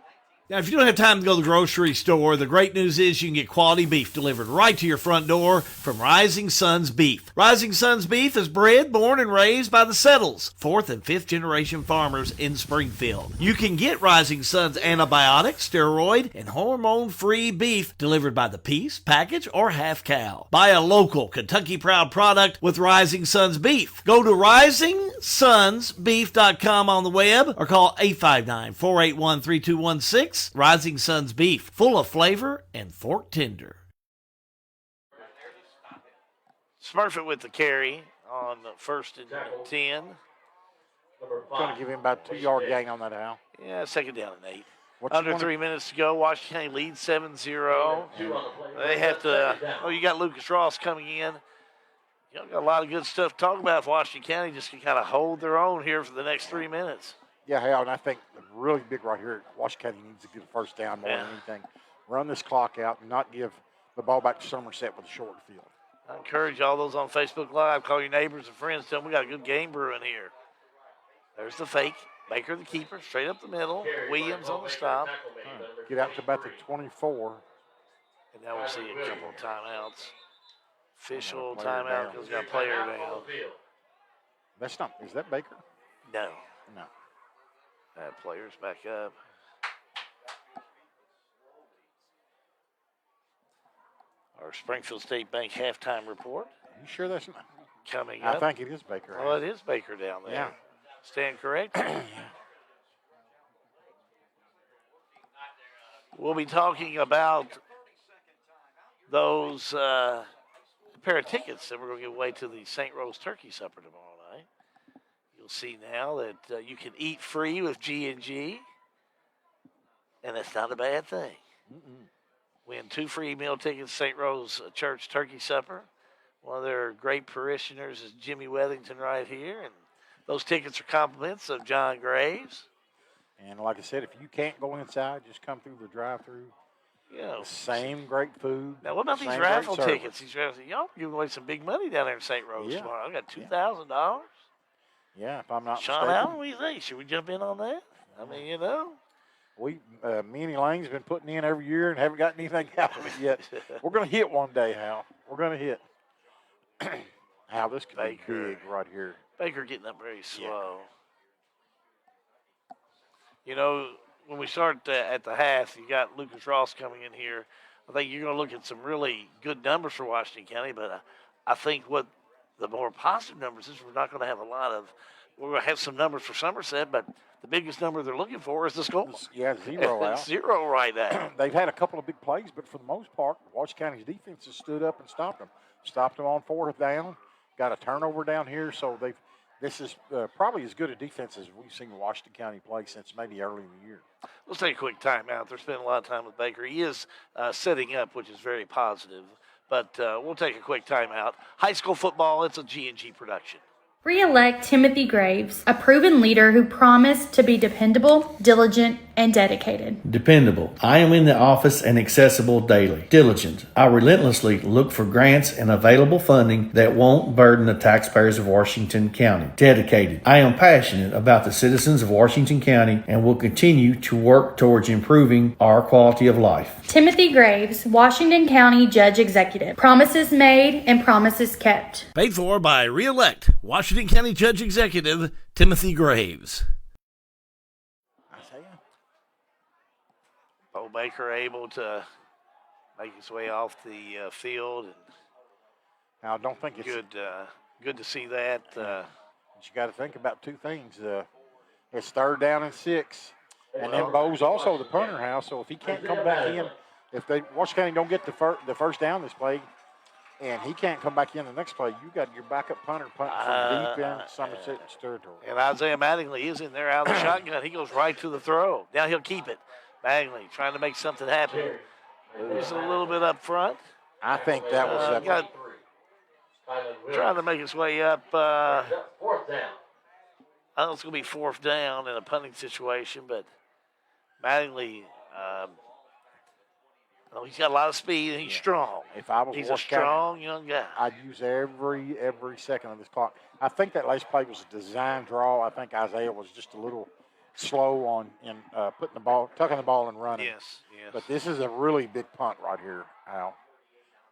Now, if you don't have time to go to the grocery store, the great news is you can get quality beef delivered right to your front door from Rising Sons Beef. Rising Sons Beef is bred, born, and raised by the Settles, 4th and 5th generation farmers in Springfield. You can get Rising Sons antibiotic, steroid, and hormone-free beef delivered by the piece, package, or half cow. Buy a local Kentucky Proud product with Rising Sons Beef. Go to risingsonsbeef.com on the web or call 859-481-3216. Rising Sons Beef, full of flavor and fork tender. Smurfett with the carry on the 1st and 10. Going to give him about a 2-yard gain on that, Al. Yeah, 2nd down and 8. What you Under wanna- 3 minutes to go. Washington County leads 7-0. They have to. Oh, you got Lucas Ross coming in. You know, got a lot of good stuff to talk about. If Washington County just can kind of hold their own here for the next 3 minutes. Yeah, Hal, and I think really big right here, Washington County needs to get a first down more than anything. Run this clock out and not give the ball back to Somerset with a short field. I encourage all those on Facebook Live, call your neighbors and friends, tell them we got a good game brewing here. There's the fake. Baker the keeper, straight up the middle. Williams on the stop. Get out to about the 24. And now we'll see a couple of timeouts. Official Player timeout down. because we got a player down. That's not, is that Baker? No. No. That player's back up. Our Springfield State Bank halftime report You sure that's not? coming I up. think it is Baker. Well, it is Baker down there. Yeah. Stand correct? We'll be talking about those pair of tickets that we're going to give away to the St. Rose Turkey Supper tomorrow night. You'll see now that you can eat free with G&G, and that's not a bad thing. Win 2 free meal tickets, St. Rose Church Turkey Supper. One of their great parishioners is Jimmy Wethington right here, and those tickets are compliments of John Graves. And like I said, if you can't go inside, just come through the drive-through. Yeah. The same great food. Now, what about these same great raffle service. tickets? These raffle, y'all giving away some big money down there in St. Rose Yeah. tomorrow. I got $2,000. Yeah, if I'm not Sean mistaken. Allen, what do you think? Should we jump in on that? I mean, you know. We, me and Elaine's been putting in every year and haven't gotten anything out of it yet. We're going to hit one day, Hal. We're going to hit. Hal, this could Baker. be big right here. Baker getting up very slow. You know, when we start at the half, you got Lucas Ross coming in here. I think you're going to look at some really good numbers for Washington County, but I think what the more positive numbers is we're not going to have a lot of – we're going to have some numbers for Somerset, but the biggest number they're looking for is the score. Yeah, 0 out. 0 right now. They've had a couple of big plays, but for the most part, Washington County's defense has stood up and stopped them. Stopped them on 4th down. Got a turnover down here, so this is probably as good a defense as we've seen Washington County play since maybe early in the year. Let's take a quick timeout. They're spending a lot of time with Baker. He is setting up, which is very positive. But we'll take a quick timeout. High school football, it's a G&G production. Re-elect Timothy Graves, a proven leader who promised to be dependable, diligent, and dedicated. Dependable. I am in the office and accessible daily. Diligent. I relentlessly look for grants and available funding that won't burden the taxpayers of Washington County. Dedicated. I am passionate about the citizens of Washington County and will continue to work towards improving our quality of life. Timothy Graves, Washington County Judge Executive. Promises made and promises kept. Paid for by Re-elect Washington County Judge Executive Timothy Graves. Bo Baker able to make his way off the field. And now, I don't think it's good to see that. But you got to think about two things. It's 3rd down and 6, and then Bo's also the punter house. So if he can't come back in, if Washington County don't get the first down this play, and he can't come back in the next play, you got your backup punter punting from deep in Somerset's territory. And Isaiah Mattingly is in there out of the shotgun. He goes right to the throw. Now he'll keep it. Mattingly trying to make something happen. Moves a little bit up front. I think that was trying to make his way up. Fourth down. I know it's going to be 4th down in a punting situation, but Mattingly, he's got a lot of speed and he's strong. If I was he's a strong young guy. I'd use every second of this clock. I think that last play was a design draw. I think Isaiah was just a little slow on tucking the ball and running. Yes. But this is a really big punt right here, Al,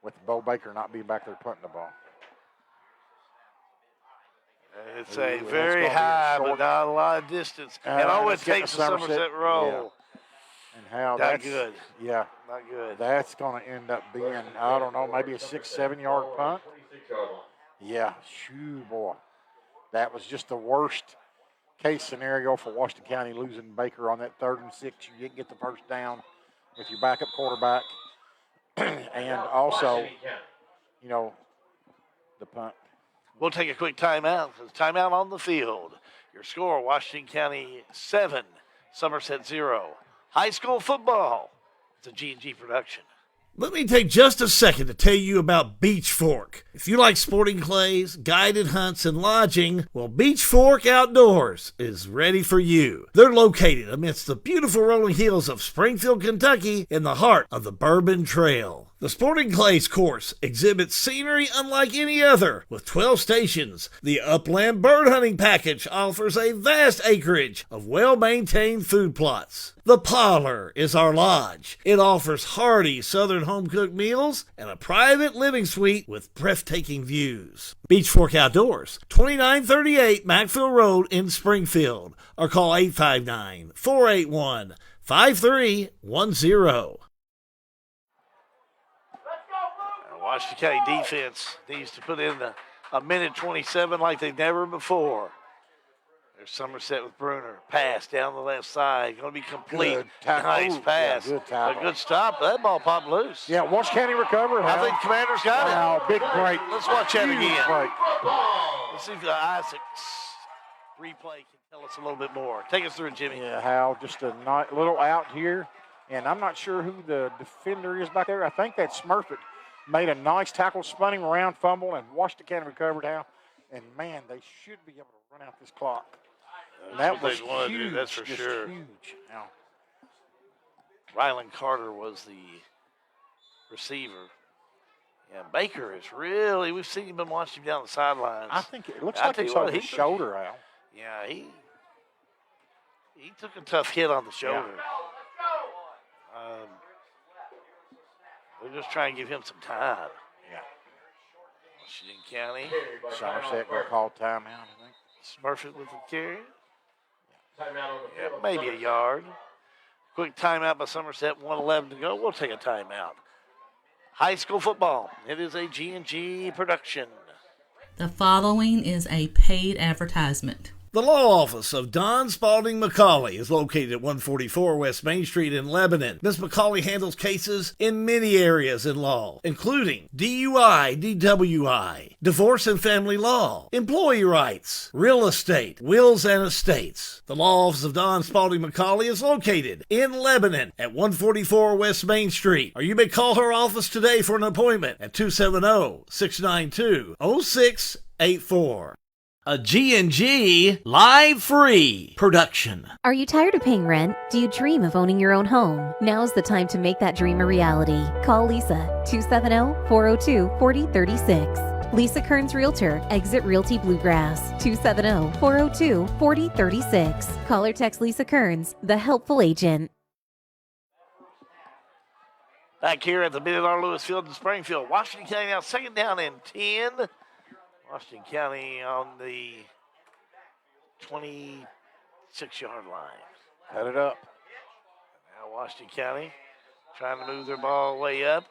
with Bo Baker not being back there punting the ball. It's a very high, but not a lot of distance. And all it takes is Somerset roll. Yeah. And how not good. Yeah. Not good. That's going to end up being, I don't know, maybe a 6-7 yard punt. Yeah. Shoo, boy. That was just the worst case scenario for Washington County, losing Baker on that 3rd and 6. You didn't get the first down with your backup quarterback. And also, the punt. We'll take a quick timeout. Timeout on the field. Your score, Washington County 7, Somerset 0. High school football. It's a G&G production. Let me take just a second to tell you about Beach Fork. If you like sporting clays, guided hunts, and lodging, well, Beach Fork Outdoors is ready for you. They're located amidst the beautiful rolling hills of Springfield, Kentucky, in the heart of the Bourbon Trail. The Sporting Clays course exhibits scenery unlike any other. With 12 stations, the Upland Bird Hunting Package offers a vast acreage of well-maintained food plots. The Parlor is our lodge. It offers hearty southern home-cooked meals and a private living suite with breathtaking views. Beach Fork Outdoors, 2938 Macville Road in Springfield, or call 859-481-5310. Washington County defense needs to put in a minute 27 like they've never before. There's Somerset with Bruner. Pass down the left side. Going to be complete. Nice pass. Yeah, good tackle. A good stop. That ball popped loose. Yeah, Washington County recovered. I think Commander's got it. Wow, big break. Let's watch that again. Break. Let's see if Isaac's replay can tell us a little bit more. Take us through it, Jimmy. Yeah, Hal, just a little out here. And I'm not sure who the defender is back there. I think that's Smurfett. Made a nice tackle, spun him around, fumble, and Washington County recovered, Hal. And, man, they should be able to run out this clock. That was huge. That's for sure. Huge. Now, Rylan Carter was the receiver. Yeah, Baker is really, we've seen him and watched him down the sidelines. I think it looks like it's on his shoulder, Al. Yeah, he took a tough hit on the shoulder. Yeah. They're just trying to give him some time. Yeah. Washington County. Somerset going to call timeout, I think. Smurfett with the carry. Yeah, maybe a yard. Quick timeout by Somerset, 1:11 to go. We'll take a timeout. High school football. It is a G&G production. The following is a paid advertisement. The law office of Don Spalding McCauley is located at 144 West Main Street in Lebanon. Ms. McCauley handles cases in many areas in law, including DUI, DWI, divorce and family law, employee rights, real estate, wills and estates. The law office of Don Spalding McCauley is located in Lebanon at 144 West Main Street, or you may call her office today for an appointment at 270-692-0684. A G&G Live Free production. Are you tired of paying rent? Do you dream of owning your own home? Now's the time to make that dream a reality. Call Lisa, 270-402-4036. Lisa Kearns Realtor, Exit Realty Bluegrass, 270-402-4036. Call or text Lisa Kearns, the helpful agent. Back here at the Billy Lewis Field in Springfield. Washington County now second down and 10. Washington County on the 26-yard line. Cut it up. Now Washington County trying to move their ball way up.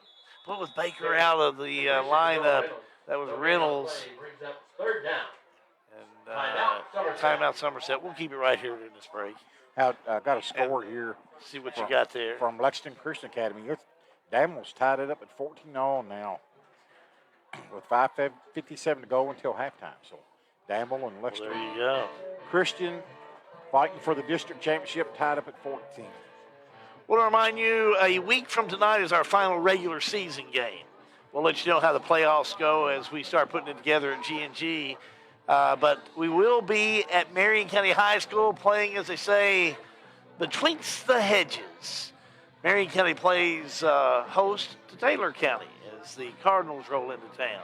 But with Baker out of the lineup, that was Reynolds. Third down. And timeout Somerset. We'll keep it right here in this break. I got a score here. See what you got there. From Lexington Christian Academy. Damel's tied it up at 14-all now, with 5:57 to go until halftime. So Damel and Lexington. There you go. Christian fighting for the district championship, tied up at 14. We'll remind you, a week from tonight is our final regular season game. We'll let you know how the playoffs go as we start putting it together at G&G. But we will be at Marion County High School playing, as they say, betwixt the hedges. Marion County plays host to Taylor County as the Cardinals roll into town.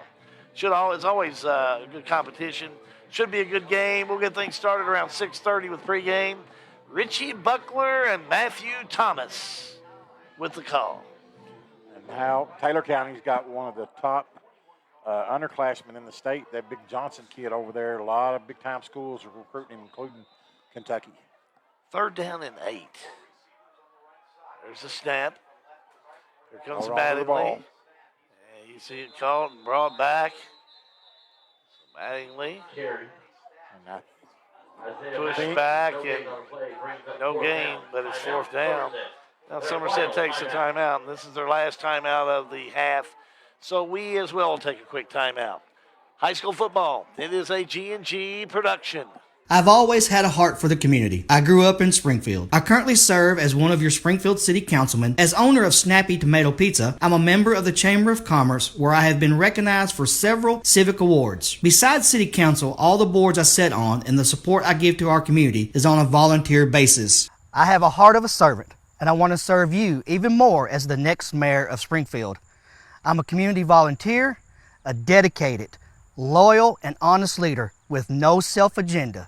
It's always a good competition. Should be a good game. We'll get things started around 6:30 with pregame. Richie Buckler and Matthew Thomas with the call. And now Taylor County's got one of the top underclassmen in the state, that Big Johnson kid over there. A lot of big-time schools are recruiting him, including Kentucky. Third down and 8. There's a snap. Here comes Hold on to the ball. Mattingly. And you see it caught and brought back. So Mattingly. Push back and no gain, but it's fourth down. Now Somerset takes a timeout, and this is their last timeout of the half. So we as well take a quick timeout. High school football, it is a G&G production. I've always had a heart for the community. I grew up in Springfield. I currently serve as one of your Springfield City Councilmen. As owner of Snappy Tomato Pizza, I'm a member of the Chamber of Commerce, where I have been recognized for several civic awards. Besides City Council, all the boards I sit on and the support I give to our community is on a volunteer basis. I have a heart of a servant, and I want to serve you even more as the next mayor of Springfield. I'm a community volunteer, a dedicated, loyal, and honest leader with no self-agenda.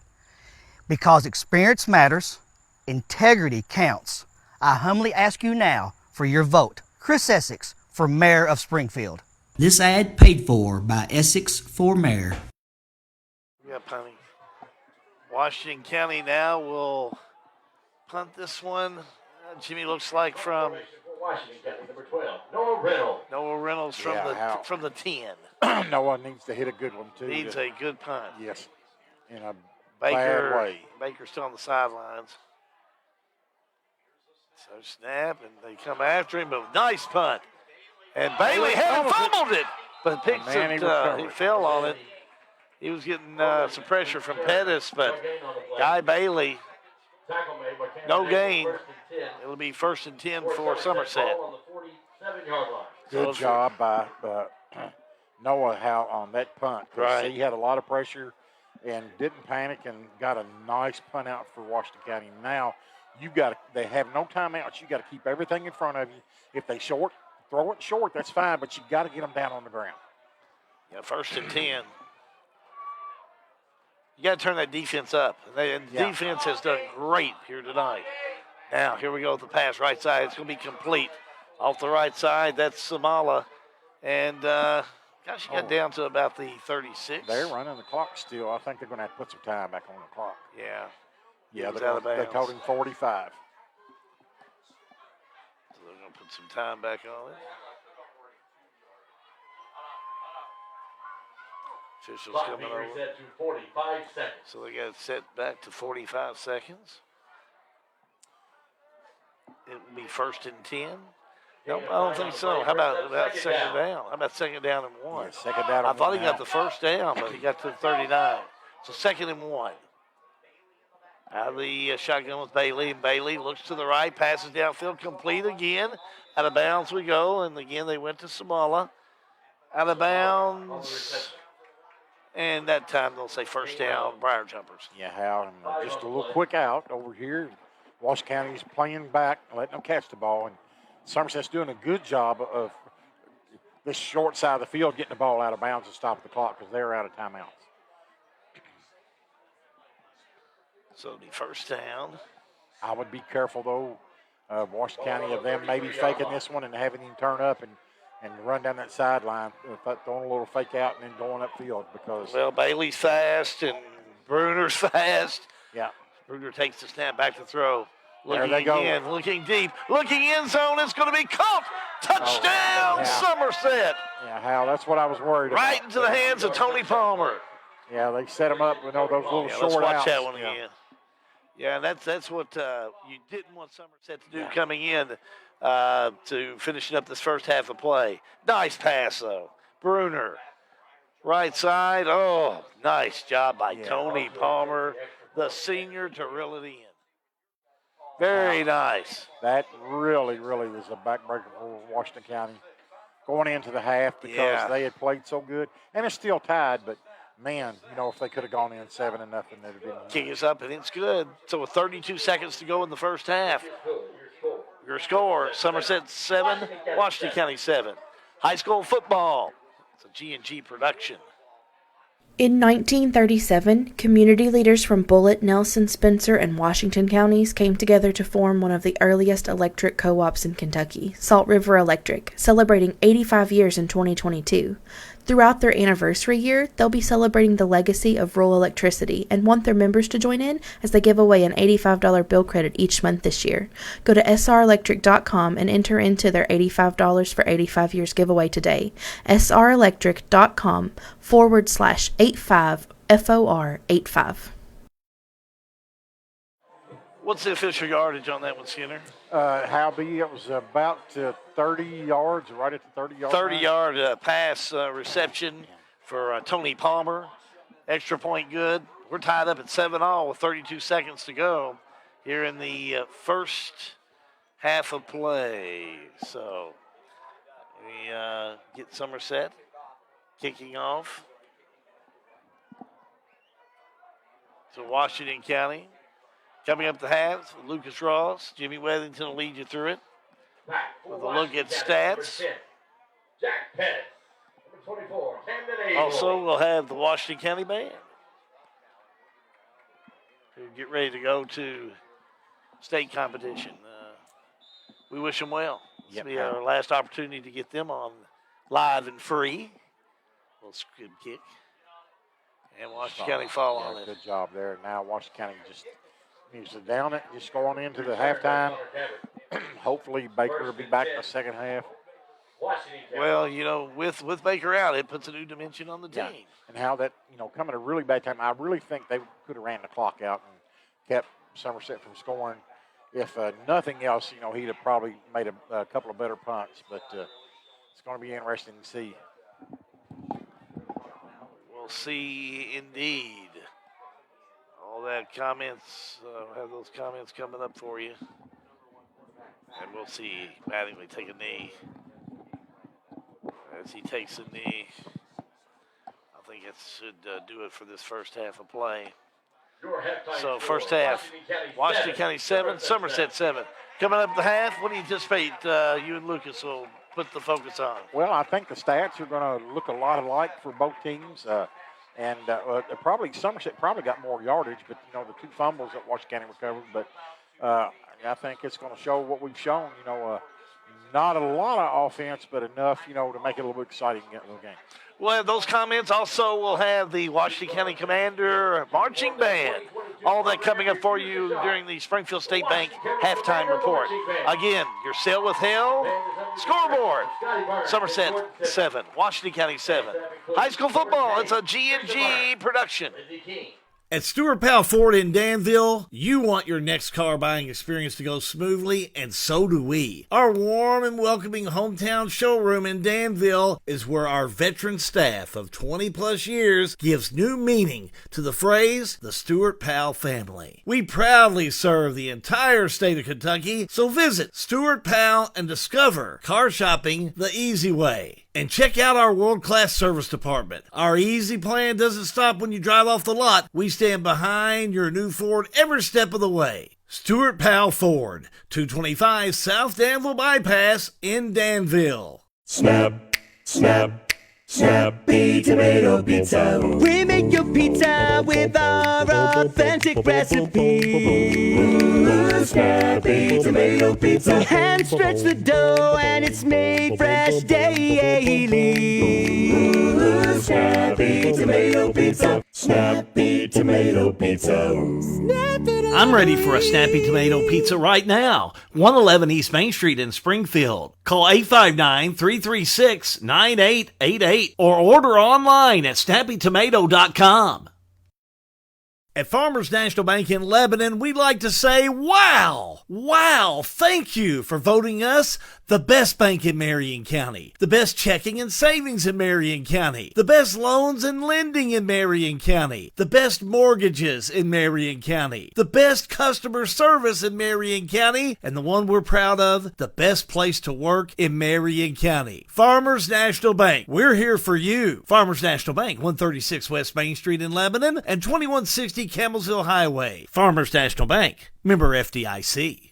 Because experience matters, integrity counts. I humbly ask you now for your vote. Chris Essex for Mayor of Springfield. This ad paid for by Essex for Mayor. Yeah, punting. Washington County now will punt this one. Jimmy looks like from Washington County, number 12, Noah Reynolds. Noah Reynolds from the 10. Noah needs to hit a good one, too. Needs a good punt. Yes, in a bad way. Baker's still on the sidelines. So snap, and they come after him, but nice punt. And Bailey had fumbled it, but picked it. He fell on it. He was getting some pressure from Pettis, but Guy Bailey, no gain. It'll be 1st and 10 for Somerset. Good job by Noah Howe on that punt. Right. He had a lot of pressure and didn't panic and got a nice punt out for Washington County. Now they have no timeouts. You got to keep everything in front of you. If they throw it short, that's fine, but you got to get them down on the ground. Yeah, 1st and 10. You got to turn that defense up. And the defense has done great here tonight. Now, here we go with the pass right side. It's going to be complete. Off the right side, that's Samala. And, she got down to about the 36. They're running the clock still. I think they're going to have to put some time back on the clock. Yeah. Yeah, they told him 45. So they're going to put some time back on it. Officials Clock coming being over. reset to 45 seconds. So they got it set back to 45 seconds. It will be 1st and 10. Nope, I don't think so. How about second down? How about second down and 1? Yeah, second down and I thought he one got now. the first down, but he got to the 39. So 2nd and 1. Out of the shotgun with Bailey, and Bailey looks to the right, passes downfield, complete again. Out of bounds we go, and again they went to Samala. Out of bounds, and that time they'll say 1st down, Briar Jumpers. Yeah, Hal, and just a little quick out over here. Walsh County's playing back, letting them catch the ball, and Somerset's doing a good job of this short side of the field getting the ball out of bounds and stopping the clock because they're out of timeouts. So it'll be 1st down. I would be careful, though, Washington County, of them maybe faking this one and having him turn up and run down that sideline, throwing a little fake out and then going upfield because. Well, Bailey's fast and Bruner's fast. Yeah. Bruner takes the snap back to throw. There Looking they go. again, looking deep, looking end zone. It's going to be caught. Touchdown, Somerset. Yeah, Hal, that's what I was worried about. Right into the hands of Tony Palmer. Yeah, they set him up with all those little short let's watch outs. that one again. Yeah, and that's what you didn't want Somerset to do coming in to finishing up this first half of play. Nice pass, though. Bruner, right side. Oh, nice job by Tony Palmer, the senior, to reel it in. Very nice. That really, really was a backbreaker for Washington County going into the half because they had played so good. And it's still tied, but, man, if they could have gone in 7-0, they'd have been. Kick is up, and it's good. So with 32 seconds to go in the first half, your score, Somerset 7, Washington County 7. High school football. It's a G&G production. In 1937, community leaders from Bullitt, Nelson, Spencer, and Washington counties came together to form one of the earliest electric co-ops in Kentucky, Salt River Electric, celebrating 85 years in 2022. Throughout their anniversary year, they'll be celebrating the legacy of rural electricity and want their members to join in as they give away an $85 bill credit each month this year. Go to srelectric.com and enter into their $85 for 85 years giveaway today. srelectric.com/85FOR85. What's the official yardage on that one, Skinner? Hal B, it was about 30 yards, right at the 30-yard 30-yard pass reception for Tony Palmer. Extra point good. We're tied up at 7-all with 32 seconds to go here in the first half of play. So we get Somerset kicking off. So Washington County. Coming up the halves, Lucas Ross, Jimmy Weathington will lead you through it. With a look at stats. Jack Pettis, number 24, Camden Abel. Also, we'll have the Washington County Band who get ready to go to state competition. We wish them well. This will be our last opportunity to get them on live and free. A little squib kick. And Washington County fall on it. Good job there. Now Washington County just needs to down it, just going into the halftime. Hopefully Baker will be back in the second half. Well, with Baker out, it puts a new dimension on the team. And how that, coming at a really bad time, I really think they could have ran the clock out and kept Somerset from scoring. If nothing else, he'd have probably made a couple of better punts. But it's going to be interesting to see. We'll see indeed. All that comments, have those comments coming up for you. And we'll see Mattingly take a knee. As he takes a knee, I think it should do it for this first half of play. So first half, Washington County 7, Somerset 7. Coming up the half, what do you anticipate you and Lucas will put the focus on? Well, I think the stats are going to look a lot alike for both teams. And probably Somerset probably got more yardage, but, the two fumbles that Washington County recovered. But I think it's going to show what we've shown, not a lot of offense, but enough, to make it a little bit exciting in the game. We'll have those comments. Also, we'll have the Washington County Commander Marching Band All that coming up for you during the Springfield State Bank halftime report. Again, your Sail with Hell scoreboard. Somerset 7, Washington County 7. High school football, it's a G&G production. At Stewart Powell Ford in Danville, you want your next car buying experience to go smoothly, and so do we. Our warm and welcoming hometown showroom in Danville is where our veteran staff of 20 plus years gives new meaning to the phrase, the Stewart Powell family. We proudly serve the entire state of Kentucky, so visit Stewart Powell and discover car shopping the easy way. And check out our world-class service department. Our easy plan doesn't stop when you drive off the lot. We stand behind your new Ford every step of the way. Stewart Powell Ford, 225 South Danville Bypass in Danville. Snap, snap, Snappy Tomato Pizza. We make your pizza with our authentic recipe. Snappy Tomato Pizza. Hand stretch the dough and it's made fresh daily. Snappy Tomato Pizza. Snappy Tomato Pizza. I'm ready for a Snappy Tomato Pizza right now. 111 East Main Street in Springfield. Call 859-336-9888 or order online at snappytomato.com. At Farmers National Bank in Lebanon, we'd like to say, wow! Wow! Thank you for voting us the best bank in Marion County, the best checking and savings in Marion County, the best loans and lending in Marion County, the best mortgages in Marion County, the best customer service in Marion County, and the one we're proud of, the best place to work in Marion County. Farmers National Bank, we're here for you. Farmers National Bank, 136 West Main Street in Lebanon and 2160 Campbellsville Highway. Farmers National Bank, member FDIC.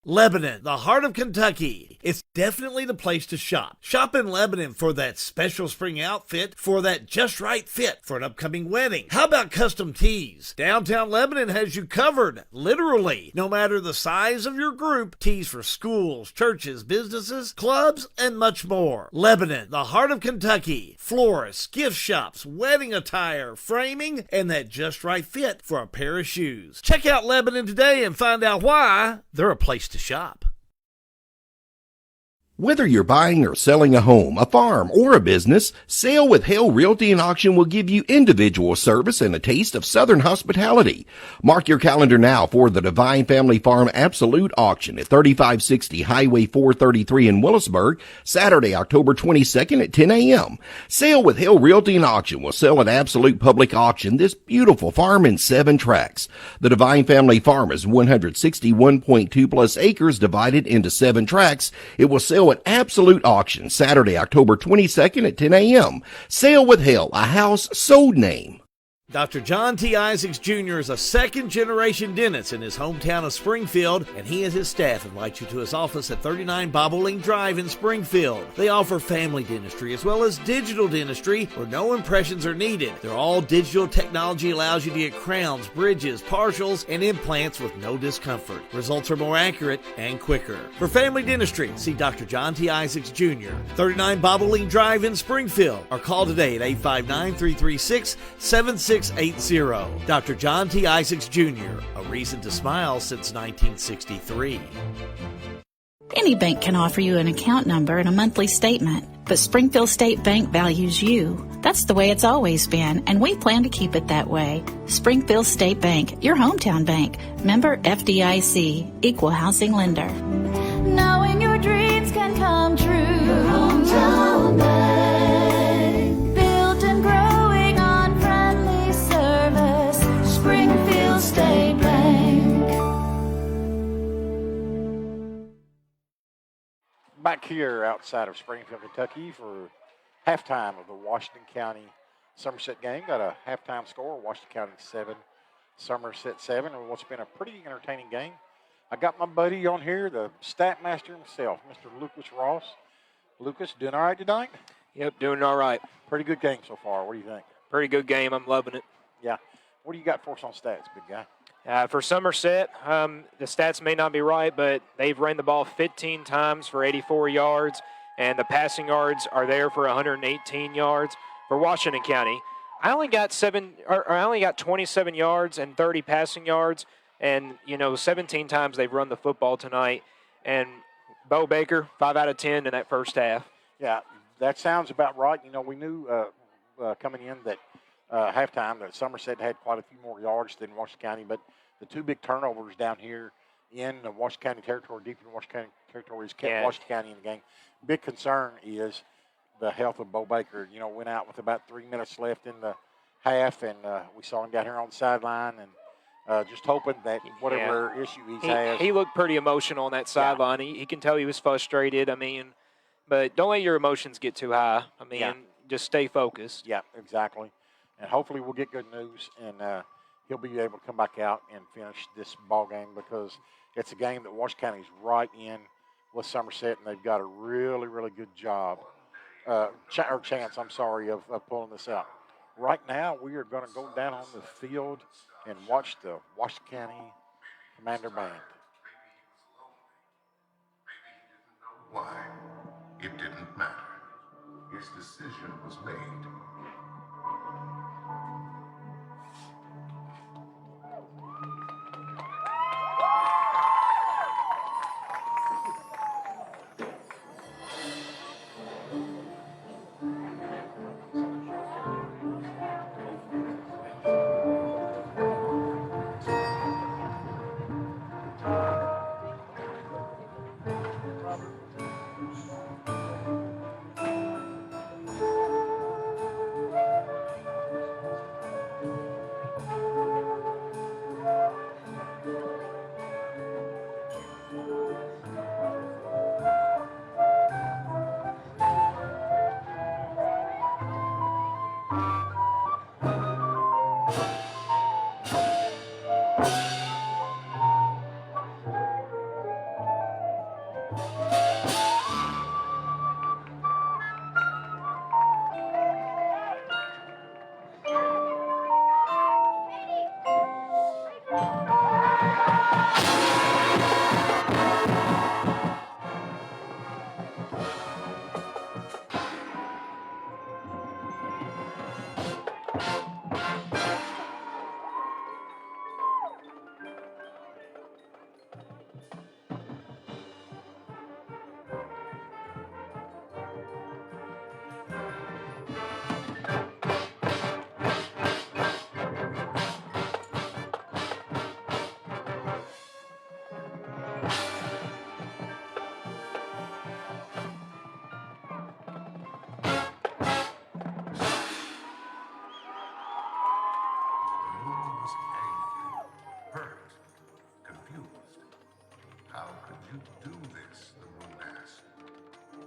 Lebanon, the heart of Kentucky. It's definitely the place to shop. Shop in Lebanon for that special spring outfit, for that just right fit for an upcoming wedding. How about custom tees? Downtown Lebanon has you covered, literally. No matter the size of your group, tees for schools, churches, businesses, clubs, and much more. Lebanon, the heart of Kentucky. Florists, gift shops, wedding attire, framing, and that just right fit for a pair of shoes. Check out Lebanon today and find out why they're a place to shop. Whether you're buying or selling a home, a farm, or a business, Sale with Hale Realty and Auction will give you individual service and a taste of Southern hospitality. Mark your calendar now for the Divine Family Farm Absolute Auction at 3560 Highway 433 in Willisburg, Saturday, October 22nd at 10 a.m. Sale with Hale Realty and Auction will sell at Absolute Public Auction this beautiful farm in 7 tracts. The Divine Family Farm is 161.2 plus acres divided into 7 tracts. It will sell at Absolute Auction Saturday, October 22nd at 10 a.m. Sale with Hale, a house sold name. Dr. John T. Isaacs Jr. is a second-generation dentist in his hometown of Springfield, and he and his staff invite you to his office at 39 Bobolink Drive in Springfield. They offer family dentistry as well as digital dentistry where no impressions are needed. Their all-digital technology allows you to get crowns, bridges, partials, and implants with no discomfort. Results are more accurate and quicker. For family dentistry, see Dr. John T. Isaacs Jr., 39 Bobolink Drive in Springfield, or call today at 859-336-7680. Dr. John T. Isaacs Jr., a reason to smile since 1963. Any bank can offer you an account number and a monthly statement, but Springfield State Bank values you. That's the way it's always been, and we plan to keep it that way. Springfield State Bank, your hometown bank. Member FDIC, equal housing lender. Knowing your dreams can come true. Your hometown bank. Built and growing on friendly service. Springfield State Bank. Back here outside of Springfield, Kentucky for halftime of the Washington County Somerset game. Got a halftime score, Washington County 7, Somerset 7, and what's been a pretty entertaining game. I got my buddy on here, the stat master himself, Mr. Lucas Ross. Lucas, doing all right tonight? Yep, doing all right. Pretty good game so far. What do you think? Pretty good game. I'm loving it. Yeah. What do you got for us on stats, big guy? For Somerset, the stats may not be right, but they've ran the ball 15 times for 84 yards, and the passing yards are there for 118 yards. For Washington County, I only got I only got 27 yards and 30 passing yards, and 17 times they've run the football tonight. And Bo Baker, 5 out of 10 in that first half. Yeah, that sounds about right. We knew coming in that halftime that Somerset had quite a few more yards than Washington County, but the two big turnovers down here in the Washington County territory, deep in Washington County territory, has kept Washington County in the game. Big concern is the health of Bo Baker. Went out with about 3 minutes left in the half, and we saw him down here on the sideline, and just hoping that whatever issue he has. He looked pretty emotional on that sideline. He can tell he was frustrated. But don't let your emotions get too high. Just stay focused. Yeah, exactly. And hopefully we'll get good news, and he'll be able to come back out and finish this ball game, because it's a game that Washington County is right in with Somerset, and they've got a really, really good job, chance, of pulling this out. Right now, we are going to go down on the field and watch the Washington County Commander Band. Why? It didn't matter. His decision was made.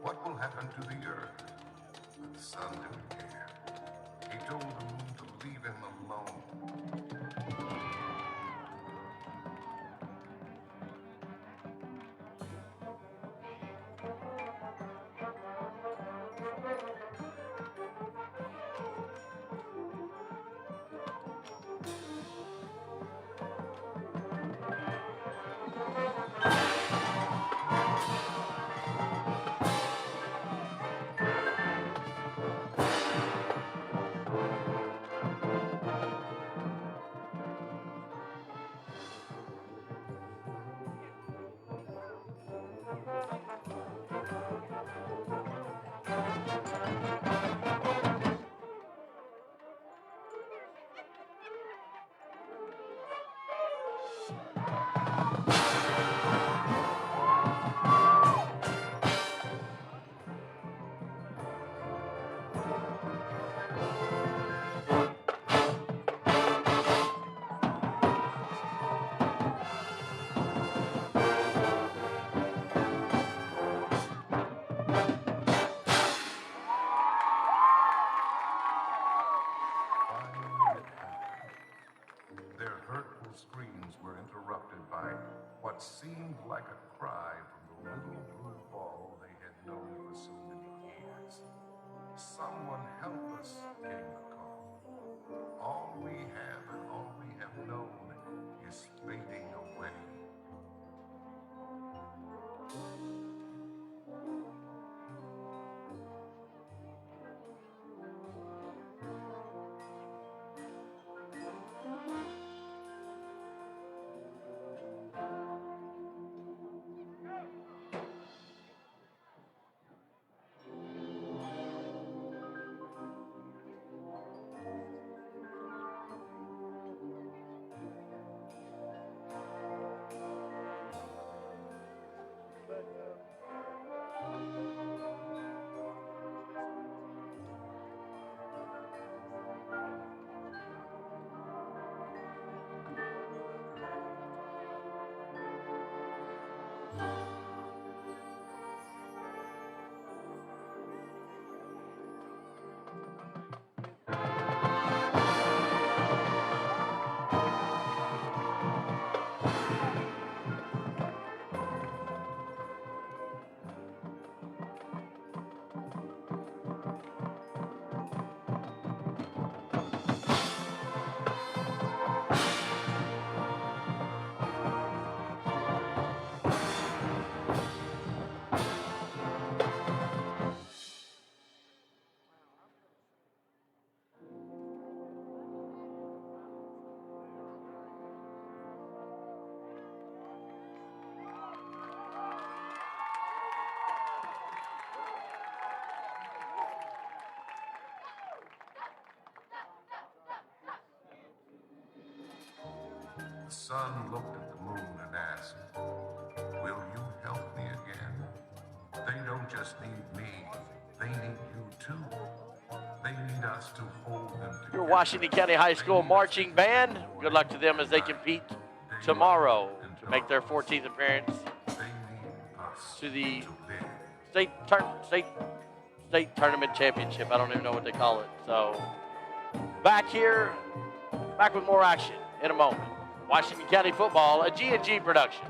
What will happen to the earth? But the sun didn't care. He told the moon to leave him alone. Their hurtful screams were interrupted by what seemed like a cry from the little blue ball they had known for so many years. Someone help us, came the call. All we have and all we have known is fading away. sun looked at the moon and asked, "Will you help me again?" They don't just need me, they need you too. They need us to hold them together. Your Washington County High School marching band. Good luck to them as they compete tomorrow to make their 14th appearance to the state tournament championship. I don't even know what they call it. So back with more action in a moment. Washington County football, a G&G production.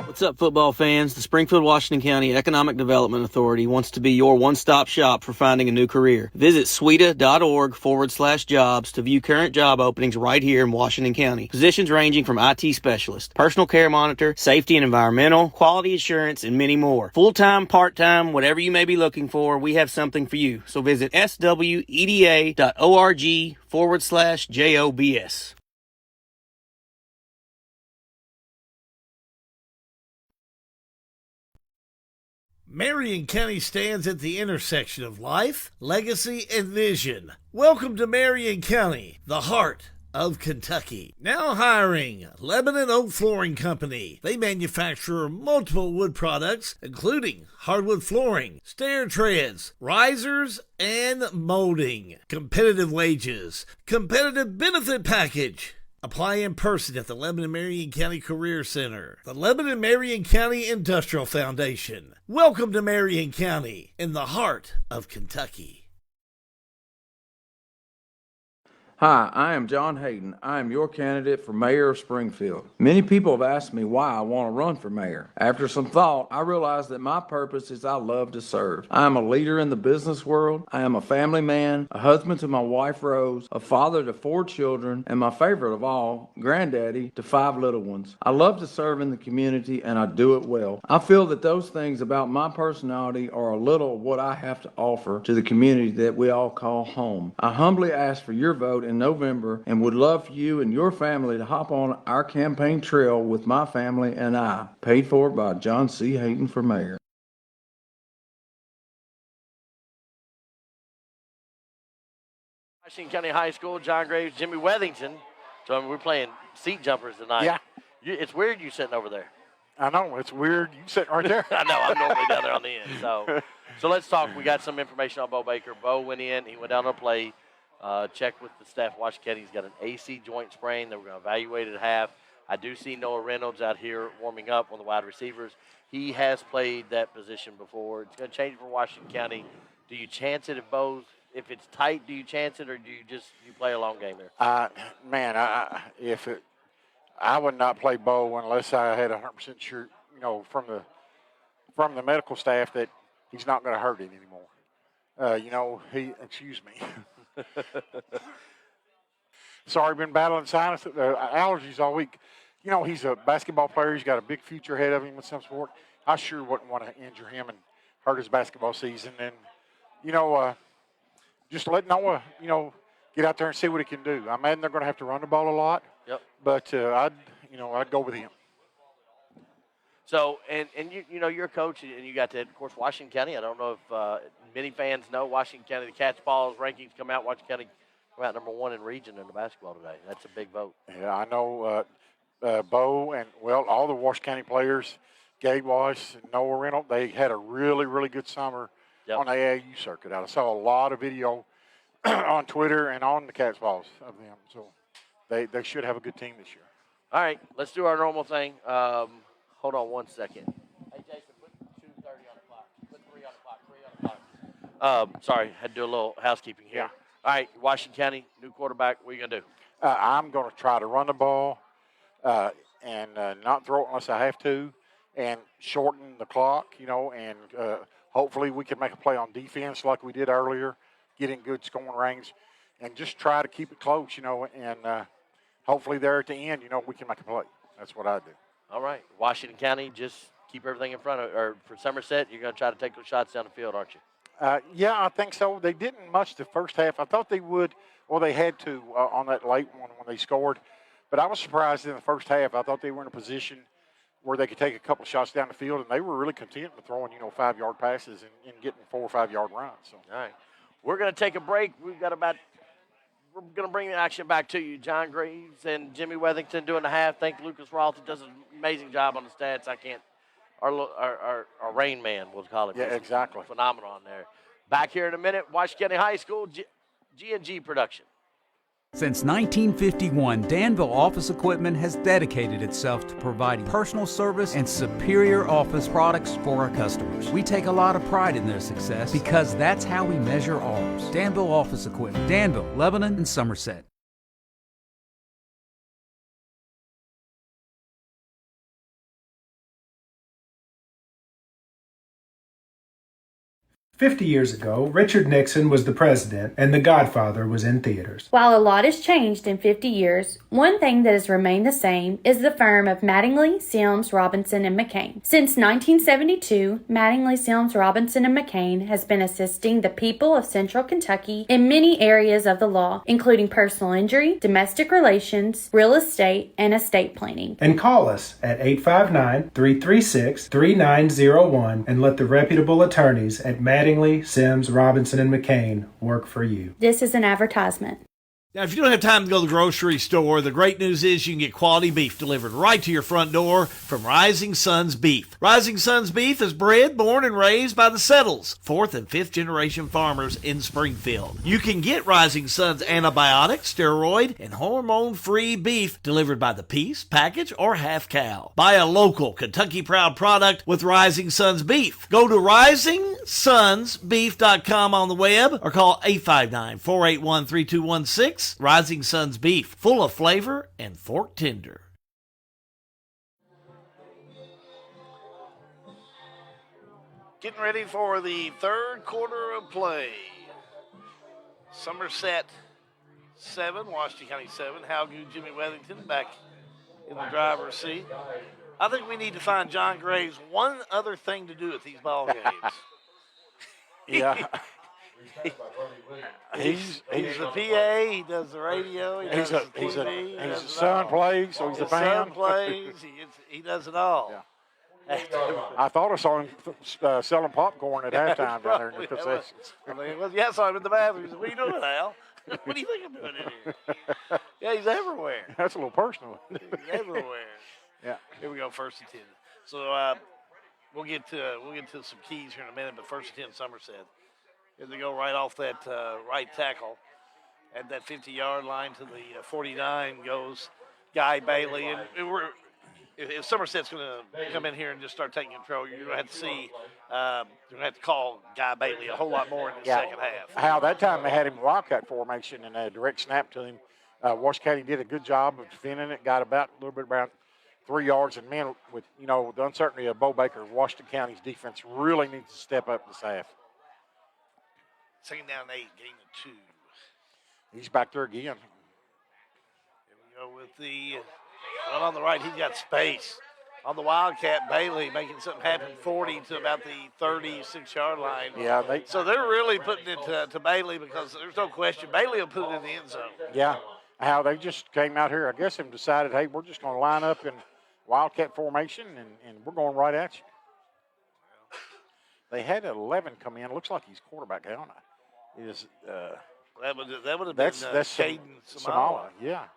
What's up, football fans? The Springfield, Washington County Economic Development Authority wants to be your one-stop shop for finding a new career. Visit sweta.org/jobs to view current job openings right here in Washington County. Positions ranging from IT specialist, personal care monitor, safety and environmental, quality assurance, and many more. Full-time, part-time, whatever you may be looking for, we have something for you. So visit sweda.org/jobs. Marion County stands at the intersection of life, legacy, and vision. Welcome to Marion County, the heart of Kentucky. Now hiring Lebanon Oak Flooring Company. They manufacture multiple wood products, including hardwood flooring, stair treads, risers, and molding. Competitive wages, competitive benefit package. Apply in person at the Lebanon Marion County Career Center. The Lebanon Marion County Industrial Foundation. Welcome to Marion County, in the heart of Kentucky. Hi, I am John Hayden. I am your candidate for mayor of Springfield. Many people have asked me why I want to run for mayor. After some thought, I realized that my purpose is I love to serve. I am a leader in the business world. I am a family man, a husband to my wife Rose, a father to 4 children, and my favorite of all, granddaddy to 5 little ones. I love to serve in the community and I do it well. I feel that those things about my personality are a little of what I have to offer to the community that we all call home. I humbly ask for your vote in November and would love for you and your family to hop on our campaign trail with my family and I. Paid for by John C. Hayden for mayor. Washington County High School, John Graves, Jimmy Wethington. So we're playing seat jumpers tonight. Yeah. It's weird you sitting over there. I know, it's weird. You sitting right there. I know, I'm normally down there on the end. So let's talk. We got some information on Bo Baker. Bo went in. He went down to play. Checked with the staff. Washington County. He's got an AC joint sprain. They were going to evaluate it at half. I do see Noah Reynolds out here warming up, one of the wide receivers. He has played that position before. It's going to change for Washington County. Do you chance it if it's tight? Do you chance it, or do you play a long game there? I would not play Bo unless I had 100% sure, from the medical staff that he's not going to hurt it anymore. Excuse me. Sorry, been battling sinus allergies all week. He's a basketball player. He's got a big future ahead of him with some sport. I sure wouldn't want to injure him and hurt his basketball season. And, just let Noah, get out there and see what he can do. I imagine they're going to have to run the ball a lot. Yep. But I'd go with him. So, and you're a coach, and you got to, of course, Washington County. I don't know if many fans know Washington County. The catch balls rankings come out. Washington County come out number 1 in region in the basketball today. That's a big vote. Yeah, I know Bo and, all the Washington County players, Gabe Wash and Noah Reynolds, they had a really, really good summer on the AAU circuit. I saw a lot of video on Twitter and on the catch balls of them. So they should have a good team this year. All right, let's do our normal thing. Hold on 1 second. Hey, Jason, put 2:30 on the clock. Put 3 on the clock. 3 on the clock. Sorry, had to do a little housekeeping here. Yeah. All right, Washington County, new quarterback. What are you going to do? I'm going to try to run the ball and not throw it unless I have to and shorten the clock, and hopefully we can make a play on defense like we did earlier, get in good scoring range, and just try to keep it close, and hopefully there at the end, we can make a play. That's what I do. All right. Washington County, just keep everything in front of, or for Somerset, you're going to try to take those shots down the field, aren't you? Yeah, I think so. They didn't much the first half. I thought they would, they had to on that late one when they scored. But I was surprised in the first half. I thought they were in a position, where they could take a couple of shots down the field, and they were really content with throwing, 5-yard passes and getting 4 or 5-yard runs. So. All right. We're going to take a break. We're going to bring the action back to you. John Graves and Jimmy Wethington doing the half. Thank Lucas Roth, who does an amazing job on the stats. Our Rain Man, we'll call it. Yeah, exactly. Phenomenal on there. Back here in a minute, Washington County High School, G&G production. Since 1951, Danville Office Equipment has dedicated itself to providing personal service and superior office products for our customers. We take a lot of pride in their success because that's how we measure ours. Danville Office Equipment, Danville, Lebanon, and Somerset. 50 years ago, Richard Nixon was the president and The Godfather was in theaters. While a lot has changed in 50 years, one thing that has remained the same is the firm of Mattingly, Sims, Robinson, and McCain. Since 1972, Mattingly, Sims, Robinson, and McCain has been assisting the people of Central Kentucky in many areas of the law, including personal injury, domestic relations, real estate, and estate planning. And call us at 859-336-3901 and let the reputable attorneys at Mattingly, Sims, Robinson, and McCain work for you. This is an advertisement. Now, if you don't have time to go to the grocery store, the great news is you can get quality beef delivered right to your front door from Rising Sons Beef. Rising Sons Beef is bred, born, and raised by the Settles, 4th and 5th generation farmers in Springfield. You can get Rising Sons antibiotic, steroid, and hormone-free beef delivered by the piece, package, or half cow. Buy a local Kentucky Proud product with Rising Sons Beef. Go to risingsonsbeef.com on the web or call 859-481-3216. Rising Sons Beef, full of flavor and fork tender. Getting ready for the third quarter of play. Somerset 7, Washington County 7. Howgoo, Jimmy Wethington back in the driver's seat. I think we need to find John Graves one other thing to do at these ball games. Yeah. He's the PA. He does the radio. He does the TV. His son plays, so he's a fan. His son plays. He does it all. Yeah. I thought I saw him selling popcorn at halftime down there in the concessions. I saw him in the bathroom. He said, "What are you doing, Al? What do you think I'm doing in here?" Yeah, he's everywhere. That's a little personal. He's everywhere. Yeah. Here we go, 1st and 10. So we'll get to some keys here in a minute, but 1st and 10, Somerset. Here they go right off that right tackle. At that 50-yard line to the 49 goes Guy Bailey. And if Somerset's going to come in here and just start taking control, you're going to have to see, you're going to have to call Guy Bailey a whole lot more in the second half. How that time they had him wildcat formation and a direct snap to him. Washington County did a good job of defending it, got a little bit about 3 yards. And, man, with, the uncertainty of Bo Baker, Washington County's defense really needs to step up this half. 2nd down 8, gain of 2. He's back there again. Here we go with the one on the right. He's got space. On the Wildcat, Bailey making something happen 40 to about the 36-yard line. Yeah. So they're really putting it to Bailey because there's no question. Bailey will put it in the end zone. Yeah. How they just came out here, I guess, and decided, hey, we're just going to line up in Wildcat formation, and we're going right at you. They had 11 come in. Looks like he's quarterback. I don't know. That would have been Caden Samala. Yeah.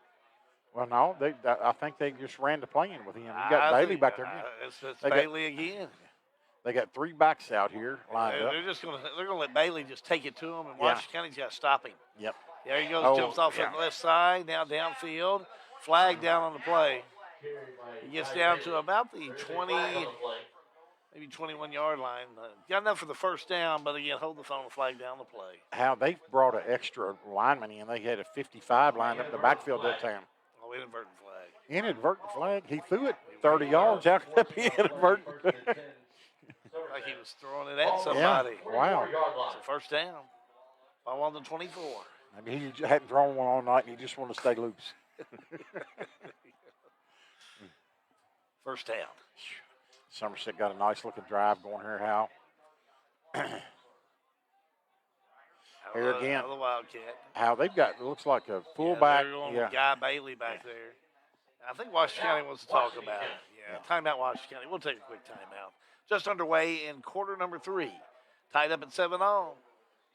Well, no, I think they just ran the play in with him. You got Bailey back there. It's Bailey again. They got 3 backs out here lined up. They're going to let Bailey just take it to him, and Washington County's got to stop him. Yep. There he goes, jumps off on the left side, now downfield, flag down on the play. He gets down to about the 20. Maybe 21-yard line. Got enough for the first down, but again, hold the phone flag down the play. How they brought an extra lineman in. They had a 55 lined up in the backfield that time. Oh, inadvertent flag. Inadvertent flag. He threw it 30 yards. How could that be inadvertent? Like he was throwing it at somebody. Yeah. Wow. So first down. Ball on the 24. Maybe he hadn't thrown one all night and he just wanted to stay loose. First down. Somerset got a nice-looking drive going here, Hal. Here again. The Wildcat. How they've got, it looks like a fullback. They're going with Guy Bailey back there. I think Washington County wants to talk about it. Yeah, timeout, Washington County. We'll take a quick timeout. Just underway in quarter number 3. Tied up at 7-all.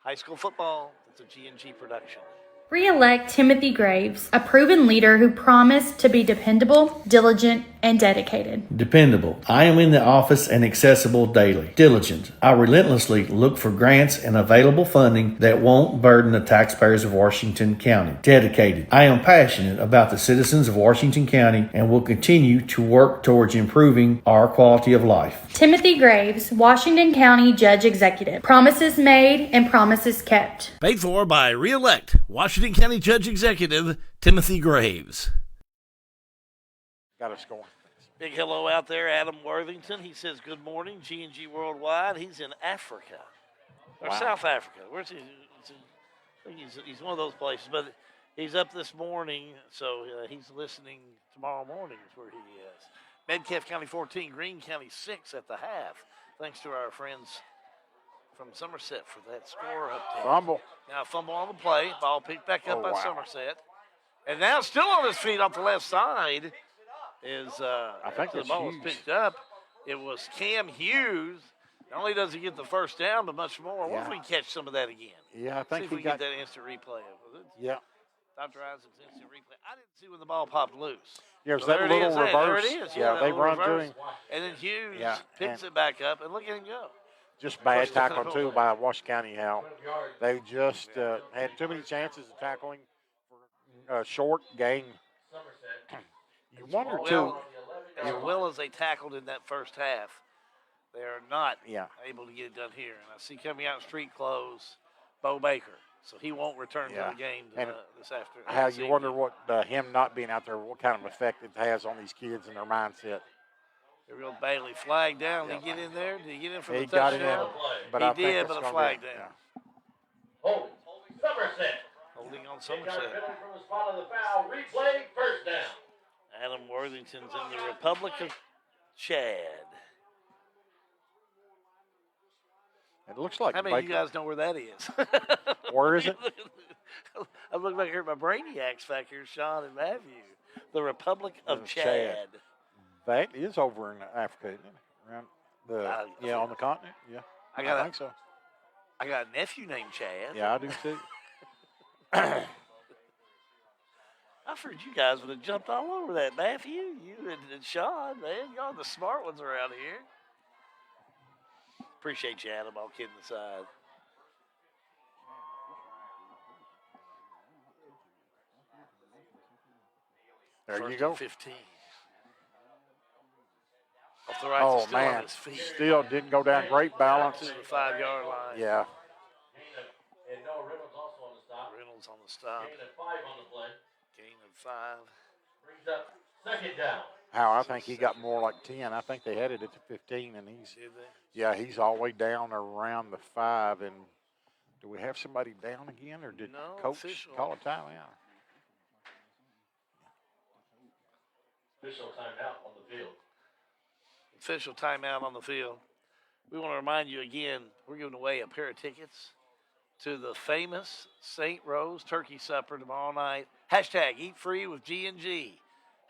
High school football. It's a G&G production. Re-elect Timothy Graves, a proven leader who promised to be dependable, diligent, and dedicated. Dependable. I am in the office and accessible daily. Diligent. I relentlessly look for grants and available funding that won't burden the taxpayers of Washington County. Dedicated. I am passionate about the citizens of Washington County and will continue to work towards improving our quality of life. Timothy Graves, Washington County Judge Executive. Promises made and promises kept. Paid for by Re-elect Washington County Judge Executive Timothy Graves. Got a score. Big hello out there, Adam Worthington. He says, good morning, G&G Worldwide. He's in Africa, or Wow. South Africa. Where's he? I think he's one of those places, but he's up this morning, so he's listening tomorrow morning is where he is. Metcalfe County 14, Greene County 6 at the half. Thanks to our friends from Somerset for that score update. Fumble. Now fumble on the play. Ball picked back up by wow. Somerset. And now still on his feet off the left side is I think the it's ball was Hughes. picked up. It was Cam Hughes. Not only does he get the first down, but much more. What if we catch some of that again? Yeah, I See think if we we got get that instant replay of it. Yeah. Dr. Isaac's instant replay. I didn't see when the ball popped loose. Yeah, there's So that there it little is. reverse. There it is. Yeah, that they little run reverse. to him. And then Hughes Yeah, picks and- it back up, and look at him go. Just bad First tackle, tackle. too, by Washington County, Hal. They just had too many chances of tackling for a short game. You wonder, too. As well as they tackled in that first half, they are not Yeah. able to get it done here. And I see coming out in street clothes, Bo Baker. So he won't return to Yeah. the game And this afternoon. How you wonder what him not being out there, what kind of effect it has on these kids and their mindset. The real Bailey flag down. Yeah. Did he get in there? Did he get in for He the got touchdown? it in, but he I think did, it's but a gonna flag be- down. Holding Somerset. Holding on Taking our Somerset. penalty from the spot of the foul. Replay, first down. Adam Worthington's in the Republic of Chad. It looks like How many of you Baker- guys know where that is? Where is it? I'm looking back here at my brainiacs back here, Sean and Matthew. The Republic of Chad. Chad. That is over in Africa, isn't it? Around the on the continent. Yeah, I think so. I got a nephew named Chad. Yeah, I do too. I figured you guys would have jumped all over that, Matthew. You and Sean, man. Y'all the smart ones around here. Appreciate you, Adam. All kidding aside. There First you go. and 15. Off the right, Oh still on man, his feet. still didn't go down. Great balance. To the 5-yard line. Yeah. And Noah Reynolds also on the stop. Reynolds on the stop. Gain of 5 on the play. Gain of 5. Brings up second down. How I think he got more like 10. I think they had it at the 15, and he's Did they? yeah, he's all the way down around the 5. And do we have somebody down again, or did No, coach official. call a timeout? Official timeout on the field. Official timeout on the field. We want to remind you again, we're giving away a pair of tickets to the famous St. Rose Turkey Supper tomorrow night. Hashtag Eat Free with G&G.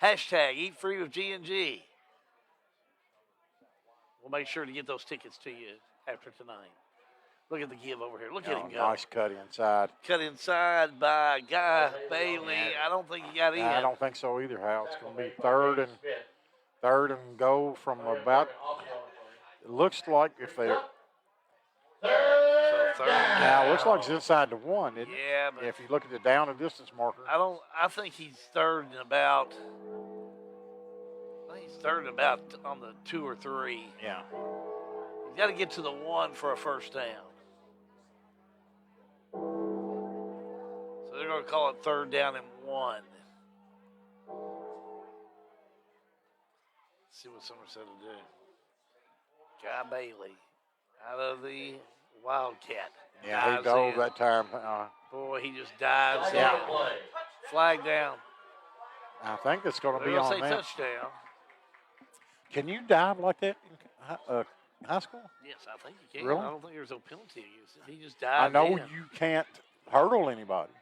Hashtag Eat Free with G&G. We'll make sure to get those tickets to you after tonight. Look at the give over here. Look at him go. Nice cut inside. Cut inside by Guy Bailey. I don't think he got in. I don't think so either, Hal. It's going to be third and go from about. It looks like if they. So third Now it looks like it's inside the 1. Isn't it? Yeah, but If you look at the down and distance marker. I think he's third and about. I think he's third and about on the 2 or 3. Yeah. He's got to get to the 1 for a first down. So they're going to call it third down and 1. Let's see what Somerset will do. Guy Bailey out of the Wildcat. Yeah, he Dives dove in. that time. Boy, he just dives Yeah. in. Flag down. I think it's going to They're be going to on say that. touchdown. Can you dive like that in high school? Yes, I think you can. Really? I don't think there's no penalty against it. He just I dived know in. you can't hurdle anybody.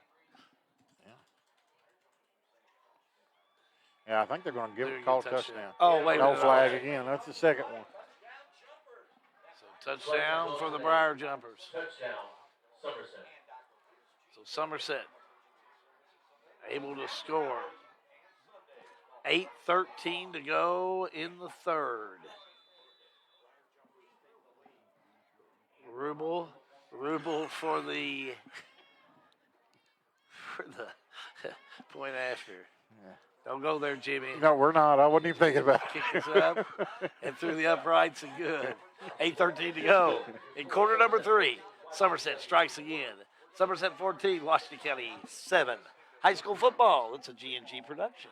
Yeah. Yeah, I think they're going to give They're it call a gonna touchdown. touchdown. Oh, wait a No minute. flag again. That's the second one. So touchdown for the Briar Jumpers. Touchdown, Somerset. So Somerset able to score. 8:13 to go in the third. Ruble for the point after. Yeah. Don't go there, Jimmy. No, we're not. I wasn't even thinking about it. Kick this up and through the uprights and good. 8:13 to go in quarter number 3. Somerset strikes again. Somerset 14, Washington County 7. High school football. It's a G&G production.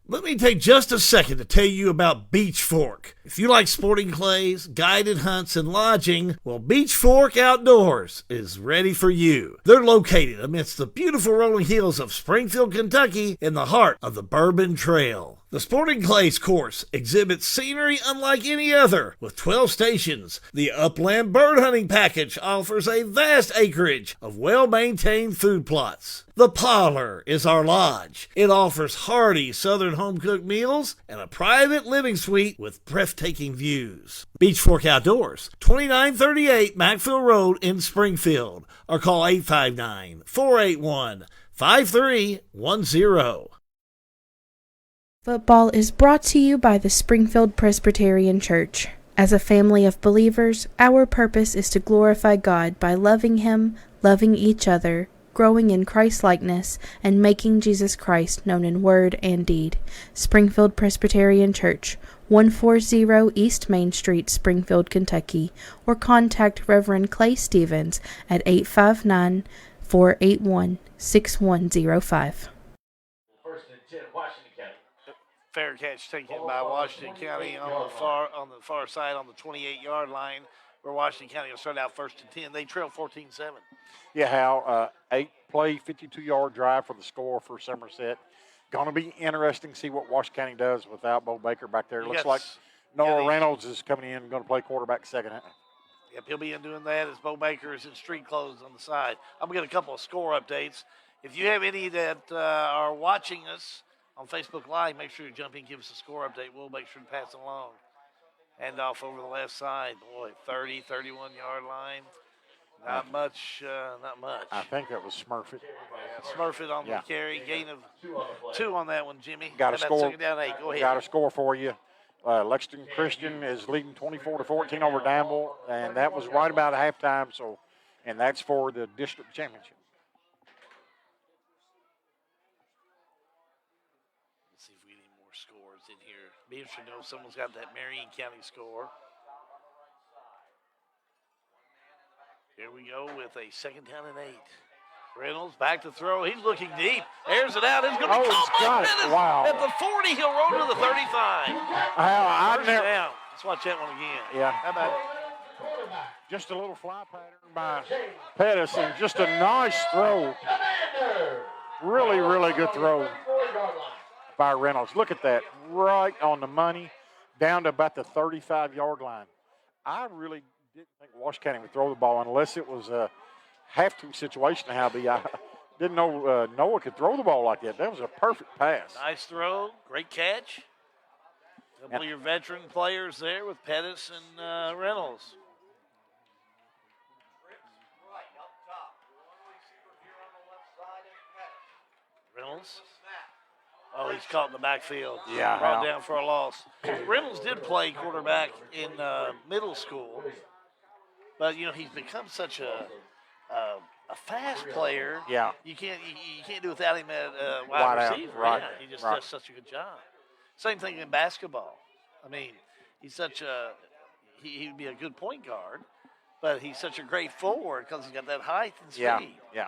Let me take just a second to tell you about Beach Fork. If you like sporting clays, guided hunts, and lodging, well, Beach Fork Outdoors is ready for you. They're located amidst the beautiful rolling hills of Springfield, Kentucky, in the heart of the Bourbon Trail. The Sporting Clays course exhibits scenery unlike any other. With 12 stations, the Upland Bird Hunting Package offers a vast acreage of well-maintained food plots. The Parlor is our lodge. It offers hearty southern home-cooked meals and a private living suite with breathtaking views. Beach Fork Outdoors, 2938 Macville Road in Springfield, or call 859-481-5310. Football is brought to you by the Springfield Presbyterian Church. As a family of believers, our purpose is to glorify God by loving Him, loving each other, growing in Christ-likeness, and making Jesus Christ known in word and deed. Springfield Presbyterian Church, 140 East Main Street, Springfield, Kentucky, or contact Reverend Clay Stevens at 859-481-6105. First and 10, Washington County. Fair catch taken by Washington County on the far side on the 28-yard line, where Washington County will start out first and 10. They trail 14-7. Yeah, Hal, 8-play, 52-yard drive for the score for Somerset. Going to be interesting to see what Washington County does without Bo Baker back there. Looks like Noah Reynolds is coming in and going to play quarterback second half. Yep, he'll be in doing that as Bo Baker is in street clothes on the side. I'm going to get a couple of score updates. If you have any that are watching us on Facebook Live, make sure you jump in and give us a score update. We'll make sure to pass it along. Hand off over the left side. Boy, 30, 31-yard line. Not much. I think that was Smurfett. Smurfett on the carry. Gain of 2 on that one, Jimmy. Got a score. Second down 8. Go ahead. Got a score for you. Lexington Christian is leading 24-14 over Danville, and that was right about halftime. So, and that's for the district championship. Let's see if we get any more scores in here. Be interesting to know if someone's got that Marion County score. Here we go with a second down and 8. Reynolds back to throw. He's looking deep. Airs it out. It's going to be caught by Pettis. Wow. At the 40, he'll roll to the 35. First down. Let's watch that one again. Yeah. How about it? Just a little fly pattern by Pettis and just a nice throw. Really, really good throw by Reynolds. Look at that. Right on the money, down to about the 35-yard line. I really didn't think Washington County would throw the ball unless it was a have-to situation. I didn't know Noah could throw the ball like that. That was a perfect pass. Nice throw. Great catch. A couple of your veteran players there with Pettis and Reynolds. Reynolds. Oh, he's caught in the backfield. Yeah. Brought down for a loss. Reynolds did play quarterback in middle school, but he's become such a fast player. Yeah. You can't do without him at wide Wide receiver. out. Right. Yeah, he just Right. does such a good job. Same thing in basketball. I mean, he's such a he would be a good point guard, but he's such a great forward because he's got that height and speed. Yeah. Yeah.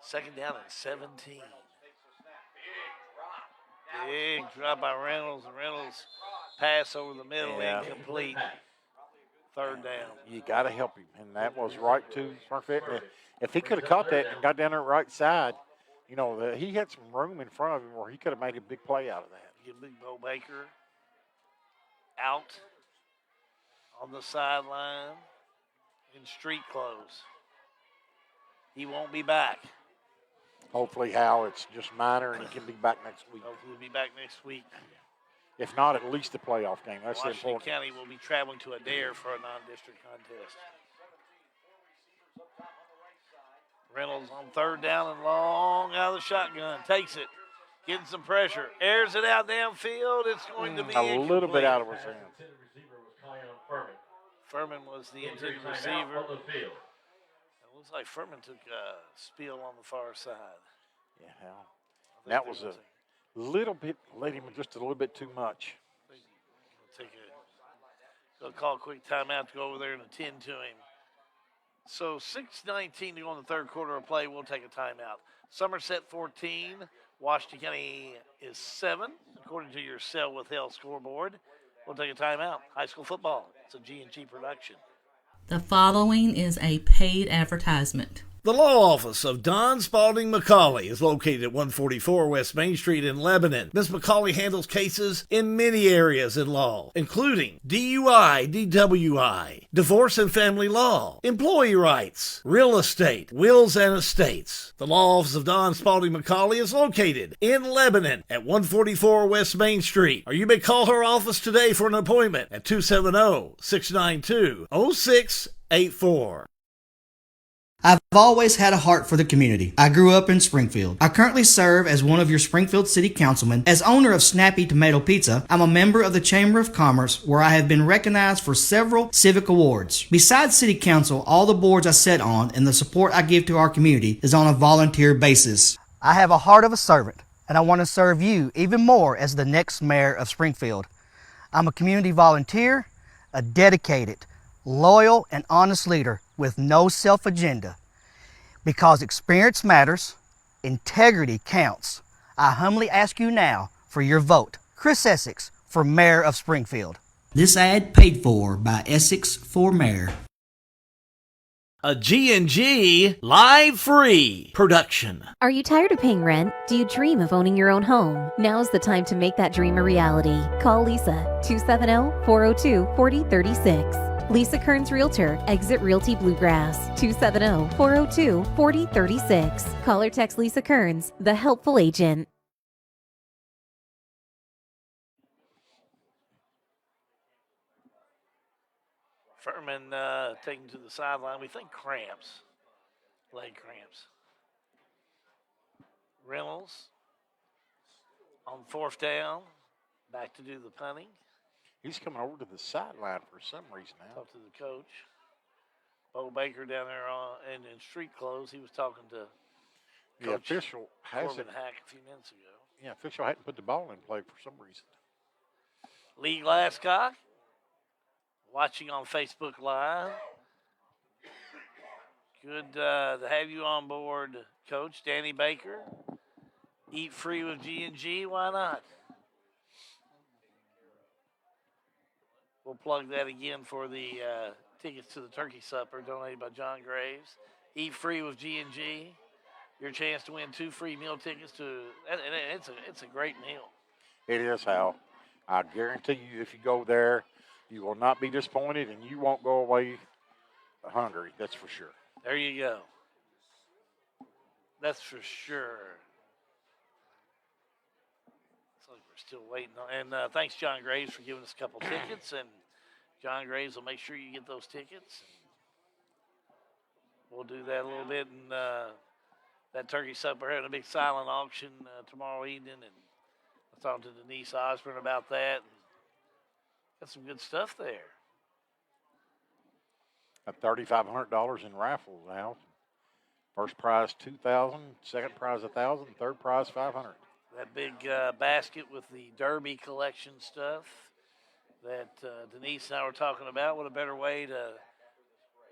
Second down and 17. Big drop by Reynolds. Reynolds pass over the middle, incomplete. Third down. You got to help him, and that was right to Smurfett. If he could have caught that and got down there right side, he had some room in front of him where he could have made a big play out of that. Get Big Bo Baker out on the sideline in street clothes. he won't be back. Hopefully, Hal, it's just minor and he can be back next week. Hopefully he'll be back next week. If not, at least the playoff game. That's the Washington important. County will be traveling to Adair for a non-district contest. Reynolds on third down and long out of the shotgun. Takes it. Getting some pressure. Airs it out downfield. It's going to be a little bit out of his hands. Furman was the intended receiver. It looks like Furman took a spiel on the far side. Yeah, Hal. That was a little bit, let him just a little bit too much. They'll call a quick timeout to go over there and attend to him. So 6:19 to go in the third quarter of play. We'll take a timeout. Somerset 14. Washington County is 7, according to your Sell with Hell scoreboard. We'll take a timeout. High school football. It's a G&G production. The following is a paid advertisement. The law office of Don Spalding McCauley is located at 144 West Main Street in Lebanon. Ms. McCauley handles cases in many areas in law, including DUI, DWI, divorce and family law, employee rights, real estate, wills and estates. The law office of Don Spalding McCauley is located in Lebanon at 144 West Main Street. Or you may call her office today for an appointment at 270-692-0684. I've always had a heart for the community. I grew up in Springfield. I currently serve as one of your Springfield City Councilmen. As owner of Snappy Tomato Pizza, I'm a member of the Chamber of Commerce, where I have been recognized for several civic awards. Besides City Council, all the boards I sit on and the support I give to our community is on a volunteer basis. I have a heart of a servant, and I want to serve you even more as the next mayor of Springfield. I'm a community volunteer, a dedicated, loyal, and honest leader with no self-agenda. Because experience matters, integrity counts. I humbly ask you now for your vote. Chris Essex for Mayor of Springfield. This ad paid for by Essex for Mayor. A G&G live free production. Are you tired of paying rent? Do you dream of owning your own home? Now's the time to make that dream a reality. Call Lisa, 270-402-4036. Lisa Kearns Realtor, Exit Realty Bluegrass, 270-402-4036. Call or text Lisa Kearns, the helpful agent. Furman taken to the sideline. We think cramps, leg cramps. Reynolds on fourth down, back to do the punting. He's coming over to the sideline for some reason now. Talk to the coach. Bo Baker down there in street clothes. He was talking to the official hasn't Hack a few minutes ago. Yeah, official hadn't put the ball in play for some reason. Lee Glasscock watching on Facebook Live. Good to have you on board, Coach. Danny Baker. Eat free with G&G. Why not? We'll plug that again for the tickets to the turkey supper donated by John Graves. Eat free with G&G. Your chance to win 2 free meal tickets to. It's a great meal. It is, Hal. I guarantee you, if you go there, you will not be disappointed, and you won't go away hungry. That's for sure. There you go. That's for sure. Looks like we're still waiting on. And thanks, John Graves, for giving us a couple tickets. And John Graves will make sure you get those tickets. We'll do that a little bit. And that turkey supper, having a big silent auction tomorrow evening. And I was talking to Denise Osborne about that. And got some good stuff there. At $3,500 in raffles now. First prize $2,000, second prize $1,000, third prize $500. That big basket with the Derby collection stuff that Denise and I were talking about. What a better way to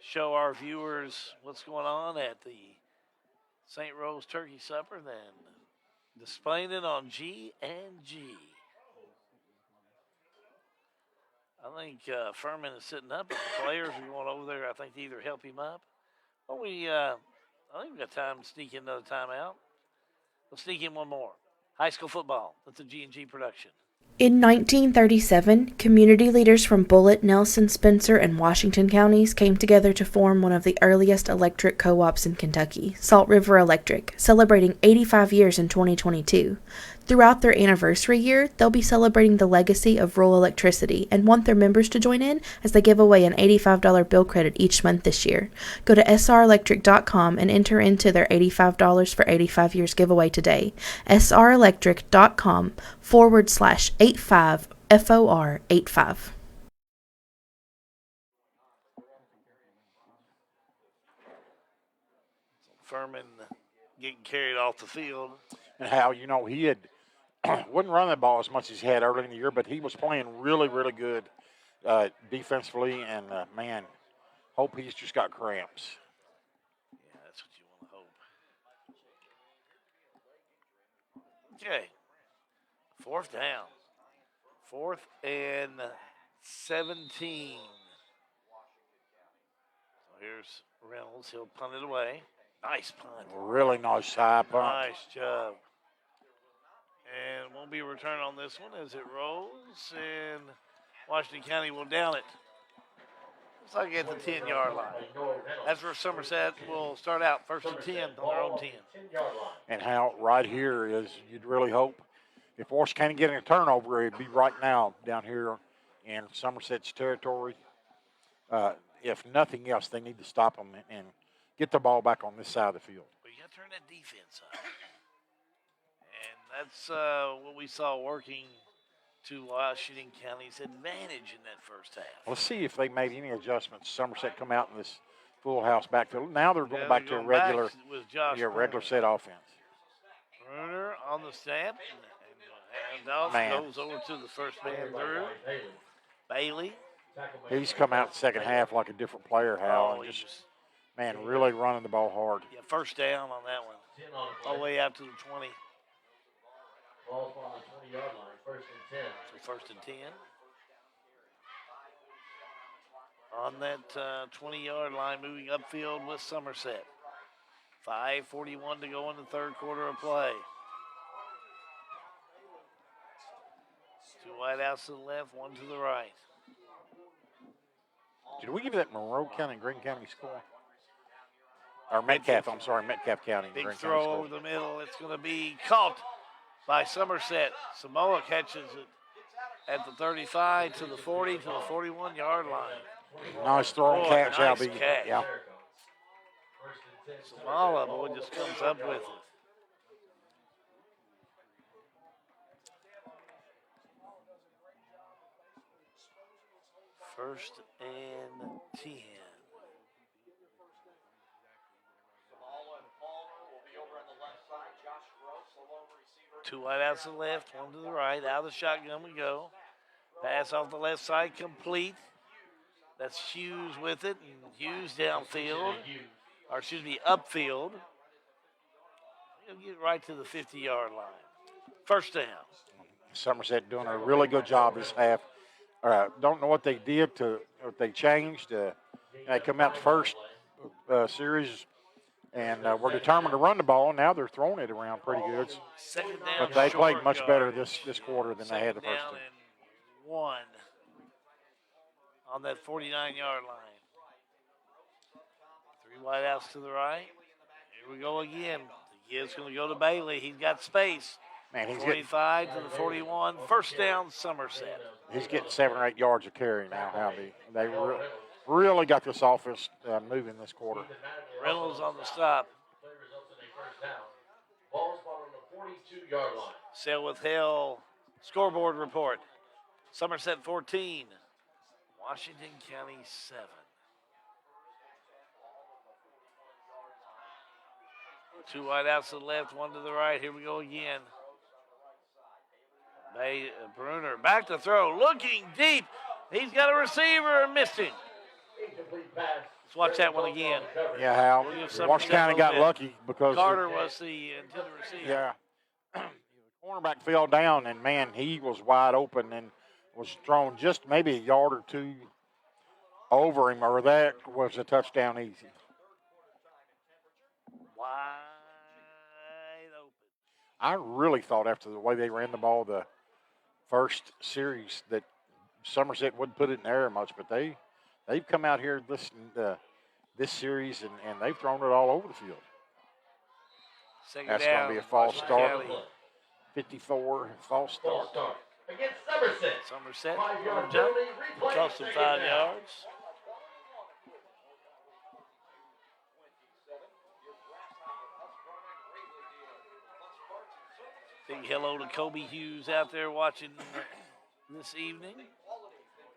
show our viewers what's going on at the St. Rose Turkey Supper than displaying it on G&G. I think Furman is sitting up, and the players are going over there, I think, to either help him up. Well, I think we've got time to sneak in another timeout. We'll sneak in one more. High school football. That's a G&G production. In 1937, community leaders from Bullitt, Nelson, Spencer, and Washington counties came together to form one of the earliest electric co-ops in Kentucky, Salt River Electric, celebrating 85 years in 2022. Throughout their anniversary year, they'll be celebrating the legacy of rural electricity and want their members to join in as they give away an $85 bill credit each month this year. Go to srelectric.com and enter into their $85 for 85 years giveaway today. srelectric.com/85 FOR85. Furman getting carried off the field. And how, he had wouldn't run the ball as much as he had early in the year, but he was playing really, really good defensively. And, man, hope he's just got cramps. Yeah, that's what you want to hope. Okay. 4th down. 4th and 17. So here's Reynolds. He'll punt it away. Nice punt. Really nice high punt. Nice job. And won't be a return on this one as it rolls, and Washington County will down it. Looks like at the 10-yard line. That's where Somerset will start out, 1st and 10 on their own 10. And how right here is, you'd really hope, if Washington County getting a turnover, it'd be right now down here in Somerset's territory. If nothing else, they need to stop them and get the ball back on this side of the field. But you got to turn that defense up. And that's what we saw working to Washington County's advantage in that first half. Let's see if they made any adjustments. Somerset come out in this full house backfield. Now they're going back to a regular, regular set offense. Bruner on the snap. And off goes over to the first man through. Bailey. He's come out in the second half like a different player, Hal. And just, man, really running the ball hard. Yeah, first down on that one. All the way out to the 20. Ball's on the 20-yard line, 1st and 10. So 1st and 10. On that 20-yard line, moving upfield with Somerset. 5:41 to go in the third quarter of play. 2 wide outs to the left, 1 to the right. Did we give that Monroe County and Greene County score? Or Metcalf Metcalf County. Big throw over the middle. It's going to be caught by Somerset. Samoa catches it at the 35 to the 40 to the 41-yard line. Nice throw and catch, nice Albie. catch. Yeah. Samala, boy, just comes up with it. First and 10. Two wide outs to the left, 1 to the right. Out of the shotgun we go. Pass off the left side, complete. That's Hughes with it. And Hughes downfield. Or excuse me, upfield. He'll get right to the 50-yard line. First down. Somerset doing a really good job this half. Don't know what they did what they changed. They come out the first series and were determined to run the ball. Now they're throwing it around pretty good. Second down, but they played much better this quarter than they had the first down time. And 1 on that 49-yard line. 3 wide outs to the right. Here we go again. The kid's going to go to Bailey. He's got space. Man, he's 45 to the 41. First down, Somerset. He's getting 7 or 8 yards of carry now, Albie. They really got this offense moving this quarter. Reynolds on the stop. Ball's on the 42-yard line. Sale with Hale. Scoreboard report. Somerset 14. Washington County 7. Two wide outs to the left, 1 to the right. Here we go again. Bruner back to throw, looking deep. He's got a receiver and missed him. Let's watch that one again. Yeah, Hal. Washington County got lucky because Carter was the intended receiver. Yeah. The cornerback fell down, and, man, he was wide open and was thrown just maybe a yard or 2 over him, or that was a touchdown easy. Wide open. I really thought after the way they ran the ball, the first series that Somerset wouldn't put it in the air much, but they've come out here this series and they've thrown it all over the field. Second That's down, going to be a false start. County. 54, false start. Against Somerset. Somerset, 5-yard jump, penalty, replay, cost them second 5 down. yards. Big hello to Kobe Hughes out there watching this evening.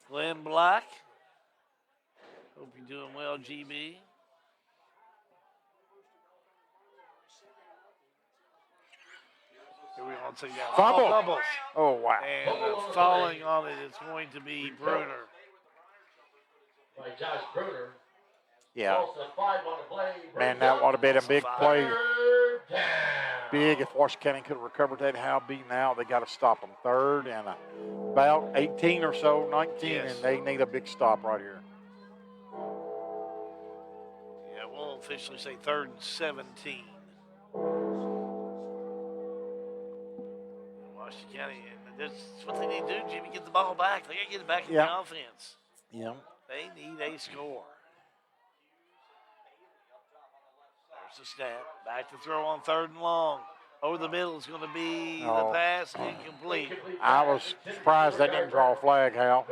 Glenn Black. Hope you're doing well, GB. Here we go. Take that. Fumble. Fumbles. Oh, wow. And falling on it is going to be Bruner. By Josh Bruner. Yeah. Loss of 5 on the play. Man, that would have been a big play. Third down. Big if Washington County could have recovered that. How beaten out. They got to stop them. Third and about 18 or so, 19, Yes. and they need a big stop right here. Yeah, we'll officially say 3rd and 17. Washington County, and that's what they need to do, Jimmy, get the ball back. They got to get it back in the offense. Yeah. They need a score. There's the snap. Back to throw on 3rd and long. Over the middle is going to be the pass incomplete. I was surprised they didn't draw a flag, Hal.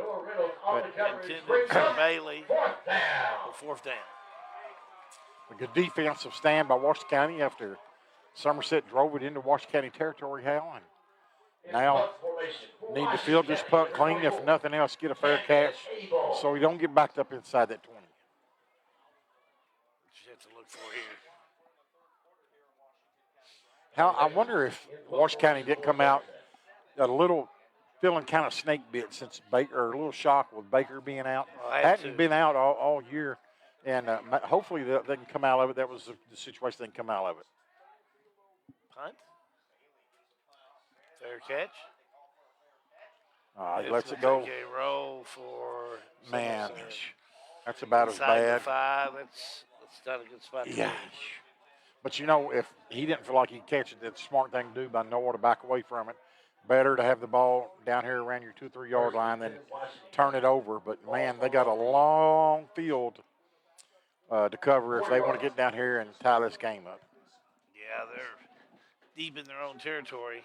But Intended for Bailey. Fourth down. a good defensive stand by Washington County after Somerset drove it into Washington County territory, Hal. And now need to field this punt clean, if nothing else, get a fair catch so we don't get backed up inside that 20. What you have to look for here. Hal, I wonder if Washington County didn't come out a little feeling kind of snake bit since Baker, or a little shock with Baker being out. Hadn't been out all year, and hopefully they can come out of it. That was the situation they can come out of it. Punt. Fair catch. He lets it go. Take a roll for Man, Somerset. that's about as Inside the bad. 5. That's not a good spot to Yeah. finish. But, you know, if he didn't feel like he'd catch it, that's a smart thing to do by Noah to back away from it. Better to have the ball down here around your 2 or 3 yard line than turn it over. But, man, they got a long field to cover if they want to get down here and tie this game up. Yeah, they're deep in their own territory.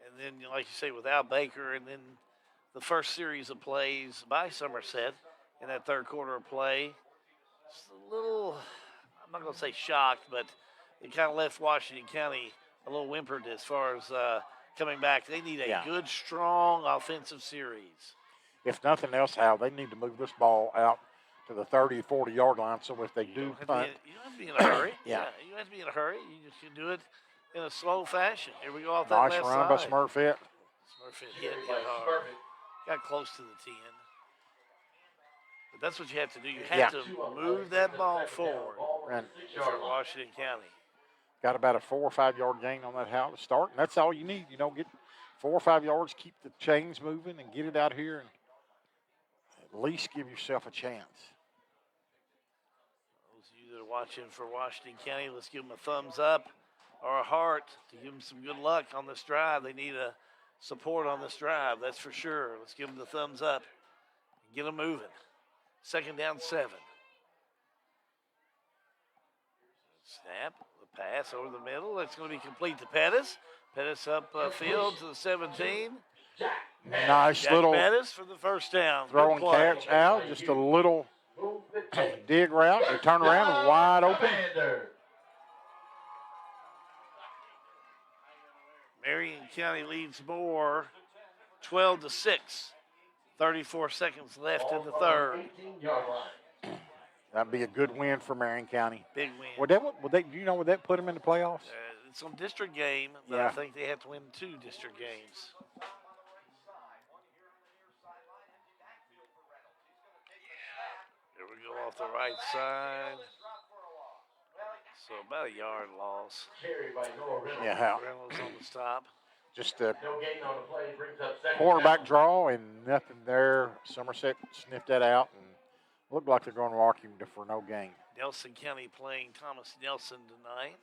And then, like you say, without Baker, and then the first series of plays by Somerset in that third quarter of play, it's a little, I'm not going to say shocked, but it kind of left Washington County a little whimpered as far as coming back. They need a good, strong offensive series. If nothing else, Hal, they need to move this ball out to the 30, 40 yard line so if they do punt. You don't have to be in a hurry. Yeah. You don't have to be in a hurry. You just can do it in a slow fashion. Here we go off that Nice left run by side. Smurfett. Smurfett hit hard. Got close to the 10. But that's what you have to do. You have to move that ball forward And for Washington County. got about a 4 or 5 yard gain on that Hal to start, and that's all you need. You know, get 4 or 5 yards, keep the chains moving, and get it out here, and at least give yourself a chance. Those of you that are watching for Washington County, let's give them a thumbs up or a heart to give them some good luck on this drive. They need a support on this drive, that's for sure. Let's give them the thumbs up and get them moving. Second down, 7. Snap, the pass over the middle. That's going to be complete to Pettis. Pettis up field to the 17. Nice Jack little Pettis for the first down. throw Good and play. catch out, just a little dig route. They turn around and wide open. Marion County leads more 12-6. 34 seconds left in the third. That'd be a good win for Marion County. Big win. Would they? Do you know, would that put them in the playoffs? It's a district game, but Yeah. I think they have to win 2 district games. Here we go off the right side. So about a yard loss. Yeah, Hal. Reynolds on the stop. Just a No gain on the play, brings up second quarterback down. draw and nothing there. Somerset sniffed that out and looked like they're going to walk him for no gain. Nelson County playing Thomas Nelson tonight.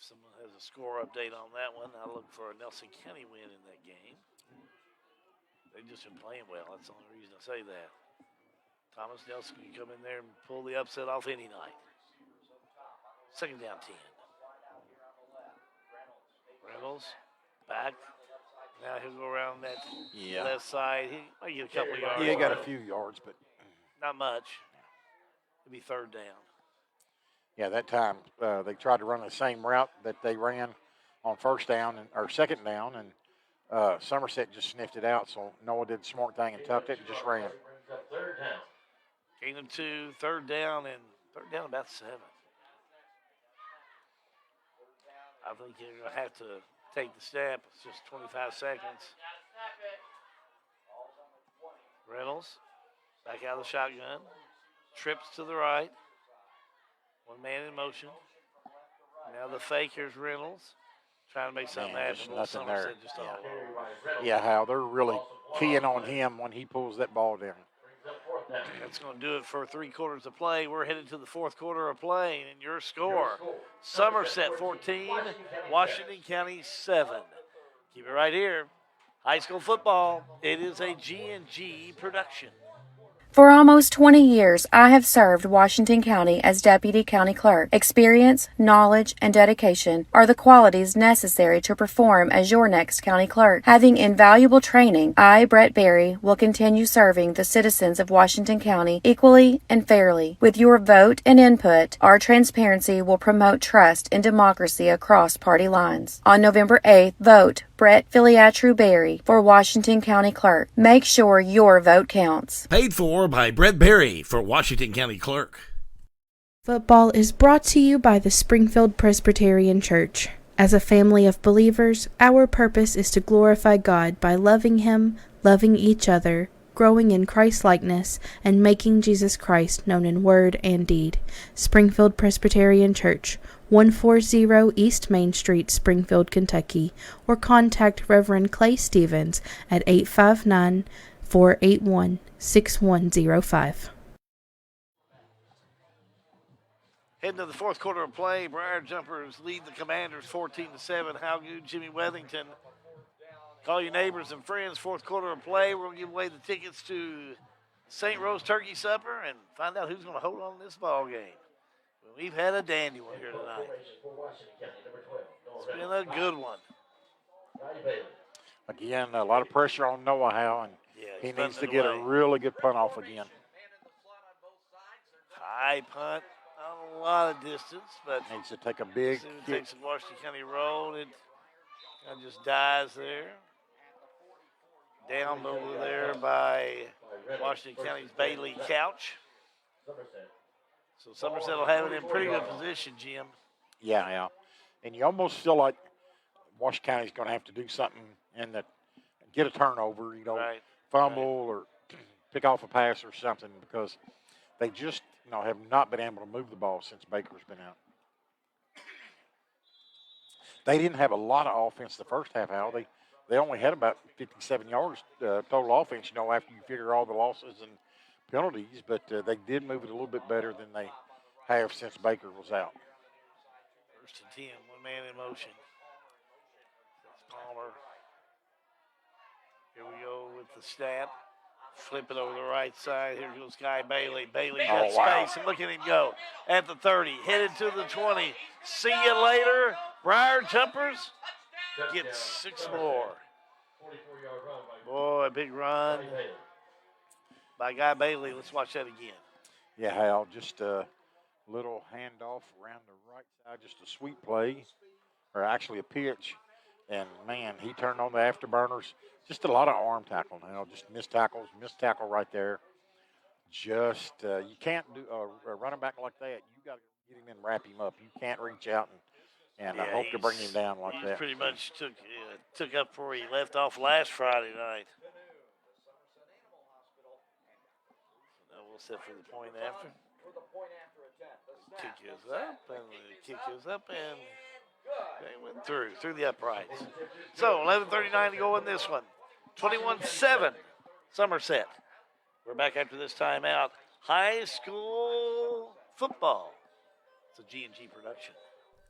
If someone has a score update on that one, I'll look for a Nelson County win in that game. They've just been playing well. That's the only reason I say that. Thomas Nelson can come in there and pull the upset off any night. Second down 10. Reynolds back. Now he'll go around that left side. He might get a couple of yards. Yeah, he got a few yards, but not much. It'll be third down. Yeah, that time they tried to run the same route that they ran on first down or second down, and Somerset just sniffed it out. So Noah did the smart thing and tucked it and just ran. Gain of 2, third down about 7. I think you're going to have to take the snap. It's just 25 seconds. Reynolds back out of the shotgun. Trips to the right. One man in motion. Now the fake, here's Reynolds. Trying to make something happen. Nothing there. Just all over. Yeah, Hal, they're really keying on him when he pulls that ball down. That's going to do it for 3 quarters of play. We're headed to the fourth quarter of play, and your score, Somerset 14, Washington County 7. Keep it right here. High school football, it is a G&G production. For almost 20 years, I have served Washington County as Deputy County Clerk. Experience, knowledge, and dedication are the qualities necessary to perform as your next County Clerk. Having invaluable training, I, Brett Berry, will continue serving the citizens of Washington County equally and fairly. With your vote and input, our transparency will promote trust and democracy across party lines. On November 8th, vote Brett Filiatru Berry for Washington County Clerk. Make sure your vote counts. Paid for by Brett Berry for Washington County Clerk. Football is brought to you by the Springfield Presbyterian Church. As a family of believers, our purpose is to glorify God by loving Him, loving each other, growing in Christ-likeness, and making Jesus Christ known in word and deed. Springfield Presbyterian Church, 140 East Main Street, Springfield, Kentucky, or contact Reverend Clay Stevens at 859-481-6105. Heading to the fourth quarter of play, Briar Jumpers lead the Commanders 14-7. How good, Jimmy Wethington. Call your neighbors and friends. Fourth quarter of play, we're going to give away the tickets to St. Rose Turkey Supper and find out who's going to hold on to this ball game. Well, we've had a dandy one here tonight. It's been a good one. Again, a lot of pressure on Noah Howe, and he needs to get a really good punt off again. High punt, not a lot of distance, but needs to take a big kick. Takes the Washington County roll. It kind of just dies there. Down over there by Washington County's Bailey Couch. So Somerset will have it in pretty good position, Jim. Yeah. And you almost feel like Washington County's going to have to do something and get a turnover, fumble or pick off a pass or something, because they just have not been able to move the ball since Baker's been out. They didn't have a lot of offense the first half, Al. They only had about 57 yards total offense, after you figure all the losses and penalties, but they did move it a little bit better than they have since Baker was out. First and 10, one man in motion. That's Palmer. Here we go with the snap. Flip it over the right side. Here goes Guy Bailey. Bailey's got space, and look at him go. At the 30, headed to the 20. See you later. Briar Jumpers get 6 more. Boy, big run by Guy Bailey. Let's watch that again. Yeah, Hal, just a little handoff around the right side, just a sweep play, or actually a pitch. And, man, he turned on the afterburners. Just a lot of arm tackle now, just missed tackle right there. Just, you can't do a running back like that. You got to get him in and wrap him up. You can't reach out and hope to bring him down like that. Pretty much took up where he left off last Friday night. Now we'll set for the point after. Kick is up, and the kick is up, and they went through the uprights. So 11:39 to go in this one. 21-7, Somerset. We're back after this timeout. High school football. It's a G&G production.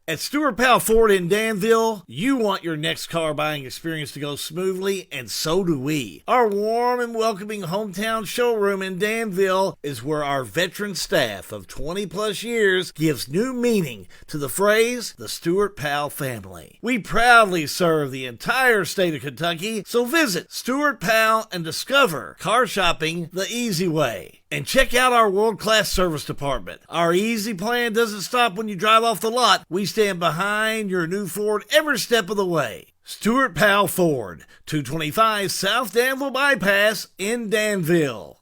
At Stewart Powell Ford in Danville, you want your next car buying experience to go smoothly, and so do we. Our warm and welcoming hometown showroom in Danville is where our veteran staff of 20 plus years gives new meaning to the phrase, the Stewart Powell family. We proudly serve the entire state of Kentucky, so visit Stewart Powell and discover car shopping the easy way. And check out our world-class service department. Our easy plan doesn't stop when you drive off the lot. We stand behind your new Ford every step of the way. Stewart Powell Ford, 225 South Danville Bypass in Danville.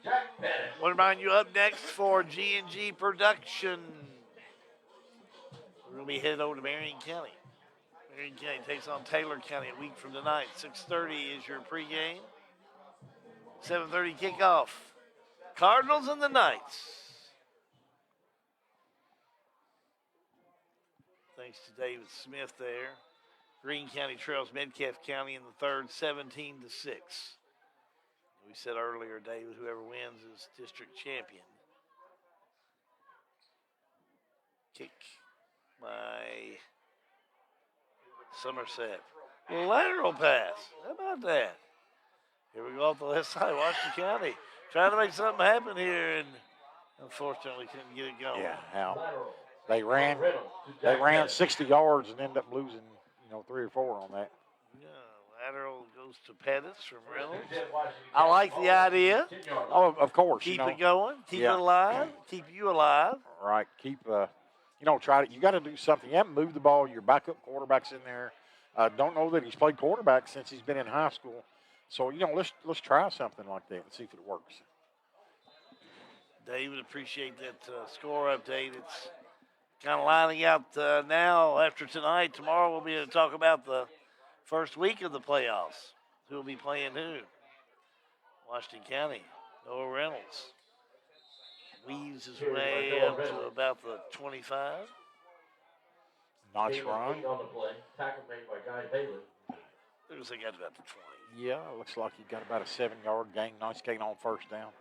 Want to remind you up next for G&G Production. We're going to be headed over to Marion County. Marion County takes on Taylor County a week from tonight. 6:30 is your pregame. 7:30 kickoff. Cardinals and the Knights. Thanks to David Smith there. Greene County trails Metcalfe County in the third, 17-6. We said earlier, David, whoever wins is district champion. Kick by Somerset. Lateral pass. How about that? Here we go off the left side, Washington County. Trying to make something happen here, and unfortunately couldn't get it going. Yeah, now they ran 60 yards and ended up losing, 3 or 4 on that. Yeah, lateral goes to Pettis from Reynolds. I like the idea. Oh, of course. Keep it going. Keep it alive. Keep you alive. Right. Keep, try to. You got to do something. You haven't moved the ball. Your backup quarterback's in there. Don't know that he's played quarterback since he's been in high school. So, let's try something like that and see if it works. David, appreciate that score update. It's kind of lining out now after tonight. Tomorrow we'll be able to talk about the first week of the playoffs. Who will be playing who? Washington County, Noah Reynolds. Weaves his way up to about the 25. Nice run. On the play. Tackle made by Guy Bailey. Looks like got about the 20. Yeah, looks like he got about a 7-yard gain. Nice gain on first down.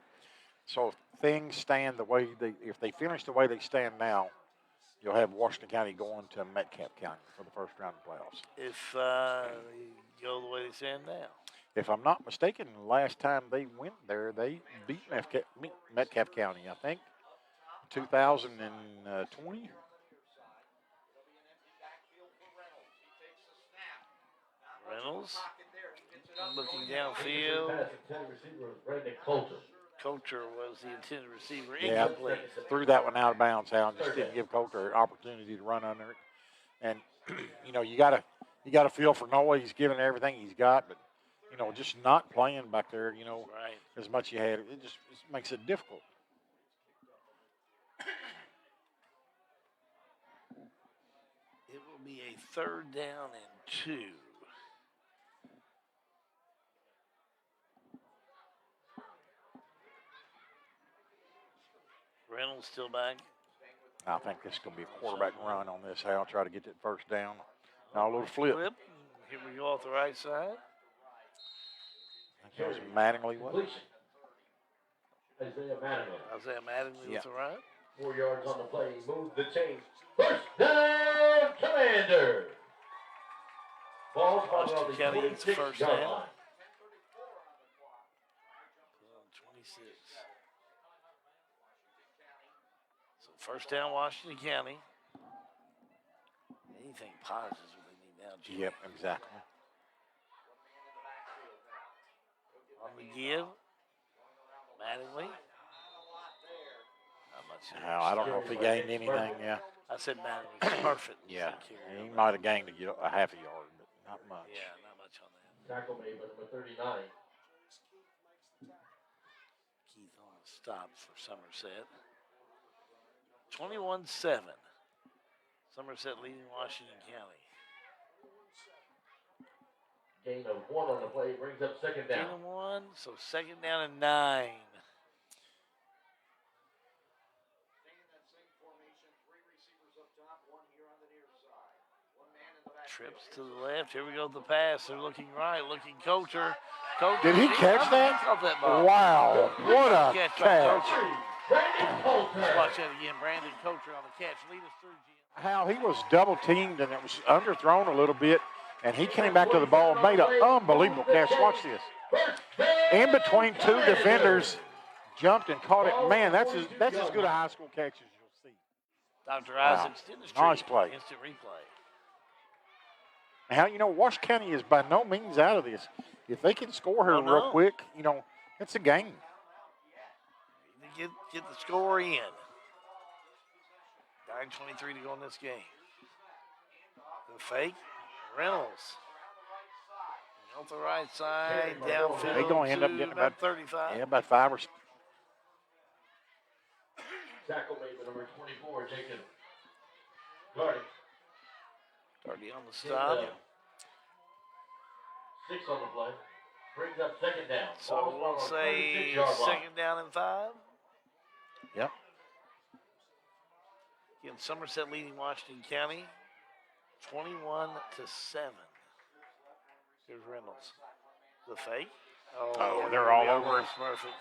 So if things stand the way if they finish the way they stand now, you'll have Washington County going to Metcalfe County for the first round of playoffs. If they go the way they stand now. If I'm not mistaken, last time they went there, they beat Metcalfe County, I think, 2020. Reynolds looking downfield. Coulter was the intended receiver. Incomplete. Yeah, threw that one out of bounds, Hal. Just didn't give Coulter an opportunity to run under it. And you gotta feel for Noah. He's given everything he's got, but just not playing back there, right. as much he had, it just makes it difficult. It will be a 3rd down and 2. Reynolds still back. I think this is going to be a quarterback run on this. Hal, try to get that first down. Now a little flip. Here we go off the right side. I think it was Mattingly, wasn't it? Isaiah Mattingly with the right. 4 yards on the play. Move the chains. First down, Commander. Ball's Washington County gets the first down. 26. So first down, Washington County. Anything positive is what they need now, Jim. Yep, exactly. On the give. Mattingly. Not much. I don't know if he gained anything, yeah. I said Mattingly. Perfect. Yeah, he might have gained a half a yard, but not much. Yeah, not much on that. Tackle made by number 39. Keith on the stop for Somerset. 21-7. Somerset leading Washington County. Gain of 1 on the play brings up second down. Gain of 1, so second down and 9. Trips to the left. Here we go with the pass. They're looking right, looking Coulter. Did he catch that? Caught that ball. Wow, what a catch. Let's watch that again. Brandon Coulter on the catch. Lead us through, Jim. How he was double teamed and it was underthrown a little bit, and he came back to the ball, made an unbelievable catch. Watch this. In between two defenders, jumped and caught it. Man, that's as good a high school catch as you'll see. Dr. Isaacs didn't Nice play. Instant replay. How, Wash County is by no means out of this. If they can score here real quick, it's a game. Get the score in. 9:23 to go in this game. The fake. Reynolds. Off the right side, downfield. They're going to end up getting about 35. Yeah, about 5 or 6. Tackle made by number 24, Jacob Gardy. Gardy on the stop. 6 on the play. Brings up second down. So we'll say second down and 5. Yep. Again, Somerset leading Washington County 21-7. Here's Reynolds. The fake. Oh, they're all over him. Perfect.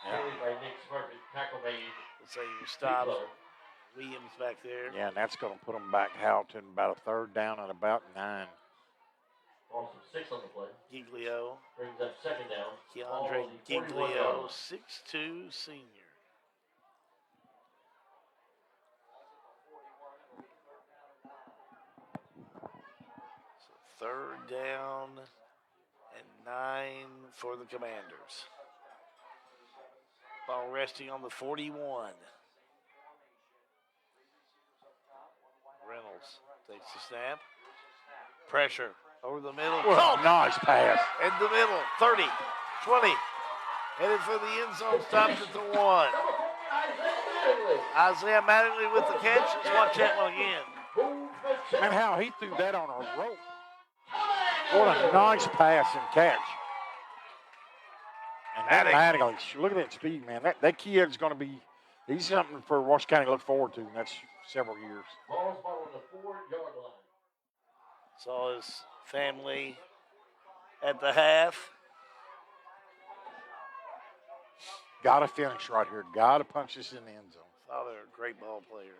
Yeah. By Nick Smurfit, tackle made. Let's say you stop. Williams back there. Yeah, and that's going to put them back out to about a third down and about 9. Also 6 on the play. Giglio. Brings up second down. Keandre Giglio, 6'2", senior. So third down and 9 for the Commanders. Ball resting on the 41. Reynolds takes the snap. Pressure over the middle. Nice pass. In the middle. 30, 20. Headed for the end zone. Stops at the 1. Isaiah Mattingly with the catch. Let's watch that one again. And how he threw that on a rope. What a nice pass and catch. And Mattingly, look at that speed, man. That kid's going to be, he's something for Washington County to look forward to in the next several years. Ball's on the 4-yard line. Saw his family at the half. Got to finish right here. Got to punch this in the end zone. Father, a great ball player.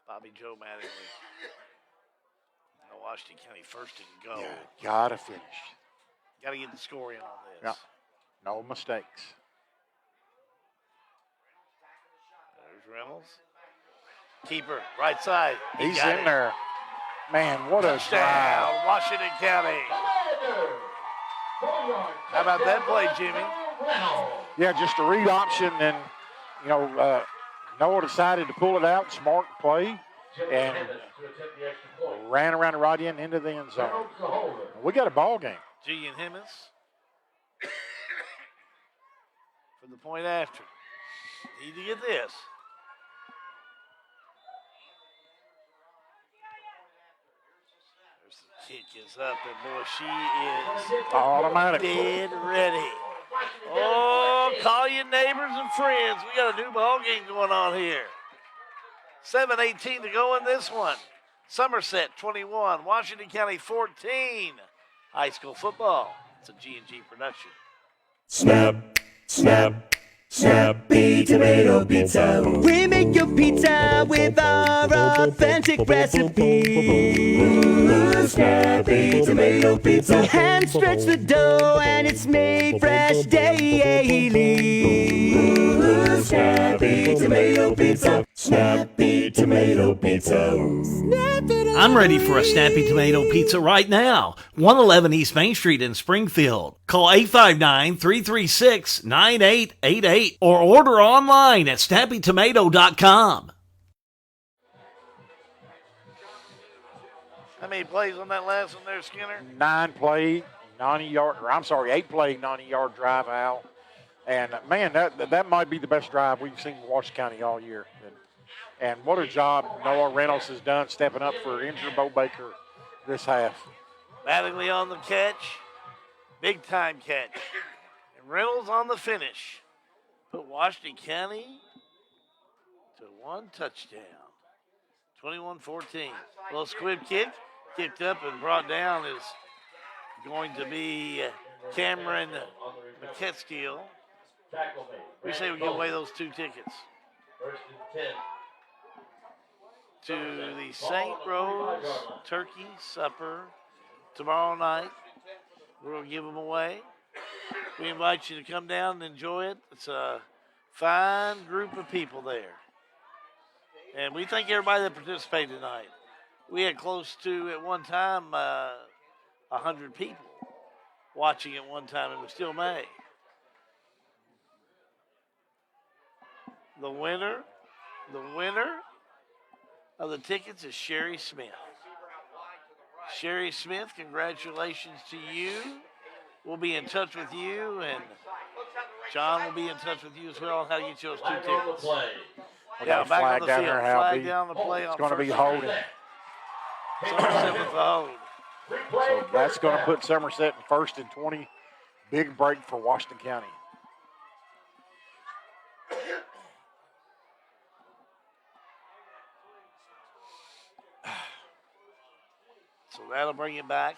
Bobby Joe Mattingly. Now Washington County first and go. Yeah, got to finish. Got to get the score in on this. Yeah, no mistakes. There's Reynolds. Keeper, right side. He's in there. Man, what a touchdown, Washington County. How about that play, Jimmy? Yeah, just a read option, and Noah decided to pull it out. Smart play, and ran around the right end into the end zone. We got a ball game. Julian Hemmis for the point after. Need to get this. Kick is up, and boy, she is automatic. Dead ready. Oh, call your neighbors and friends. We got a new ball game going on here. 7:18 to go in this one. Somerset 21, Washington County 14. High school football. It's a G&G production. Snap, snap, Snappy Tomato Pizza. We make your pizza with our authentic recipe. Snappy Tomato Pizza. Hand stretch the dough and it's made fresh daily. Snappy Tomato Pizza. Snappy Tomato Pizza. I'm ready for a Snappy Tomato Pizza right now. 111 East Main Street in Springfield. Call 859-336-9888 or order online at snappytomato.com. How many plays on that last one there, Skinner? 8 play, 90-yard drive out. And, man, that might be the best drive we've seen in Washington County all year. And what a job Noah Reynolds has done stepping up for injured Bo Baker this half. Mattingly on the catch. Big time catch. And Reynolds on the finish. Put Washington County to 1 touchdown. 21-14. Little squib kick. Kicked up and brought down is going to be Cameron McKeskill. Tackle made. We say we give away those 2 tickets. First and 10. To the St. Rose Turkey Supper tomorrow night. We'll give them away. We invite you to come down and enjoy it. It's a fine group of people there. And we thank everybody that participated tonight. We had close to, at one time, 100 people watching at one time, and we still may. The winner of the tickets is Sherry Smith. Sherry Smith, congratulations to you. We'll be in touch with you, and John will be in touch with you as well on how to get you those 2 tickets. We got a flag down there, Flag down the play. It's going to be holding. Somerset with the hold. So that's going to put Somerset in 1st and 20. Big break for Washington County. So that'll bring it back.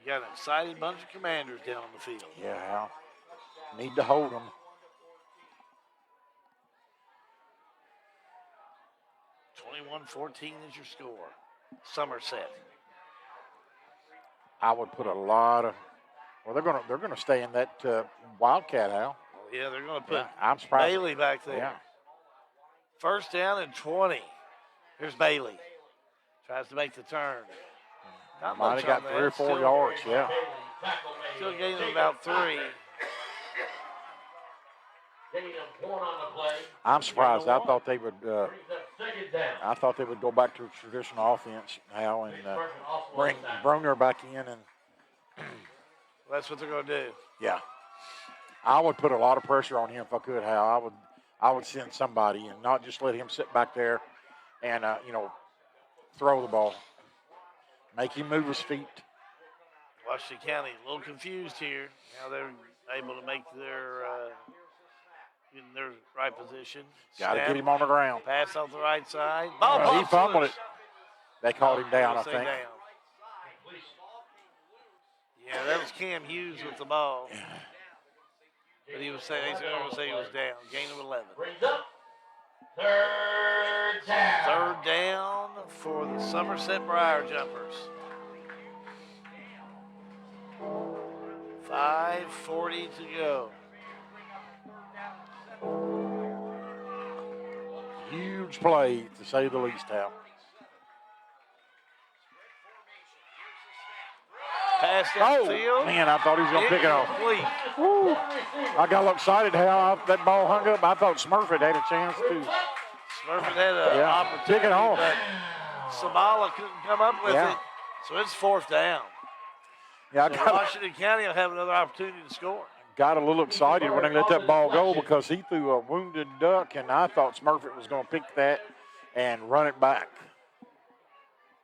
You got an excited bunch of Commanders down on the field. Yeah, Hal. Need to hold them. 21-14 is your score. Somerset. I would put a lot of. Well, they're gonna stay in that Wildcat, Hal. Yeah, they're going to put I'm surprised. Bailey back there. Yeah. First down and 20. Here's Bailey. Tries to make the turn. Not Might much have got on 3 or that. 4 Still- yards, yeah. Still gaining about 3. I'm surprised. I thought they would. Second down. I thought they would go back to a traditional offense now and bring Broner back in, and That's what they're going to do. yeah, I would put a lot of pressure on him if I could. Hal, I would send somebody and not just let him sit back there and throw the ball. Make him move his feet. Washington County a little confused here. Now they're able to make their in their right position. Got to Snap, get him on the ground. Pass off the right side. Ball He pops fumbled loose. it. They called him down, I Say think. down. Yeah, that was Cam Hughes with the ball. But he was saying, he's going to say he was down. Gain of 11. Brings up. Third down. Third down for the Somerset Briar Jumpers. 5:40 to go. Huge play, to say the least, Hal. Pass downfield. Man, I thought he was going to pick it off. Incomplete. Woo. I got a little excited how that ball hung up. I thought Smurfett had a chance to. Smurfett had an opportunity, pick it off. but Sabala couldn't come up with Yeah. it. So it's 4th down. Yeah, So Washington County will have another opportunity to score. got a little excited when they let that ball go because he threw a wounded duck, and I thought Smurfett was going to pick that and run it back.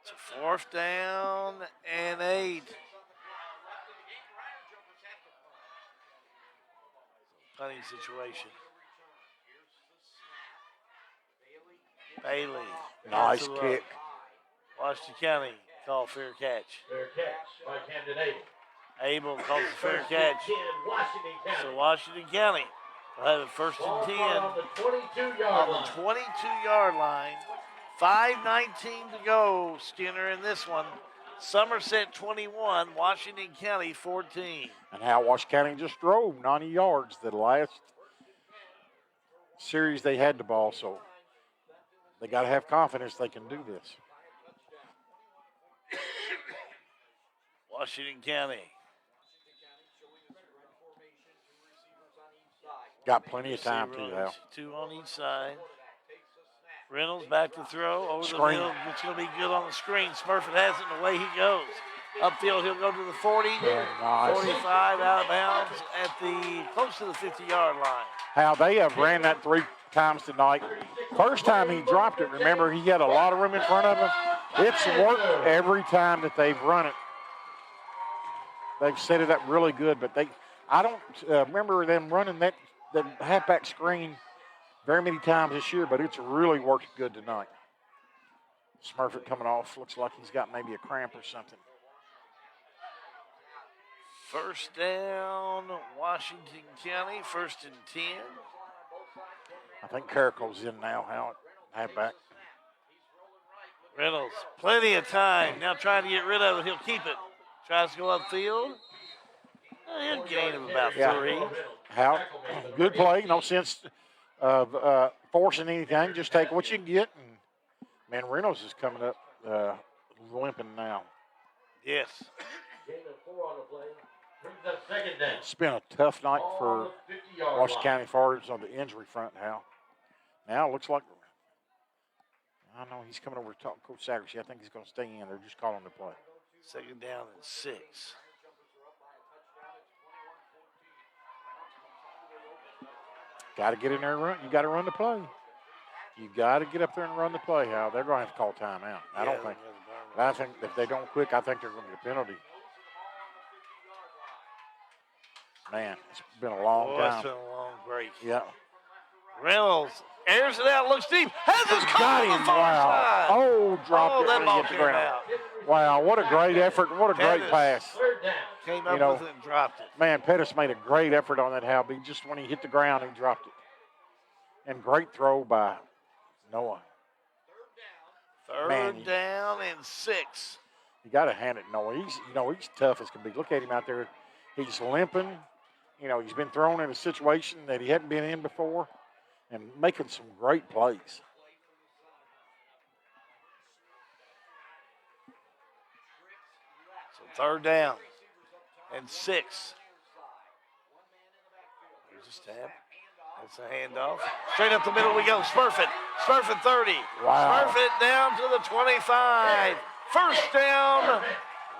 It's a 4th down and 8. Punting situation. Bailey. Nice Gets it up. kick. Washington County call fair catch. Fair catch by Camden Abel. Abel calls the fair catch. Washington County. So Washington County will have it 1st and 10 On the 22-yard on line. the 22-yard line. 5:19 to go, Skinner, in this one. Somerset 21, Washington County 14. And how Washington County just drove 90 yards the last series they had the ball, so they got to have confidence they can do this. Washington County. Got plenty of time too, Receivers, Hal. 2 on each side. Reynolds back to throw over Screen. the middle. It's going to be good on the screen. Smurfett has it, and away he goes. Upfield, he'll go to the 40, nice. 45 out of bounds at the close to the 50-yard line. How they have ran that 3 times tonight. First time he dropped it, remember, he had a lot of room in front of him. It's worked every time that they've run it. They've set it up really good, but I don't remember them running that halfback screen very many times this year, but it's really worked good tonight. Smurfett coming off, looks like he's got maybe a cramp or something. First down, Washington County, 1st and 10. I think Caracol's in now, halfback. Reynolds, plenty of time. Now trying to get rid of it. He'll keep it. Tries to go upfield. He'll gain him about 3. How good play. No sense of forcing anything. Just take what you can get. And, man, Reynolds is coming up limping now. Yes. It's been a tough night for Washington County as far as on the injury front now. Now it looks like, I know he's coming over to talk to Coach Sagerson. I think he's going to stay in. They're just calling the play. 2nd down and 6. Got to get in there and run. You got to run the play. You got to get up there and run the play, Hal. They're going to have to call timeout. I think if they don't quick, I think they're going to get a penalty. Man, it's been a long time. It's been a long break. Yeah. Reynolds airs it out, looks deep, has his got him. Wow. Oh, dropped it that when he ball hit the came ground. out. Wow, what a great effort. What a great pass. Came up with it and dropped it. Man, Pettis made a great effort on that, Hal. Just when he hit the ground, he dropped it. And great throw by Noah. Third down and 6. You got to hand it Noah. He's tough as can be. Look at him out there. He's limping. He's been thrown in a situation that he hadn't been in before and making some great plays. So 3rd down and 6. Here's a stab. That's a handoff. Straight up the middle we go. Smurfett. Smurfett 30. Wow. Smurfett down to the 25. 1st down,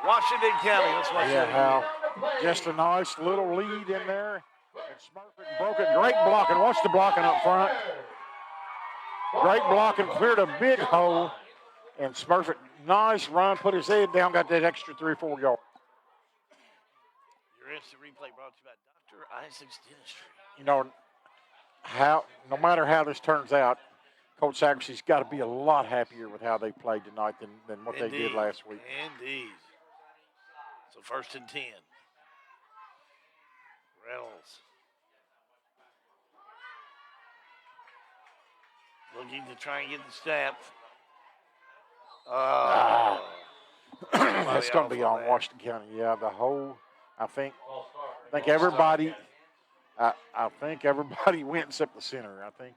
Washington County. Let's watch Yeah, that. Hal. Just a nice little lead in there. And Smurfett broke it. Great blocking. Watch the blocking up front. Great blocking. Cleared a big hole. And Smurfett, nice run. Put his head down. Got that extra 3 or 4 yards. Your instant replay brought to you by Dr. Isaac's Dentistry. No matter how this turns out, Coach Sagerson's got to be a lot happier with how they played tonight than what they did last week. Indeed. So 1st and 10. Reynolds. Looking to try and get the snap. That's going to be on Washington County. Yeah, I think everybody went except the center. I think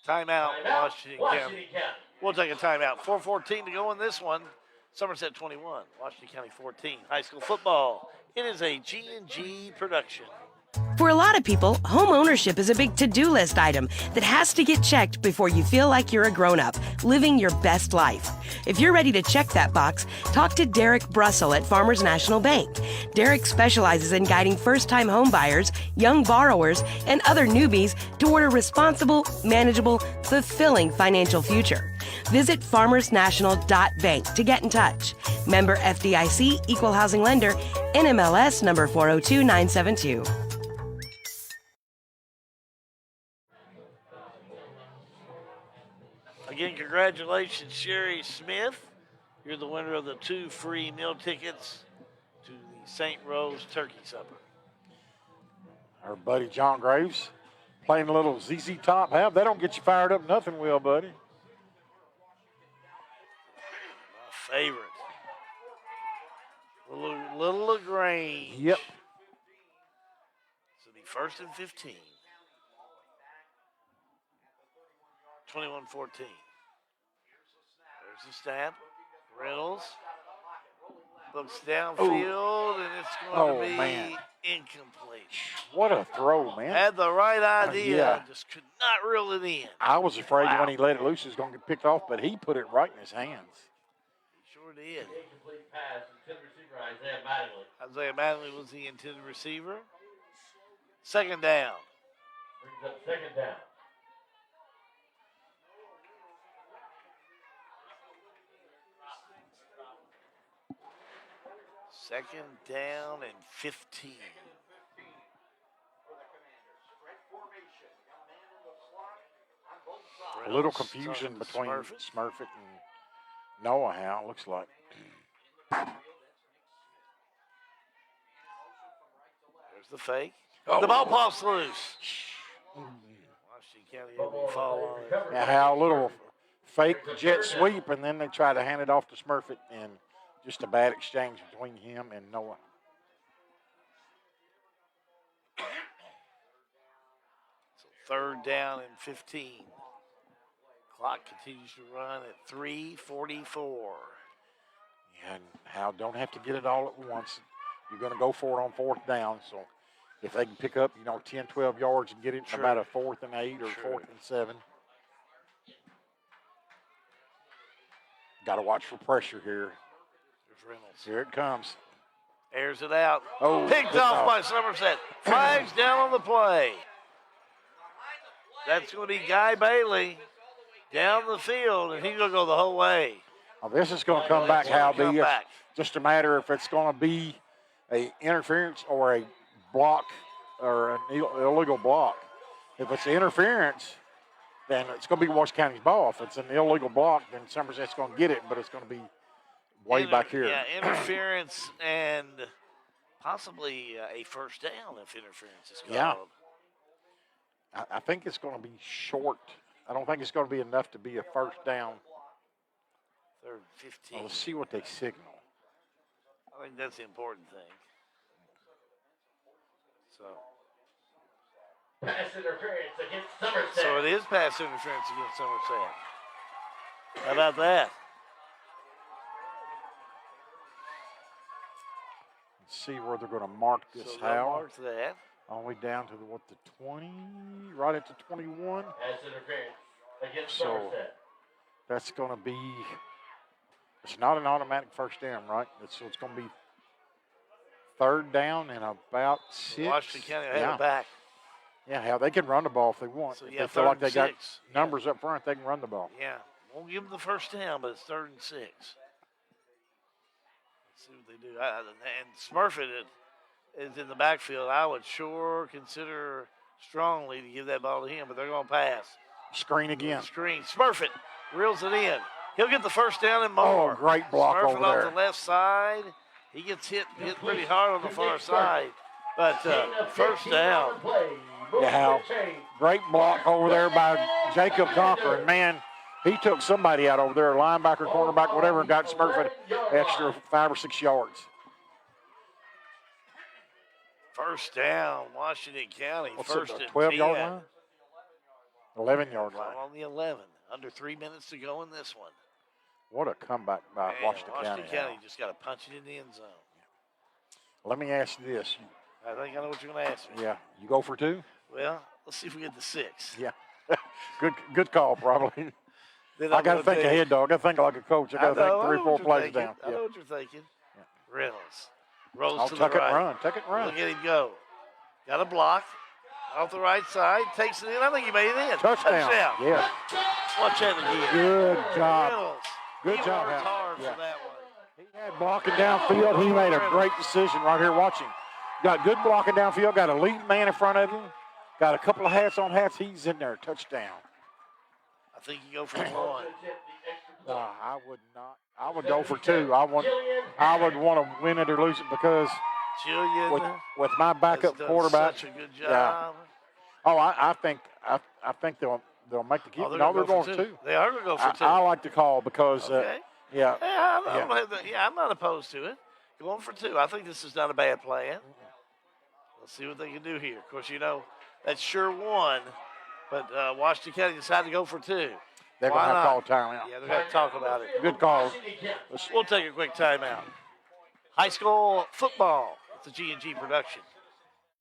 Timeout, Washington County. We'll take a timeout. 4:14 to go in this one. Somerset 21, Washington County 14. High school football. It is a G&G production. For a lot of people, home ownership is a big to-do list item that has to get checked before you feel like you're a grown-up, living your best life. If you're ready to check that box, talk to Derek Brussel at Farmers National Bank. Derek specializes in guiding first-time home buyers, young borrowers, and other newbies toward a responsible, manageable, fulfilling financial future. Visit farmersnational.bank to get in touch. Member FDIC, Equal Housing Lender, NMLS number 402972. Again, congratulations, Sherry Smith. You're the winner of the 2 free meal tickets to the St. Rose Turkey Supper. our buddy John Graves playing a little ZZ Top. They don't get you fired up, nothing will, buddy. My favorite. Little LaGrange. Yep. So the 1st and 15. 21-14. There's the snap. Reynolds looks downfield, and it's going to be incomplete. What a throw, man. Had the right idea, Yeah. just could not reel it in. I was afraid when he let it loose, it was going to get picked off, but he put it right in his hands. He sure did. Isaiah Mattingly was the intended receiver. 2nd down. Brings up 2nd down. Second down and 15. A little confusion between Smurfett and Noah Howe, looks like. There's the fake. Oh. The ball pops loose. Washington County able to fall on it. Yeah, Howe, a little fake jet sweep, and then they try to hand it off to Smurfett, and just a bad exchange between him and Noah. So 3rd down and 15. Clock continues to run at 3:44. And Howe don't have to get it all at once. You're going to go for it on 4th down, so if they can pick up, 10, 12 yards and get it in about a 4th and 8 or 4th and 7. Got to watch for pressure here. There's Reynolds. Here it comes. Airs it out. Oh, picked off by Somerset. Flags down on the play. That's going to be Guy Bailey down the field, and he's going to go the whole way. Well, this is going to come back, Hal. Come back. Just a matter if it's going to be a interference or a block or an illegal block. If it's interference, then it's going to be Washington County's ball. If it's an illegal block, then Somerset's going to get it, but it's going to be way back here. Yeah, interference and possibly a 1st down if interference is called. Yeah. I think it's going to be short. I don't think it's going to be enough to be a 1st down. 3rd and 15. Well, let's see what they signal. I think that's the important thing. So. Pass interference against Somerset. So it is pass interference against Somerset. How about that? Let's see where they're going to mark this, So Hal. mark that. All the way down to the 20, right at the 21. Pass interference against So Somerset. that's going to be, it's not an automatic 1st down, right? So it's going to be 3rd down and about 6. Washington County will have it back. Yeah, Hal, they can run the ball if they want. So, if yeah, they feel 3rd like they and got 6. numbers up front, they can run the ball. Yeah. Won't give them the 1st down, but it's 3rd and 6. Let's see what they do. And Smurfett is in the backfield. I would sure consider strongly to give that ball to him, but they're going to pass. Screen again. Screen. Smurfett reels it in. He'll get the 1st down and more. Oh, great block Smurfett over there. off the left side. He gets hit pretty hard on the far side. But 1st down. Yeah, Hal. Great block over there by Jacob Conker. And, man, he took somebody out over there, linebacker, cornerback, whatever, and got Smurfett extra 5 or 6 yards. 1st down, Washington County. What's 1st it, and 12-yard 10. line? 11-yard line. On the 11. Under 3 minutes to go in this one. What a comeback by Man, Washington County. Washington County just got to punch it in the end zone. Let me ask you this. I think I know what you're going to ask me. Yeah, you go for 2? Well, let's see if we get the 6. Yeah. good call, probably. Then I I'm got to gonna think ahead, dog. I got to think like a coach. I got to think 3 or 4 plays down. I know what you're thinking. Reynolds rolls I'll to tuck the it right. and run. Tuck it and run. Look at him go. Got a block off the right side. Takes it in. I think he made it in. Touchdown. Yeah. Watch that again. Good job. Reynolds. Good He job, worked Hal. hard Yeah. for that one. He had blocking downfield. He made a great decision right here watching. Got good blocking downfield. Got a lead man in front of him. Got a couple of hats on hats. He's in there. Touchdown. I think you go for 1. I would not. I would go for 2. I would want to win it or lose it because Jillian with my backup has done quarterback. such a good Yeah. job. Oh, I think they'll make the keep. Oh, they're no, gonna they're go going for 2. They are going to go for 2. I like the call because Okay. yeah. I'm not opposed to it. Going for 2. I think this is not a bad plan. Let's see what they can do here. Of course, that's sure 1, but Washington County decided to go for 2. They're going Why to have not? to call timeout. Yeah, they're going to talk about it. Good call. We'll take a quick timeout. High school football. It's a G&G production.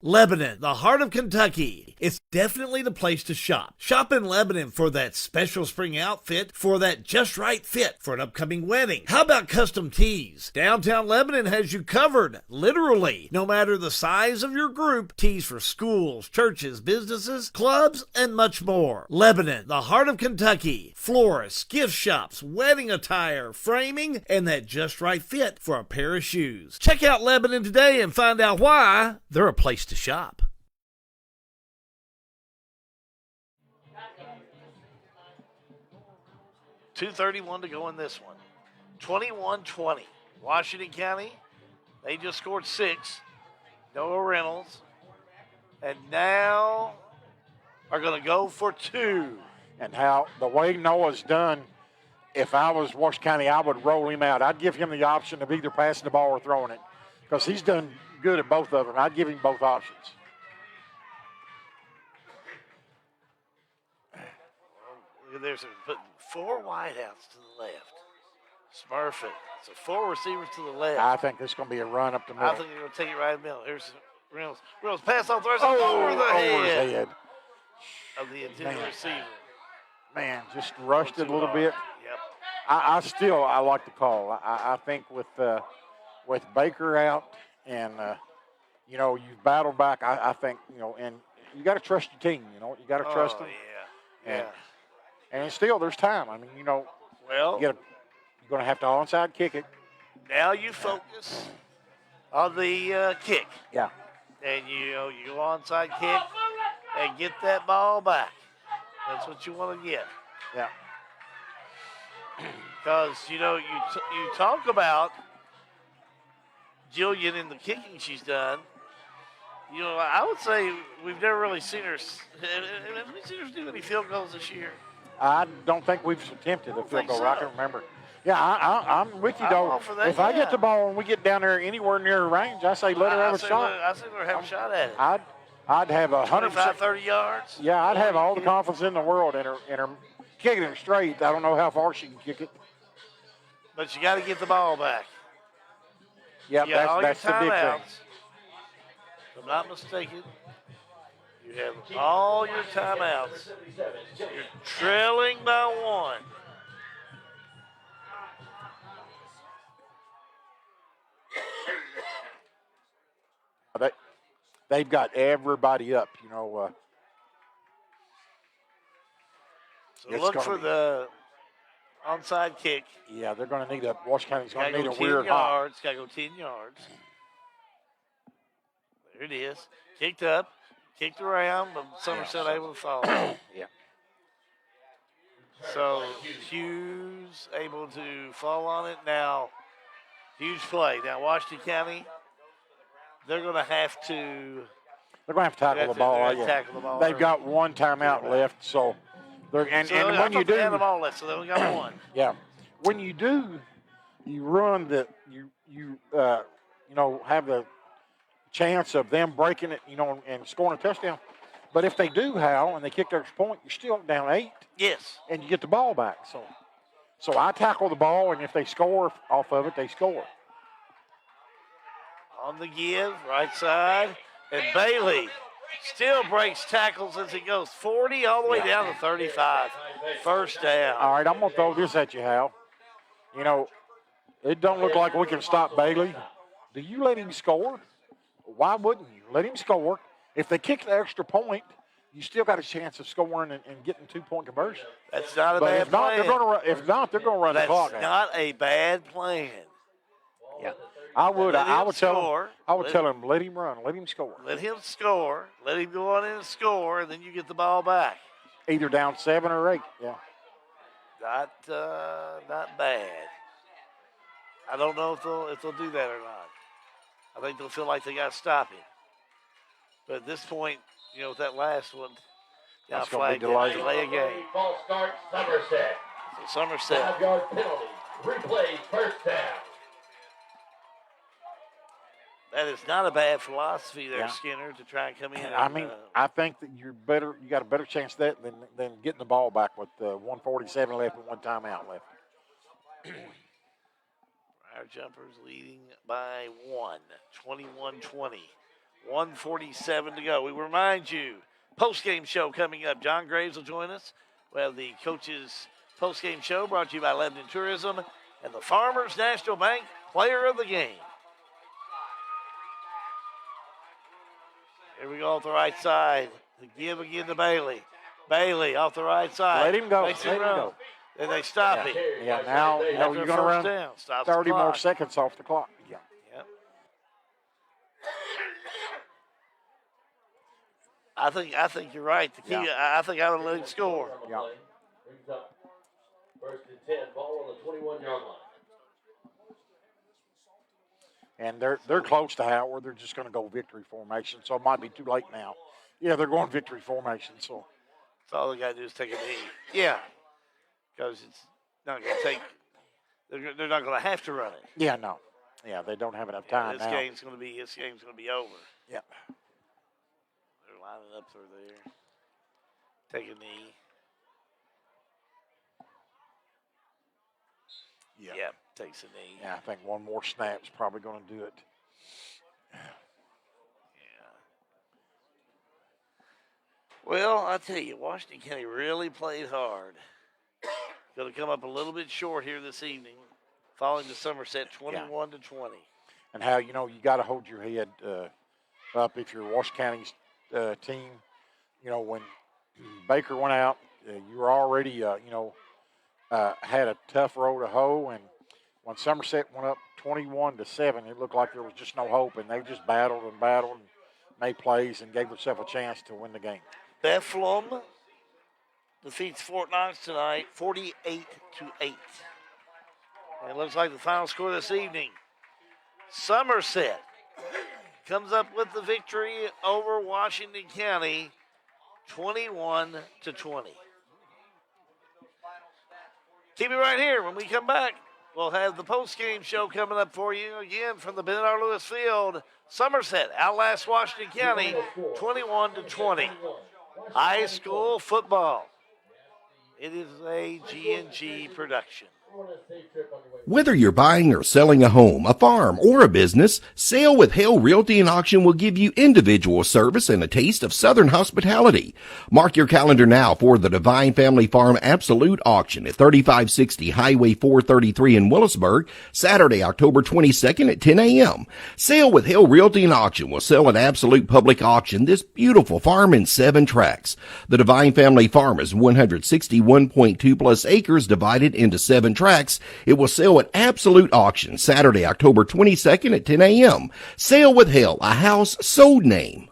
Lebanon, the heart of Kentucky. It's definitely the place to shop. Shop in Lebanon for that special spring outfit, for that just right fit for an upcoming wedding. How about custom tees? Downtown Lebanon has you covered, literally. No matter the size of your group, tees for schools, churches, businesses, clubs, and much more. Lebanon, the heart of Kentucky. Florists, gift shops, wedding attire, framing, and that just right fit for a pair of shoes. Check out Lebanon today and find out why they're a place to shop. $2:31 to go in this one. 21-20. Washington County, they just scored 6. Noah Reynolds. And now are going to go for 2. And how the way Noah's done, if I was Washington County, I would roll him out. I'd give him the option of either passing the ball or throwing it because he's done good at both of them. I'd give him both options. There's putting 4 wideouts to the left. Smurfett. So 4 receivers to the left. I think this is going to be a run up the middle. I think they're going to take it right in the middle. Here's Reynolds. Reynolds pass off the rest over the head of the intended receiver. Man, just rushed it a little bit. Yep. I like the call. I think with Baker out and you've battled back. I think and you got to trust your team. You got to trust them. Yeah. And still, there's time. I mean, well, you're going to have to onside kick it. Now you focus on the kick. Yeah. And you go onside kick and get that ball back. That's what you want to get. Yeah. Because you talk about Jillian and the kicking she's done. I would say we've never really seen her. Have we seen her do any field goals this year? I don't think we've attempted a field goal. So. I can remember. Yeah, I'm with you, though. If I get the ball and we get down there anywhere near range, I say let her have a shot. I say let her have a shot at it. I'd have 100%. 30 yards. Yeah, I'd have all the confidence in the world in her kicking it straight. I don't know how far she can kick it. But you got to get the ball back. Yep, that's the big thing. If I'm not mistaken, you have all your timeouts. You're trailing by 1. They've got everybody up, So look for the onside kick. Yeah, they're going to need Washington County's going to need a 10 weird yards. Got to go 10 yards. There it is. Kicked up, kicked around, but Somerset able to follow. Yeah. So Hughes able to fall on it. Now, huge play. Now, Washington County, they're going to have to. They're going to have to tackle the ball. Tackle the ball. They've got one timeout left, so they're and when you do, they had the ball left, so they only got 1. Yeah, when you do, you run the you have the chance of them breaking it, and scoring a touchdown. But if they do, Hal, and they kick their extra point, you're still down 8. Yes. And you get the ball back. So I tackle the ball, and if they score off of it, they score. On the give, right side, and Bailey still breaks tackles as he goes 40 all the way down to 35. First down. All right, I'm going to throw this at you, Hal. It don't look like we can stop Bailey. Do you let him score? Why wouldn't you? Let him score. If they kick the extra point, you still got a chance of scoring and getting 2-point conversion. That's not a bad plan. If not, they're going to run the clock. That's not a bad plan. Yeah, I would tell him, let him run, let him score. Let him score. Let him go on in and score, and then you get the ball back. Either down 7 or 8. Yeah. Not bad. I don't know if they'll do that or not. I think they'll feel like they got to stop him. But at this point, with that last one, that's going to be delayed. Delay a game. False start, Somerset. So Somerset. 5-yard penalty. Replay, first down. That is not a bad philosophy there, Skinner, to try and come in. I think that you got a better chance of that than getting the ball back with 1:47 left and one timeout left. Our Jumpers leading by 1, 21-20. 1:47 to go. We remind you, post-game show coming up. John Graves will join us. We have the coaches' post-game show brought to you by Lebanon Tourism and the Farmers National Bank Player of the Game. Here we go off the right side. The give again to Bailey. Bailey off the right side. Let him go. Let him go. And they stop him. Yeah, now you're going to run down. 30 more seconds off the clock. Yeah. Yep. I think you're right. I think I would let him score. Yeah. Brings up 1st and 10, ball on the 21-yard line. and they're close to Howard. They're just going to go victory formation, so it might be too late now. Yeah, they're going victory formation, so all they got to do is take a knee. Yeah, because it's not going to take. They're not going to have to run it. yeah, no, yeah, they don't have enough time This now. game's going to be over. Yeah. They're lining up through there. Take a knee. Yeah, takes a knee. Yeah, I think one more snap's probably going to do it. Well, I tell you, Washington County really played hard. Going to come up a little bit short here this evening, falling to Somerset 21 to 20. And how you got to hold your head up if you're Washington County's team. When Baker went out, you were already had a tough row to hoe, and when Somerset went up 21-7, it looked like there was just no hope, and they just battled and made plays and gave themselves a chance to win the game. Bethlehem defeats Fort Knox tonight, 48-8. And it looks like the final score this evening. Somerset comes up with the victory over Washington County, 21-20. Keep it right here. When we come back, we'll have the post-game show coming up for you again from the Bennett R. Lewis Field. Somerset outlasts Washington County 21-20. High school football. It is a G&G production. Whether you're buying or selling a home, a farm, or a business, Sale with Hale Realty and Auction will give you individual service and a taste of Southern hospitality. Mark your calendar now for the Divine Family Farm Absolute Auction at 3560 Highway 433 in Willisburg, Saturday, October 22nd at 10 a.m. Sale with Hale Realty and Auction will sell at Absolute Public Auction this beautiful farm in 7 tracts. The Divine Family Farm is 161.2 plus acres divided into 7 tracts. It will sell at Absolute Auction Saturday, October 22nd at 10 a.m. Sale with Hale, a house sold name.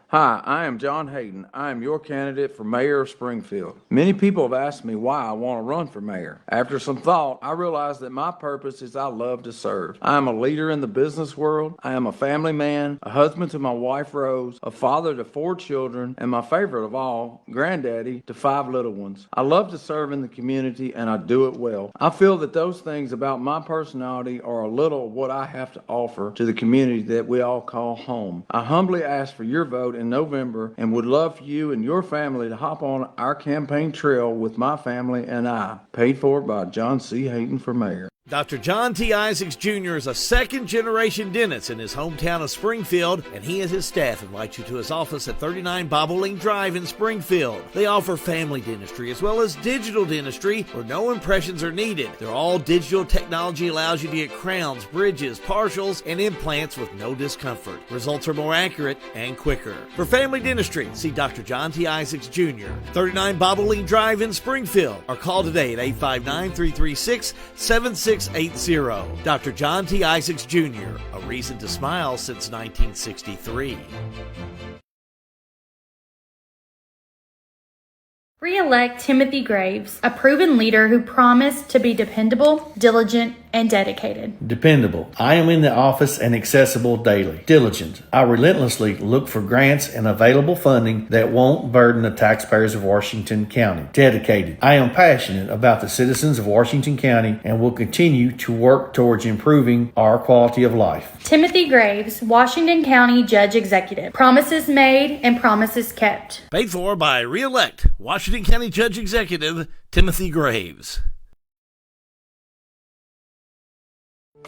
Hi, I am John Hayden. I am your candidate for mayor of Springfield. Many people have asked me why I want to run for mayor. After some thought, I realized that my purpose is I love to serve. I am a leader in the business world. I am a family man, a husband to my wife Rose, a father to 4 children, and my favorite of all, granddaddy to 5 little ones. I love to serve in the community, and I do it well. I feel that those things about my personality are a little of what I have to offer to the community that we all call home. I humbly ask for your vote in November and would love for you and your family to hop on our campaign trail with my family and I. Paid for by John C. Hayden for mayor. Dr. John T. Isaacs Jr. is a second-generation dentist in his hometown of Springfield, and he and his staff invite you to his office at 39 Bobolink Drive in Springfield. They offer family dentistry as well as digital dentistry where no impressions are needed. Their all-digital technology allows you to get crowns, bridges, partials, and implants with no discomfort. Results are more accurate and quicker. For family dentistry, see Dr. John T. Isaacs Jr., 39 Bobolink Drive in Springfield, or call today at 859-336-7680. Dr. John T. Isaacs Jr., a reason to smile since 1963. Re-elect Timothy Graves, a proven leader who promised to be dependable, diligent, and dedicated. Dependable. I am in the office and accessible daily. Diligent. I relentlessly look for grants and available funding that won't burden the taxpayers of Washington County. Dedicated. I am passionate about the citizens of Washington County and will continue to work towards improving our quality of life. Timothy Graves, Washington County Judge Executive. Promises made and promises kept. Paid for by Re-elect Washington County Judge Executive Timothy Graves.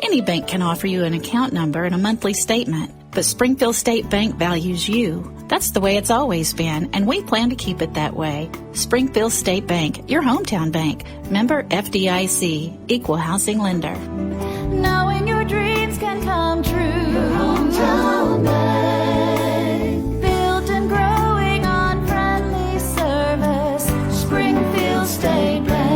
Any bank can offer you an account number and a monthly statement, but Springfield State Bank values you. That's the way it's always been, and we plan to keep it that way. Springfield State Bank, your hometown bank. Member FDIC, Equal Housing Lender. Knowing your dreams can come true. Your hometown bank. Built and growing on friendly service. Springfield State Bank.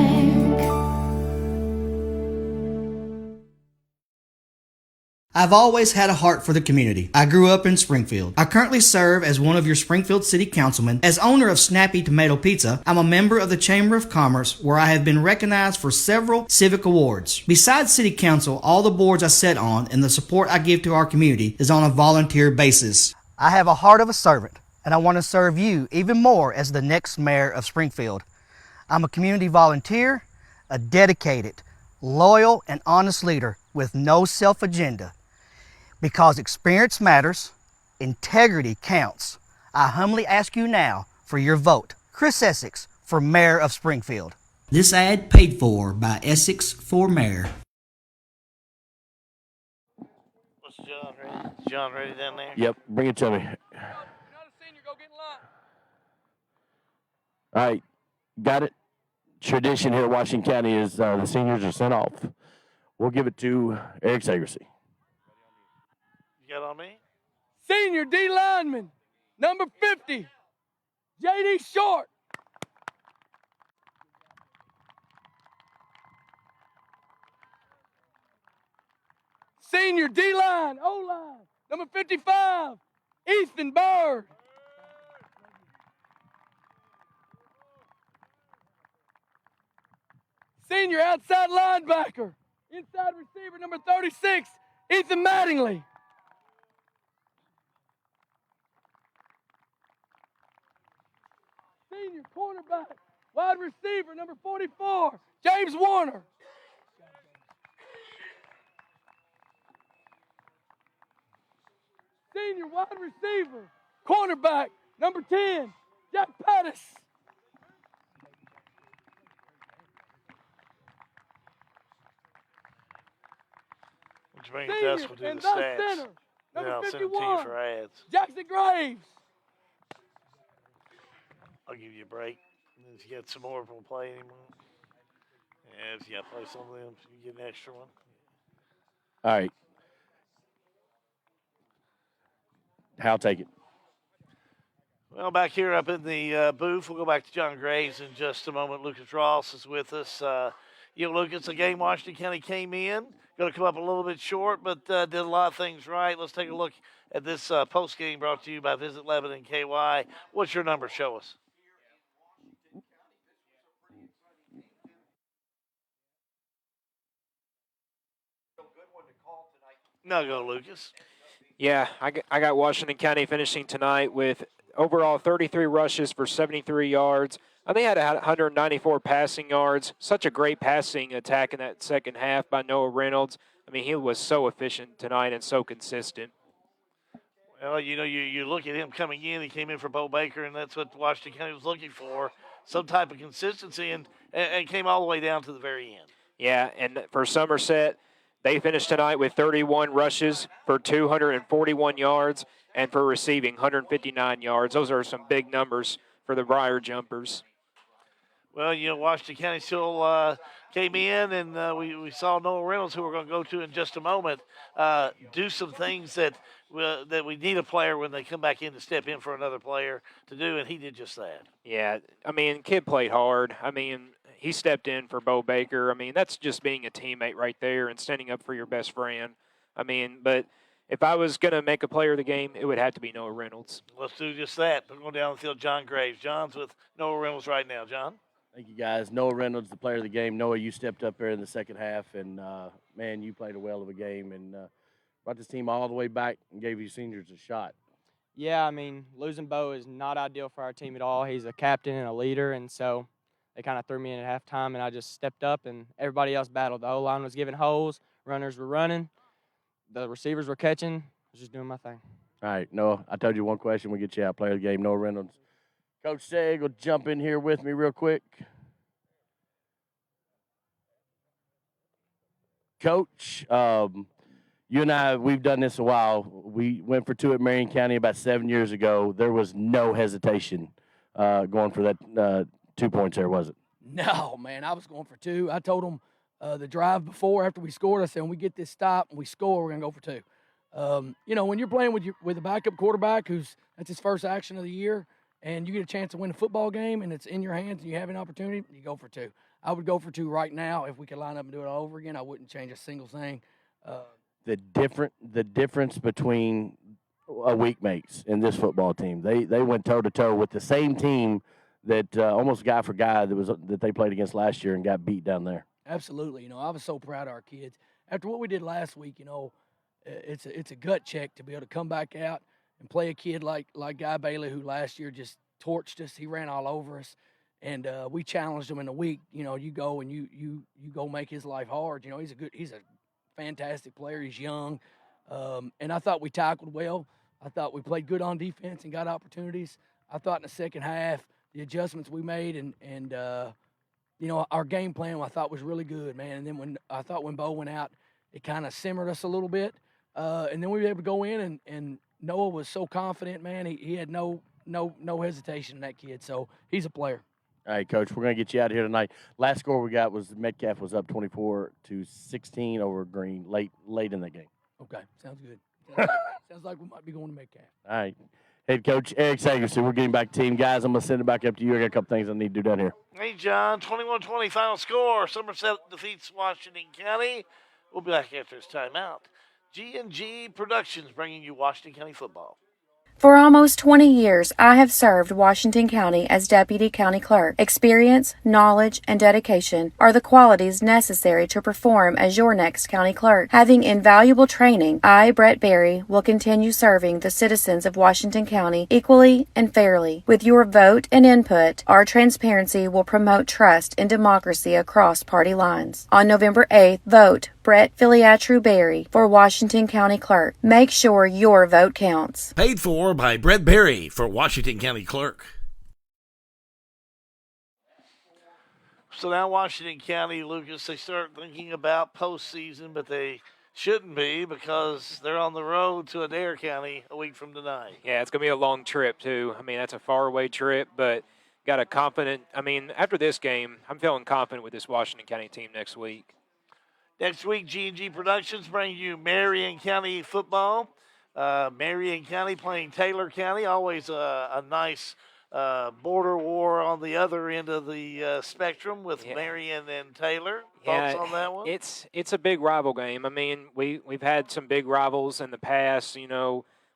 I've always had a heart for the community. I grew up in Springfield. I currently serve as one of your Springfield City Councilmen. As owner of Snappy Tomato Pizza, I'm a member of the Chamber of Commerce, where I have been recognized for several civic awards. Besides City Council, all the boards I sit on and the support I give to our community is on a volunteer basis. I have a heart of a servant, and I want to serve you even more as the next mayor of Springfield. I'm a community volunteer, a dedicated, loyal, and honest leader with no self-agenda. Because experience matters, integrity counts. I humbly ask you now for your vote. Chris Essex for Mayor of Springfield. This ad paid for by Essex for Mayor. What's John ready? Is John ready down there? Yep, bring it to me. All right, got it. Tradition here in Washington County is the seniors are sent off. We'll give it to Eric Sagerson. You got on me? Senior D lineman, number 50, J.D. Short. Senior D-line, O-line, number 55, Ethan Bird. Senior outside linebacker, inside receiver, number 36, Ethan Mattingly. Senior cornerback, wide receiver, number 44, James Warner. Senior wide receiver, cornerback, number 10, Jack Pettis. Which brings us, we'll do the stats. Center, number I'll 51, send it to you for ads. Jackson Graves. I'll give you a break. And if you got some more, we'll play anymore. Yeah, if you got to play some of them, you get an extra one. All right. Hal, take it. Well, back here up in the booth, we'll go back to John Graves in just a moment. Lucas Ross is with us. Lucas, the game Washington County came in. Going to come up a little bit short, but did a lot of things right. Let's take a look at this post game brought to you by Visit Lebanon KY. What's your number? Show us. No, go, Lucas. Yeah, I got Washington County finishing tonight with overall 33 rushes for 73 yards. They had 194 passing yards. Such a great passing attack in that second half by Noah Reynolds. I mean, he was so efficient tonight and so consistent. Well, you look at him coming in. He came in for Bo Baker, and that's what Washington County was looking for, some type of consistency, and came all the way down to the very end. Yeah, and for Somerset, they finished tonight with 31 rushes for 241 yards and for receiving 159 yards. Those are some big numbers for the Briar Jumpers. Well, Washington County still came in, and we saw Noah Reynolds, who we're going to go to in just a moment, do some things that we need a player when they come back in to step in for another player to do, and he did just that. Yeah, I mean, kid played hard. I mean, he stepped in for Bo Baker. I mean, that's just being a teammate right there and standing up for your best friend. I mean, but if I was going to make a player of the game, it would have to be Noah Reynolds. Let's do just that. We're going down the field. John Graves. John's with Noah Reynolds right now. John? Thank you, guys. Noah Reynolds, the player of the game. Noah, you stepped up there in the second half, and, man, you played a well of a game and brought this team all the way back and gave you seniors a shot. Yeah, I mean, losing Bo is not ideal for our team at all. He's a captain and a leader, and so they kind of threw me in at halftime, and I just stepped up, and everybody else battled. The O-line was giving holes. Runners were running. The receivers were catching. I was just doing my thing. All right, Noah, I told you one question. We'll get you out, player of the game, Noah Reynolds. Coach Seg will jump in here with me real quick. Coach, you and I, we've done this a while. We went for two at Marion County about 7 years ago. There was no hesitation going for that 2 points there, was it? No, man, I was going for two. I told them the drive before, after we scored, I said, when we get this stop and we score, we're going to go for two. When you're playing with a backup quarterback that's his first action of the year, and you get a chance to win a football game and it's in your hands and you have an opportunity, you go for two. I would go for two right now. If we could line up and do it all over again, I wouldn't change a single thing. the difference between a week makes in this football team. They went toe to toe with the same team that almost guy for guy that they played against last year and got beat down there. Absolutely. I was so proud of our kids. After what we did last week, it's a gut check to be able to come back out and play a kid like Guy Bailey, who last year just torched us. He ran all over us, and we challenged him in the week. You go and you go make his life hard. He's a fantastic player. He's young, and I thought we tackled well. I thought we played good on defense and got opportunities. I thought in the second half the adjustments we made and our game plan I thought was really good, man. And then when Bo went out, it kind of simmered us a little bit, and then we were able to go in and Noah was so confident, man. He had no hesitation in that kid, so he's a player. All right, Coach, we're going to get you out of here tonight. Last score we got was Metcalf was up 24-16 over Green late in the game. Okay, sounds good. Sounds like we might be going to Metcalf. All right. Head coach Eric Sagerson, we're getting back to team. Guys, I'm going to send it back up to you. I got a couple things I need to do down here. Hey, John, 21-20 final score. Somerset defeats Washington County. We'll be back after this timeout. G&G Productions bringing you Washington County football. For almost 20 years, I have served Washington County as Deputy County Clerk. Experience, knowledge, and dedication are the qualities necessary to perform as your next County Clerk. Having invaluable training, I, Brett Berry, will continue serving the citizens of Washington County equally and fairly. With your vote and input, our transparency will promote trust and democracy across party lines. On November 8th, vote Brett Filiatru Berry for Washington County Clerk. Make sure your vote counts. Paid for by Brett Berry for Washington County Clerk. So now Washington County, Lucas, they start thinking about postseason, but they shouldn't be because they're on the road to Adair County a week from tonight. Yeah, it's going to be a long trip, too. I mean, that's a faraway trip, but got a confident – I mean, after this game, I'm feeling confident with this Washington County team next week. Next week, G&G Productions bring you Marion County football. Marion County playing Taylor County, always a nice border war on the other end of the spectrum with Marion and Taylor. Thoughts on that one? It's a big rival game. I mean, we've had some big rivals in the past,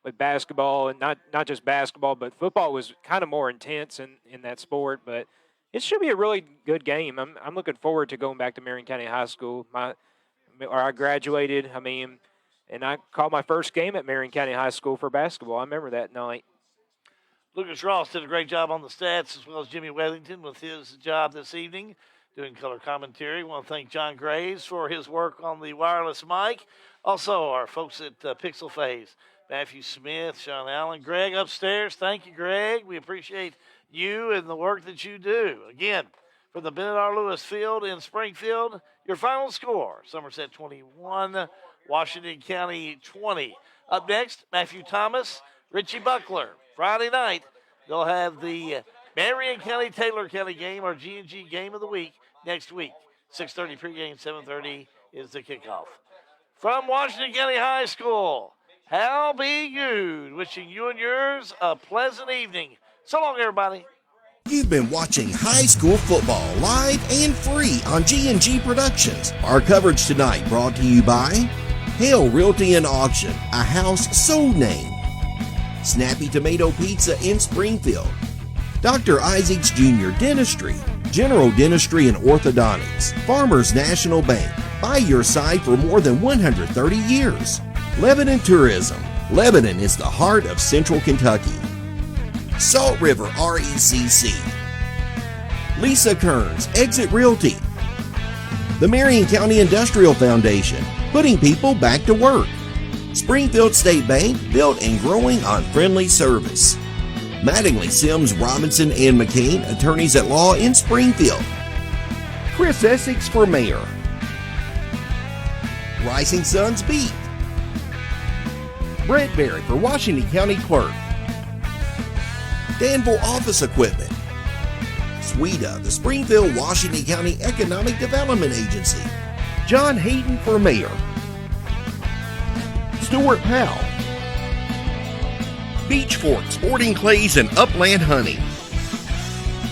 with basketball, and not just basketball, but football was kind of more intense in that sport. But it should be a really good game. I'm looking forward to going back to Marion County High School. I graduated, and I called my first game at Marion County High School for basketball. I remember that night. Lucas Ross did a great job on the stats, as well as Jimmy Wethington with his job this evening doing color commentary. I want to thank John Graves for his work on the wireless mic. Also, our folks at Pixel Phase, Matthew Smith, Sean Allen, Greg upstairs. Thank you, Greg. We appreciate you and the work that you do. Again, from the Bennett R. Lewis Field in Springfield, your final score, Somerset 21, Washington County 20. Up next, Matthew Thomas, Richie Buckler. Friday night, they'll have the Marion County, Taylor County game, our G&G game of the week next week. 6:30 pregame, 7:30 is the kickoff. From Washington County High School, Hal B. Good, wishing you and yours a pleasant evening. So long, everybody. You've been watching high school football live and free on G&G Productions. Our coverage tonight brought to you by Hale Realty and Auction, a house so named. Snappy Tomato Pizza in Springfield. Dr. Isaacs Jr. Dentistry, General Dentistry and Orthodontics. Farmers National Bank, by your side for more than 130 years. Lebanon Tourism. Lebanon is the heart of Central Kentucky. Salt River RECC. Lisa Kearns, Exit Realty. The Marion County Industrial Foundation, putting people back to work. Springfield State Bank, built and growing on friendly service. Mattingly, Sims, Robinson, and McCain, attorneys at law in Springfield. Chris Essex for mayor. Rising Suns Beat. Brett Berry for Washington County Clerk. Danville Office Equipment. SWEDA, the Springfield, Washington County Economic Development Agency. John Hayden for mayor. Stuart Powell. Beach Fork Sporting Clays and Upland Hunting.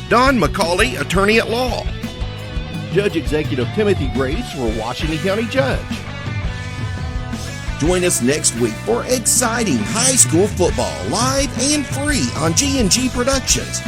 Don McCauley, attorney at law. Judge Executive Timothy Grace for Washington County Judge. Join us next week for exciting high school football, live and free on G&G Productions.